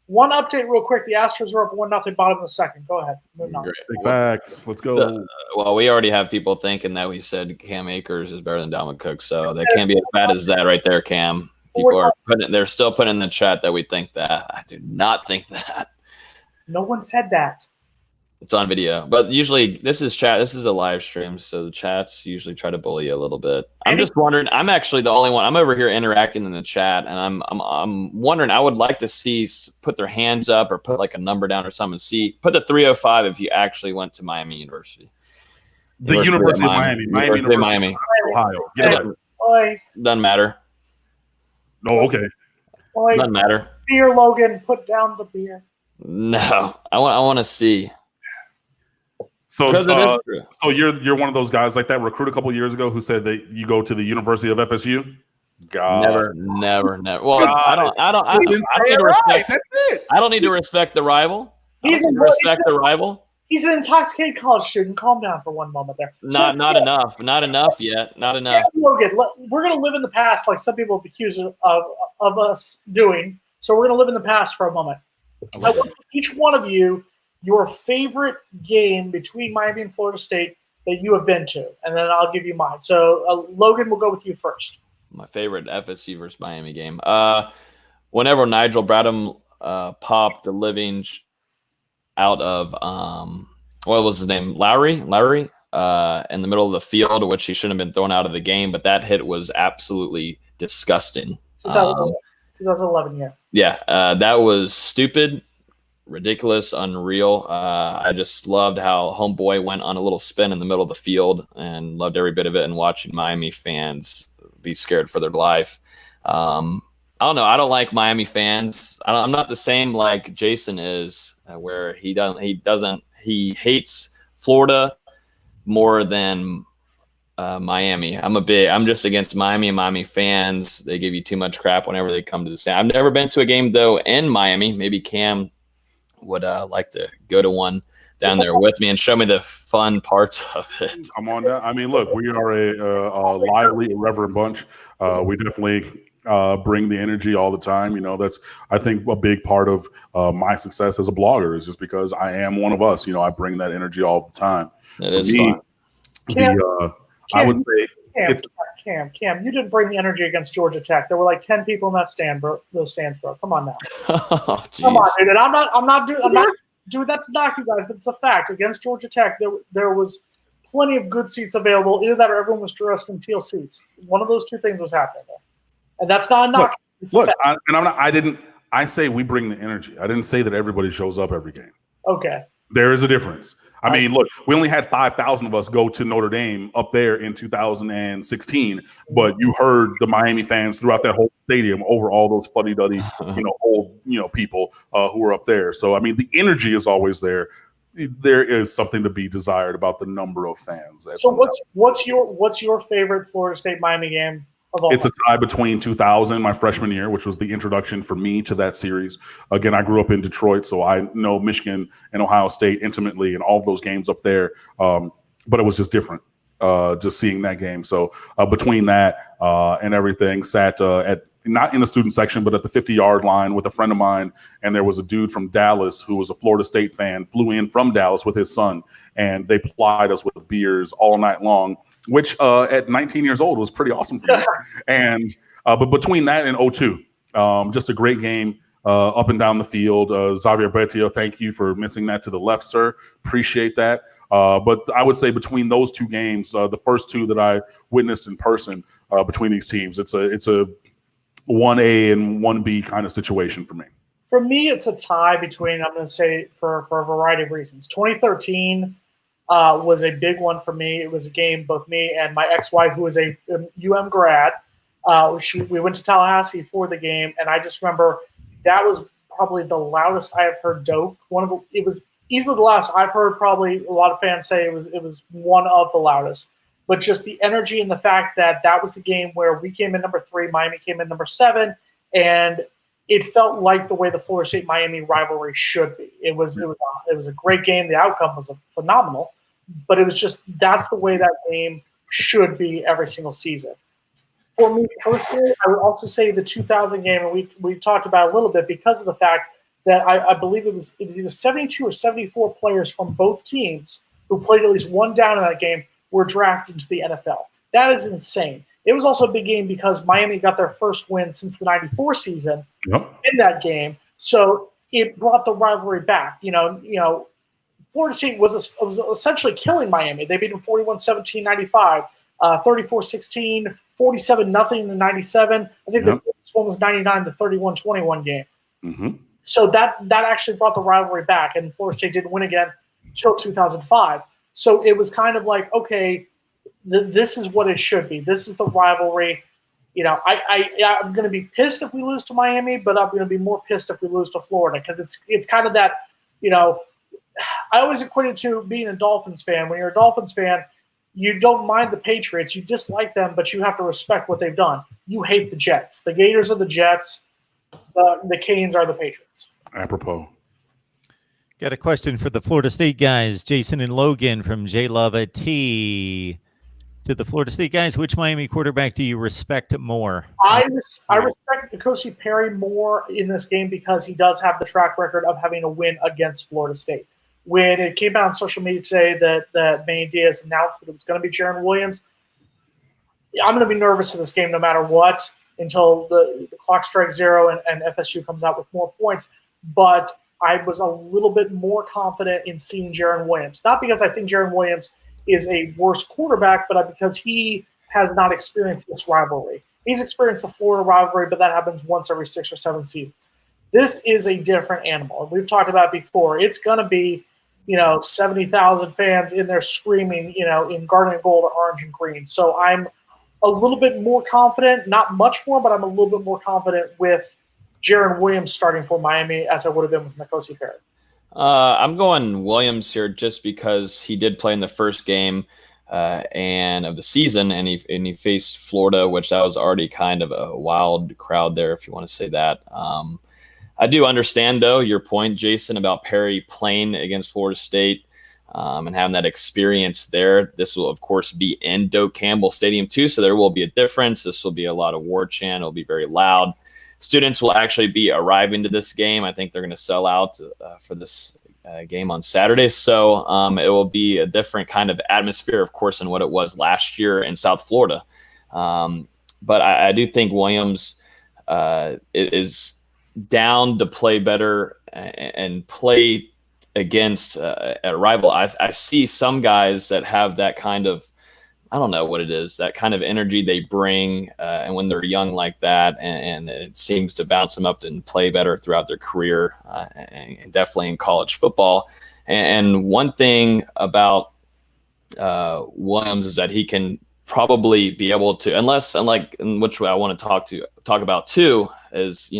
One update real quick. The Astros are up 1-0 bottom of the second. Go ahead. Big facts. Let's go. Well, we already have people thinking that we said Cam Akers is better than Dalvin Cook, so that can't be as bad as that right there, Cam. People are they're still putting in the chat that we think that. I do not think that. No one said that. It's on video, but usually this is chat. This is a live stream, so the chats usually try to bully you a little bit. I'm just wondering. I'm actually the only one. I'm over here interacting in the chat, and I'm wondering. I would like to see put their hands up or put like a number down or something. Put the 305 if you actually went to Miami University. The University of Miami. Miami. Ohio. Get it. Doesn't matter. No, okay. Doesn't matter. Beer, Logan. Put down the beer. No, I want to see. So you're one of those guys like that recruit a couple years ago who said that you go to the University of FSU. God, never. Well, I don't need to respect. That's it. I don't need to respect the rival. He's the rival. He's an intoxicated college student. Calm down for one moment there. Not enough. Not enough yet. Not enough. Logan, we're going to live in the past like some people have accused of us doing. So we're going to live in the past for a moment. I want each one of you your favorite game between Miami and Florida State that you have been to, and then I'll give you mine. So Logan, we'll go with you first. My favorite FSU versus Miami game. Whenever Nigel Bradham popped the living out of what was his name, Lowry, in the middle of the field, which he shouldn't have been thrown out of the game, but that hit was absolutely disgusting. 2011 year. Yeah, that was stupid. ridiculous, unreal. I just loved how Homeboy went on a little spin in the middle of the field and loved every bit of it, and watching Miami fans be scared for their life. I don't know. I don't like Miami fans. I'm not the same like Jason is, where he hates Florida more than Miami. I'm just against Miami and Miami fans. They give you too much crap whenever they come to the stand. I've never been to a game though in Miami. Maybe Cam would like to go to one down there with me and show me the fun parts of it. I'm on that. I mean, look, we are a lively, irreverent bunch. We definitely bring the energy all the time. You know, that's, I think, a big part of my success as a blogger is just because I am one of us. You know, I bring that energy all the time. It is fun. I would say Cam, you didn't bring the energy against Georgia Tech. There were like 10 people in that stand, bro. Those stands, bro. Come on now. Oh, come on, dude. And I'm not doing that to knock you guys, but it's a fact. Against Georgia Tech, there was plenty of good seats available. Either that or everyone was dressed in teal seats. One of those two things was happening there. And that's not a knock. I say we bring the energy. I didn't say that everybody shows up every game. Okay. There is a difference. I mean, look, we only had 5,000 of us go to Notre Dame up there in 2016, but you heard the Miami fans throughout that whole stadium over all those fuddy-duddy, old, people who were up there. So, I mean, the energy is always there. There is something to be desired about the number of fans. So what's your favorite Florida State Miami game? It's a tie between 2000, my freshman year, which was the introduction for me to that series. Again, I grew up in Detroit, so I know Michigan and Ohio State intimately and all of those games up there. But it was just different, just seeing that game. So between that and everything, sat at not in the student section, but at the 50-yard line with a friend of mine. And there was a dude from Dallas who was a Florida State fan, flew in from Dallas with his son, and they plied us with beers all night long, which at 19 years old was pretty awesome for me. And but between that and 2002, just a great game up and down the field. Xavier Betio, thank you for missing that to the left, sir. Appreciate that. But I would say between those two games, the first two that I witnessed in person between these teams, it's a 1A and 1B kind of situation for me. For me, it's a tie between, I'm going to say, for a variety of reasons. 2013 was a big one for me. It was a game both me and my ex-wife, who was a UM grad. We went to Tallahassee for the game, and I just remember that was probably the loudest I have heard Doak. It was easily the loudest I've heard. Probably a lot of fans say it was one of the loudest. But just the energy and the fact that was the game where we came in number 3, Miami came in number 7, and it felt like the way the Florida State-Miami rivalry should be. It was a great game. The outcome was phenomenal, but it was just that's the way that game should be every single season. For me personally, I would also say the 2000 game, and we talked about it a little bit because of the fact that I believe it was either 72 or 74 players from both teams who played at least one down in that game were drafted into the NFL. That is insane. It was also a big game because Miami got their first win since the 94 season in that game. So it brought the rivalry back. Florida State was essentially killing Miami. They beat them 41-17, 95, 34-16, 47-0 in 97. I think this one was 99 to 31-21 game. Mm-hmm. So that actually brought the rivalry back, and Florida State didn't win again until 2005. So it was kind of like, okay, this is what it should be. This is the rivalry. I'm going to be pissed if we lose to Miami, but I'm going to be more pissed if we lose to Florida because it's kind of that, I always equate it to being a Dolphins fan. When you're a Dolphins fan, you don't mind the Patriots. You dislike them, but you have to respect what they've done. You hate the Jets. The Gators are the Jets. The Canes are the Patriots. Apropos. Got a question for the Florida State guys, Jason and Logan from J Love at T. To the Florida State guys, which Miami quarterback do you respect more? I respect N'Kosi Perry more in this game because he does have the track record of having a win against Florida State. When it came out on social media today that Manny Diaz announced that it was going to be Jaron Williams, I'm going to be nervous in this game no matter what until the clock strikes 0 and FSU comes out with more points. But I was a little bit more confident in seeing Jaron Williams. Not because I think Jaron Williams is a worse quarterback, but because he has not experienced this rivalry. He's experienced the Florida rivalry, but that happens once every 6 or 7 seasons. This is a different animal. We've talked about it before. It's going to be, 70,000 fans in there screaming, in garden and gold, orange and green. So I'm a little bit more confident, not much more, but I'm a little bit more confident with Jaron Williams starting for Miami as I would have been with N'Kosi Perry. I'm going Williams here just because he did play in the first game and of the season, and he faced Florida, which that was already kind of a wild crowd there, if you want to say that. I do understand, though, your point, Jason, about Perry playing against Florida State and having that experience there. This will, of course, be in Doak Campbell Stadium, too, so there will be a difference. This will be a lot of war chant. It'll be very loud. Students will actually be arriving to this game. I think they're going to sell out for this game on Saturday. So it will be a different kind of atmosphere, of course, than what it was last year in South Florida. But I do think Williams is down to play better and play against a rival. I see some guys that have that kind of, I don't know what it is, that kind of energy they bring, and when they're young like that, and it seems to bounce them up and play better throughout their career, and definitely in college football. And one thing about Williams is that he can probably be able to, unlike in which way I want to talk about too, is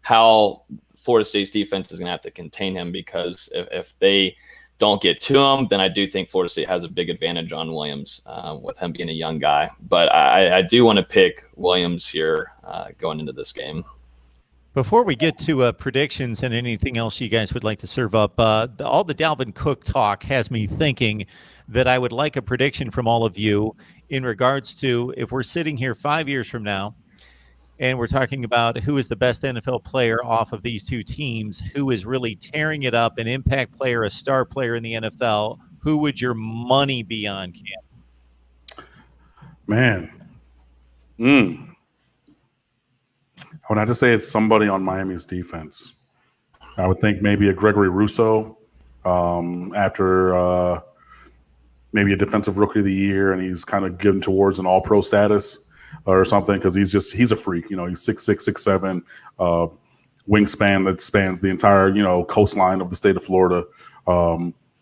how Florida State's defense is going to have to contain him, because if they don't get to him, then I do think Florida State has a big advantage on Williams with him being a young guy. But I do want to pick Williams here going into this game. Before we get to predictions and anything else you guys would like to serve up, all the Dalvin Cook talk has me thinking that I would like a prediction from all of you in regards to, if we're sitting here 5 years from now and we're talking about who is the best NFL player off of these two teams, who is really tearing it up, an impact player, a star player in the NFL, who would your money be on, Cam? Man. I would have to say it's somebody on Miami's defense. I would think maybe a Gregory Rousseau after maybe a defensive rookie of the year, and he's kind of getting towards an all-pro status or something, because he's a freak. He's 6'6", 6'7", wingspan that spans the entire, coastline of the state of Florida.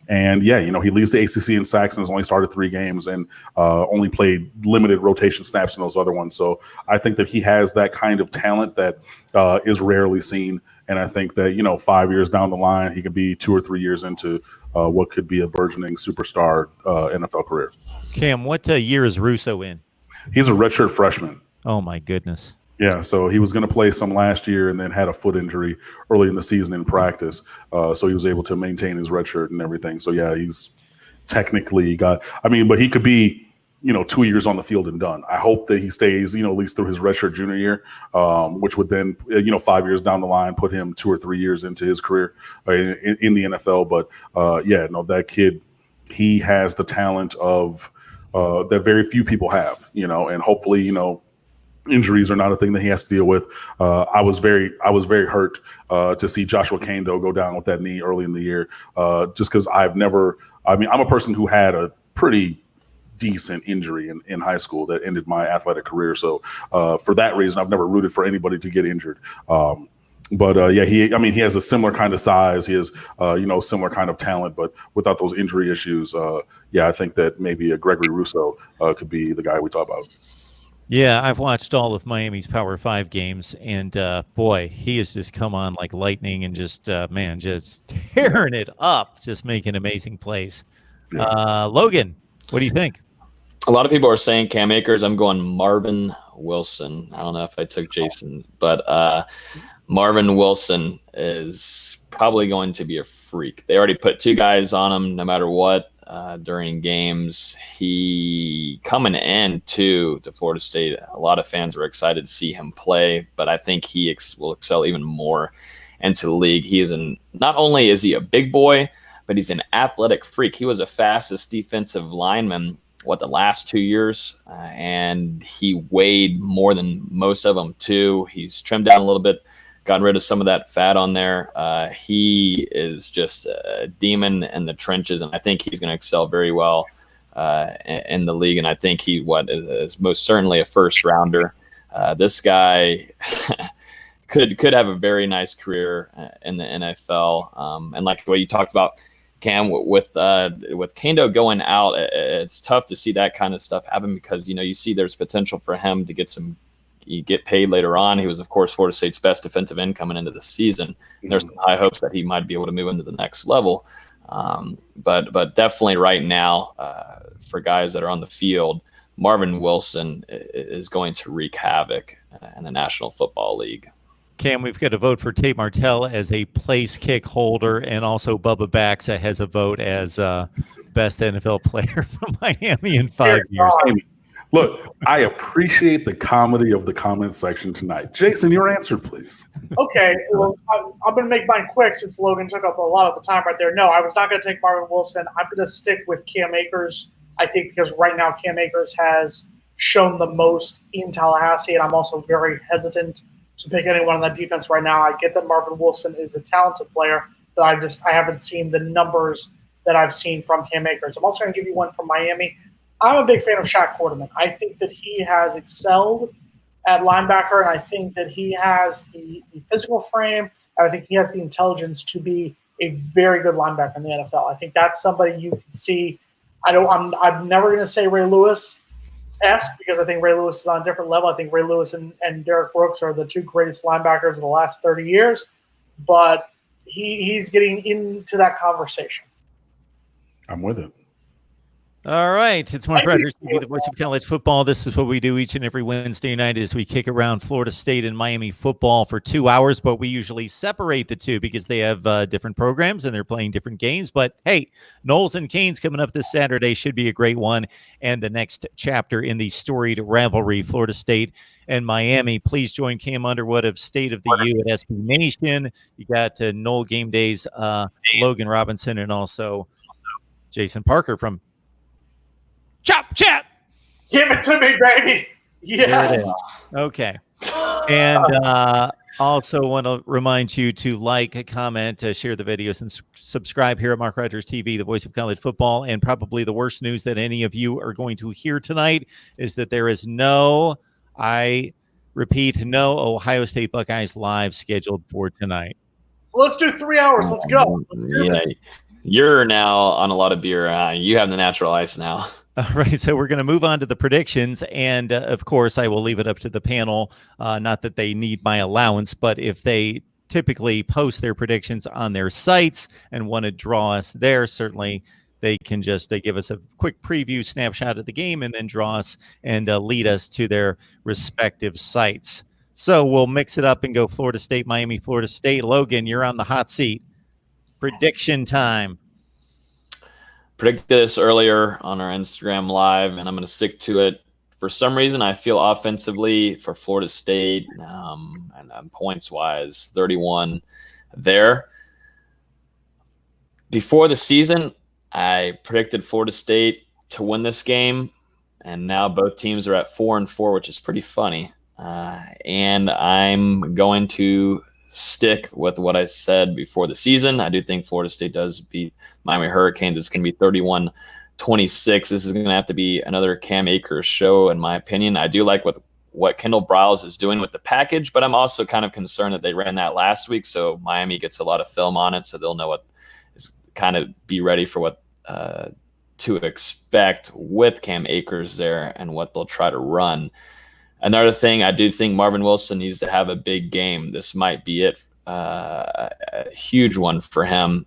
And yeah, he leads the ACC in sacks and has only started 3 games and only played limited rotation snaps in those other ones. So I think that he has that kind of talent that is rarely seen. And I think that, 5 years down the line, he could be 2 or 3 years into what could be a burgeoning superstar NFL career. Cam, what year is Russo in? He's a redshirt freshman. Oh, my goodness. Yeah, so he was going to play some last year and then had a foot injury early in the season in practice. So he was able to maintain his red shirt and everything. So, yeah, he's technically but he could be, 2 years on the field and done. I hope that he stays, at least through his redshirt junior year, which would then, 5 years down the line, put him 2 or 3 years into his career in the NFL. But, that kid, he has the talent of that very few people have, and hopefully, injuries are not a thing that he has to deal with. I was very hurt to see Joshua Kando go down with that knee early in the year, just because I'm a person who had a pretty decent injury in high school that ended my athletic career. So for that reason, I've never rooted for anybody to get injured. But he has a similar kind of size. He has, similar kind of talent, but without those injury issues, I think that maybe a Gregory Rousseau could be the guy we talk about. Yeah, I've watched all of Miami's Power 5 games, and boy, he has just come on like lightning and just tearing it up, just making amazing plays. Yeah. Logan, what do you think? A lot of people are saying Cam Akers. I'm going Marvin Wilson. I don't know if I took Jason, but Marvin Wilson is probably going to be a freak. They already put 2 guys on him no matter what during games. He coming in to Florida State, a lot of fans were excited to see him play, but I think he will excel even more into the league. He is not only is he a big boy, but he's an athletic freak. He was the fastest defensive lineman the last 2 years, and he weighed more than most of them too. He's trimmed down a little bit, gotten rid of some of that fat on there. He is just a demon in the trenches, and I think he's going to excel very well in the league. And I think he is most certainly a first rounder. This guy could have a very nice career in the NFL. And like what you talked about, Cam, with Kendo going out, it's tough to see that kind of stuff happen because you see there's potential for him to get paid later on. He was, of course, Florida State's best defensive end coming into the season. And there's some high hopes that he might be able to move into the next level. But definitely right now, for guys that are on the field, Marvin Wilson is going to wreak havoc in the National Football League. Cam, we've got a vote for Tate Martell as a place kick holder, and also Bubba Baxa has a vote as best NFL player from Miami in 5 years. Look, I appreciate the comedy of the comment section tonight. Jason, your answer, please. Okay, well, I'm going to make mine quick since Logan took up a lot of the time right there. No, I was not going to take Marvin Wilson. I'm going to stick with Cam Akers, I think, because right now Cam Akers has shown the most in Tallahassee, and I'm also very hesitant to pick anyone on that defense right now. I get that Marvin Wilson is a talented player, but I haven't seen the numbers that I've seen from Cam Akers. I'm also going to give you one from Miami. I'm a big fan of Shaq Quarterman. I think that he has excelled at linebacker, and I think that he has the physical frame, and I think he has the intelligence to be a very good linebacker in the NFL. I think that's somebody you can see. I'm never going to say Ray Lewis-esque because I think Ray Lewis is on a different level. I think Ray Lewis and Derek Brooks are the two greatest linebackers of the last 30 years, but he's getting into that conversation. I'm with it. All right, it's Mark Rogers TV, the voice of college football. This is what we do each and every Wednesday night is we kick around Florida State and Miami football for 2 hours, but we usually separate the two because they have different programs and they're playing different games. But hey, Noles and Canes coming up this Saturday should be a great one. And the next chapter in the storied rivalry, Florida State and Miami. Please join Cam Underwood of State of the U at SB Nation. You got Noel Game Days, Logan Robinson, and also Jason Parker from Chop Chat. Give it to me, baby. Yes. Okay. And also want to remind you to like, comment, share the videos, and subscribe here at Mark Rogers TV, the voice of college football. And probably the worst news that any of you are going to hear tonight is that there is no Ohio State Buckeyes live scheduled for tonight. Let's do 3 hours. Let's go. You're now on a lot of beer. You have the natural ice now. All right, so we're going to move on to the predictions, and of course, I will leave it up to the panel. Not that they need my allowance, but if they typically post their predictions on their sites and want to draw us there, certainly they can they give us a quick preview snapshot of the game and then draw us and lead us to their respective sites. So we'll mix it up and go Florida State, Miami, Florida State. Logan, you're on the hot seat. Prediction time. Predicted this earlier on our Instagram Live, and I'm going to stick to it. For some reason, I feel offensively for Florida State, and points-wise, 31 there. Before the season, I predicted Florida State to win this game, and now both teams are at 4-4, which is pretty funny. And I'm going to stick with what I said before the season. I do think Florida State does beat Miami Hurricanes. It's going to be 31-26. This is going to have to be another Cam Akers show, in my opinion. I do like what Kendall Briles is doing with the package, but I'm also kind of concerned that they ran that last week, so Miami gets a lot of film on it, so they'll know what is kind of be ready for what to expect with Cam Akers there and what they'll try to run. Another thing, I do think Marvin Wilson needs to have a big game. This might be it, a huge one for him.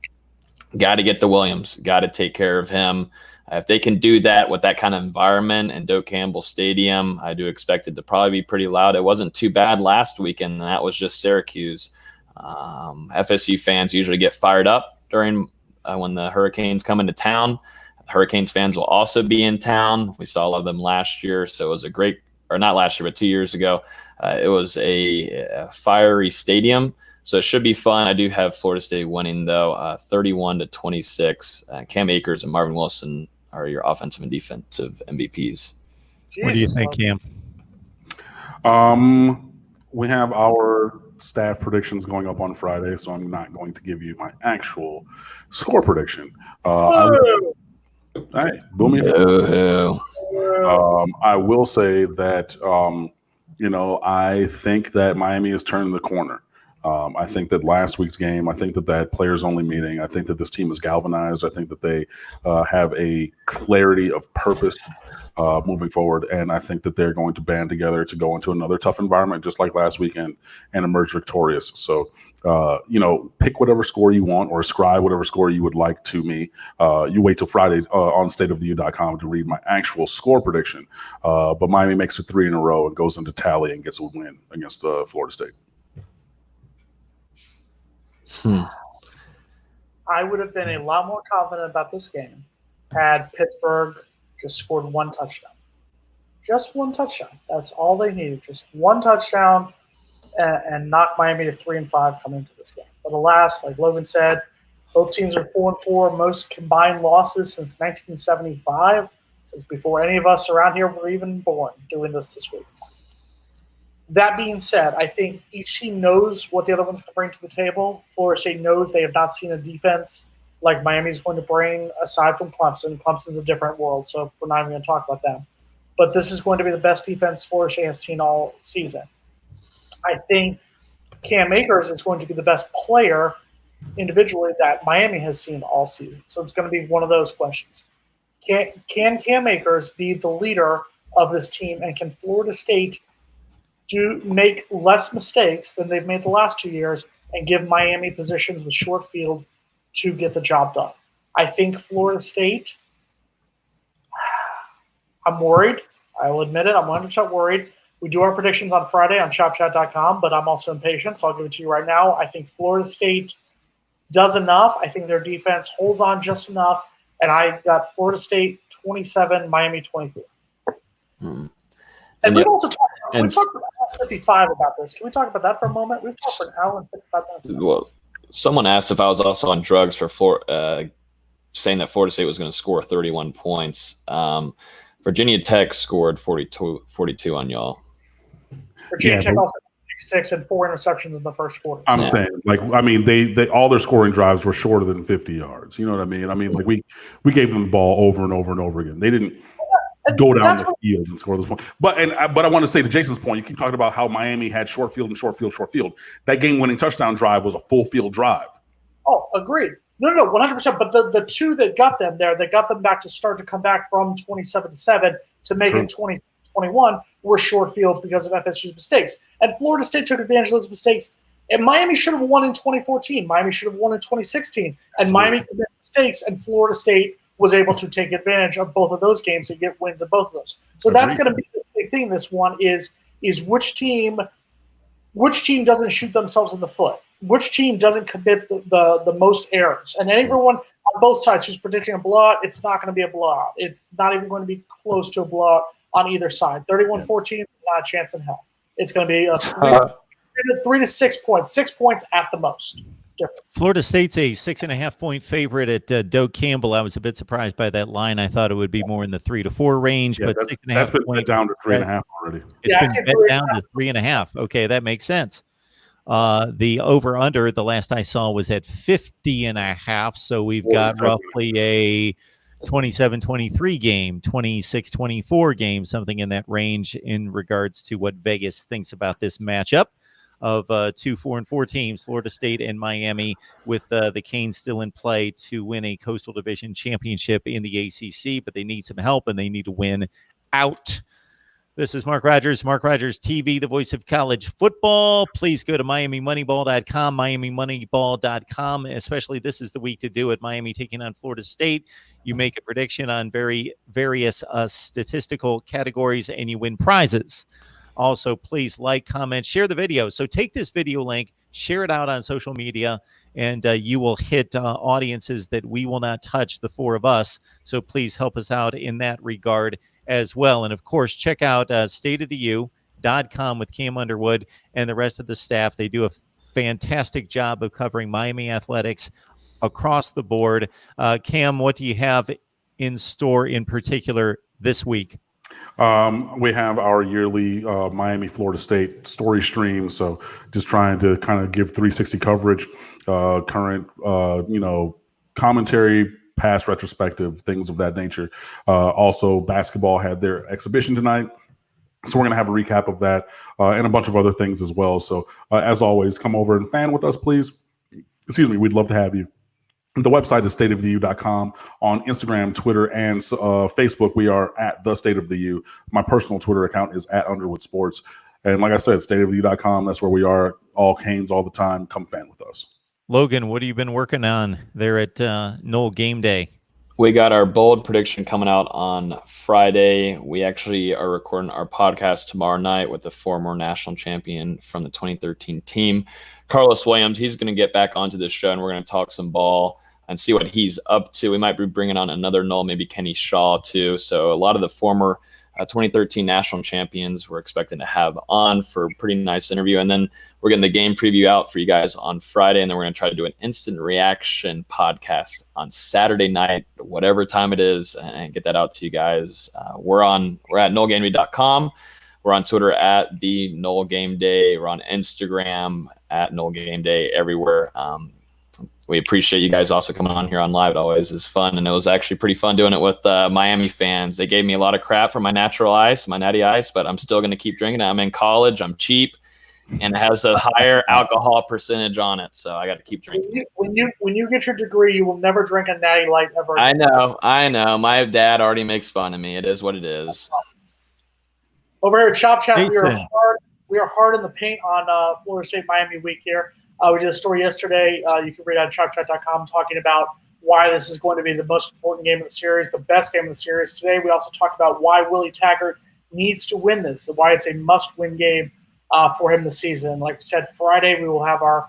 Got to get the Williams. Got to take care of him. If they can do that with that kind of environment in Doak Campbell Stadium, I do expect it to probably be pretty loud. It wasn't too bad last weekend, and that was just Syracuse. FSU fans usually get fired up during when the Hurricanes come into town. Hurricanes fans will also be in town. We saw a lot of them last year, so it was a great – or not last year, but 2 years ago. It was a fiery stadium, so it should be fun. I do have Florida State winning, though, 31-26. Cam Akers and Marvin Wilson are your offensive and defensive MVPs. What do you think, Cam? We have our staff predictions going up on Friday, so I'm not going to give you my actual score prediction. Hey, boom! I will say that I think that Miami has turned the corner. I think that last week's game, I think that players only meeting, I think that this team is galvanized. I think that they have a clarity of purpose moving forward. And I think that they're going to band together to go into another tough environment, just like last weekend, and emerge victorious. So, pick whatever score you want or ascribe whatever score you would like to me. You wait till Friday on stateoftheu.com to read my actual score prediction. But Miami makes it 3 in a row and goes into tally and gets a win against Florida State. I would have been a lot more confident about this game had Pittsburgh just scored one touchdown. Just one touchdown. That's all they needed. Just one touchdown and knock Miami to 3-5 coming into this game. But alas, like Logan said, both teams are 4-4, most combined losses since 1975, since before any of us around here were even born doing this week. That being said, I think each team knows what the other one's going to bring to the table. Florida State knows they have not seen a defense like Miami's going to bring, aside from Clemson. Clemson's a different world, so we're not even going to talk about them. But this is going to be the best defense Florida State has seen all season. I think Cam Akers is going to be the best player individually that Miami has seen all season. So it's going to be one of those questions. Can Cam Akers be the leader of this team, and can Florida State make less mistakes than they've made the last 2 years and give Miami positions with short field to get the job done? I think Florida State, I'm worried. I will admit it. I'm 100% worried. We do our predictions on Friday on shopchat.com, but I'm also impatient, so I'll give it to you right now. I think Florida State does enough. I think their defense holds on just enough, and I got Florida State 27, Miami 24. And we've also talked for 55 about this. Can we talk about that for a moment? We've talked for an hour and 55 minutes. Well, someone asked if I was also on drugs for saying that Florida State was going to score 31 points. Virginia Tech scored 42 on y'all. Virginia Tech also 6 and 4 interceptions in the first quarter. I'm saying, they all their scoring drives were shorter than 50 yards. You know what I mean? I mean, we gave them the ball over and over and over again. They didn't go down the field and score those points. But I want to say, to Jason's point, you keep talking about how Miami had short field. That game-winning touchdown drive was a full field drive. Oh, agreed. No, 100%. But the two that got them there, that got them back to start to come back from 27-7 to make it 20-21, were short fields because of FSU's mistakes. And Florida State took advantage of those mistakes. And Miami should have won in 2014. Miami should have won in 2016. And Miami committed mistakes, and Florida State was able to take advantage of both of those games and get wins at both of those. So that's going to be the big thing. This one is which team doesn't shoot themselves in the foot, which team doesn't commit the most errors. And everyone on both sides who's predicting a blowout, it's not going to be a blowout. It's not even going to be close to a blowout on either side. 31-14 is not a chance in hell. It's going to be a 3 to 6 points, 6 points at the most. Difference. Florida State's a 6.5-point favorite at Doak Campbell. I was a bit surprised by that line. I thought it would be more in the 3 to 4 range, but that's been bet down to 3.5 already. It's been bet down to 3.5. Okay, that makes sense. The over/under, the last I saw, was at 50.5. So we've got roughly a 27-23 game, 26-24 game, something in that range in regards to what Vegas thinks about this matchup of 2 4-4 teams, Florida State and Miami, with the Canes still in play to win a Coastal Division championship in the ACC, but they need some help and they need to win out. This is Mark Rogers, Mark Rogers TV, the voice of college football. Please go to MiamiMoneyball.com, MiamiMoneyball.com. Especially this is the week to do it. Miami taking on Florida State. You make a prediction on various statistical categories and you win prizes. Also, please like, comment, share the video. So take this video link, share it out on social media, and you will hit audiences that we will not touch, the four of us. So please help us out in that regard as well. And, of course, check out stateoftheu.com with Cam Underwood and the rest of the staff. They do a fantastic job of covering Miami athletics across the board. Cam, what do you have in store in particular this week? We have our yearly Miami Florida State story stream. So just trying to kind of give 360 coverage, current, commentary, past retrospective, things of that nature. Also, basketball had their exhibition tonight. So we're going to have a recap of that and a bunch of other things as well. So as always, come over and fan with us, please. Excuse me. We'd love to have you. The website is stateoftheu.com. On Instagram, Twitter, and Facebook, we are at The State of the U. My personal Twitter account is at Underwood Sports. And like I said, stateoftheu.com, that's where we are, all Canes all the time. Come fan with us. Logan, what have you been working on there at Knoll Game Day? We got our bold prediction coming out on Friday. We actually are recording our podcast tomorrow night with the former national champion from the 2013 team, Carlos Williams. He's going to get back onto this show, and we're going to talk some ball and see what he's up to. We might be bringing on another Knoll, maybe Kenny Shaw too. So a lot of the former 2013 national champions we're expecting to have on for a pretty nice interview. And then we're getting the game preview out for you guys on Friday. And then we're going to try to do an instant reaction podcast on Saturday night, whatever time it is, and get that out to you guys. We're at KnollGameDay.com. We're on Twitter at the Knoll Game Day. We're on Instagram at Knoll Game Day, everywhere. We appreciate you guys also coming on here on live. It always is fun, and it was actually pretty fun doing it with Miami fans. They gave me a lot of crap for my natural ice, my natty ice, but I'm still going to keep drinking it. I'm in college. I'm cheap, and it has a higher alcohol percentage on it, so I got to keep drinking. When you get your degree, you will never drink a natty light ever again. I know. My dad already makes fun of me. It is what it is. Over here at Chop Chat, we are hard in the paint on Florida State Miami week here. We did a story yesterday. You can read on ChopChat.com talking about why this is going to be the most important game of the series, the best game of the series. Today, we also talked about why Willie Taggart needs to win this, why it's a must-win game for him this season. Like we said, Friday, we will have our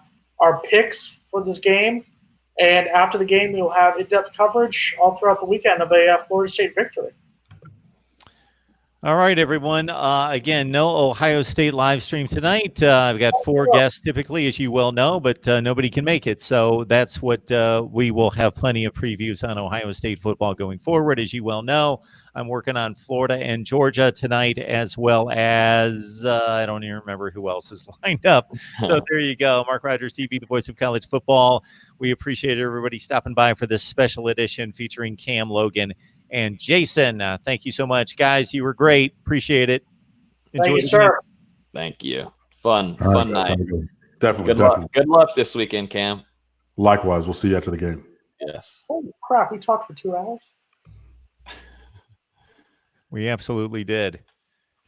picks for this game. And after the game, we will have in-depth coverage all throughout the weekend of a Florida State victory. All right, everyone. Again, no Ohio State live stream tonight. I've got 4 guests typically, as you well know, but nobody can make it. So that's what we will have plenty of previews on Ohio State football going forward. As you well know, I'm working on Florida and Georgia tonight, as well as I don't even remember who else is lined up. So there you go. Mark Rogers TV, the voice of college football. We appreciate everybody stopping by for this special edition featuring Cam, Logan, and Jason. Thank you so much, guys. You were great. Appreciate it. Thank you, sir. Thank you. Fun night. Definitely. Good luck this weekend, Cam. Likewise. We'll see you after the game. Yes. Holy crap, we talked for 2 hours? We absolutely did.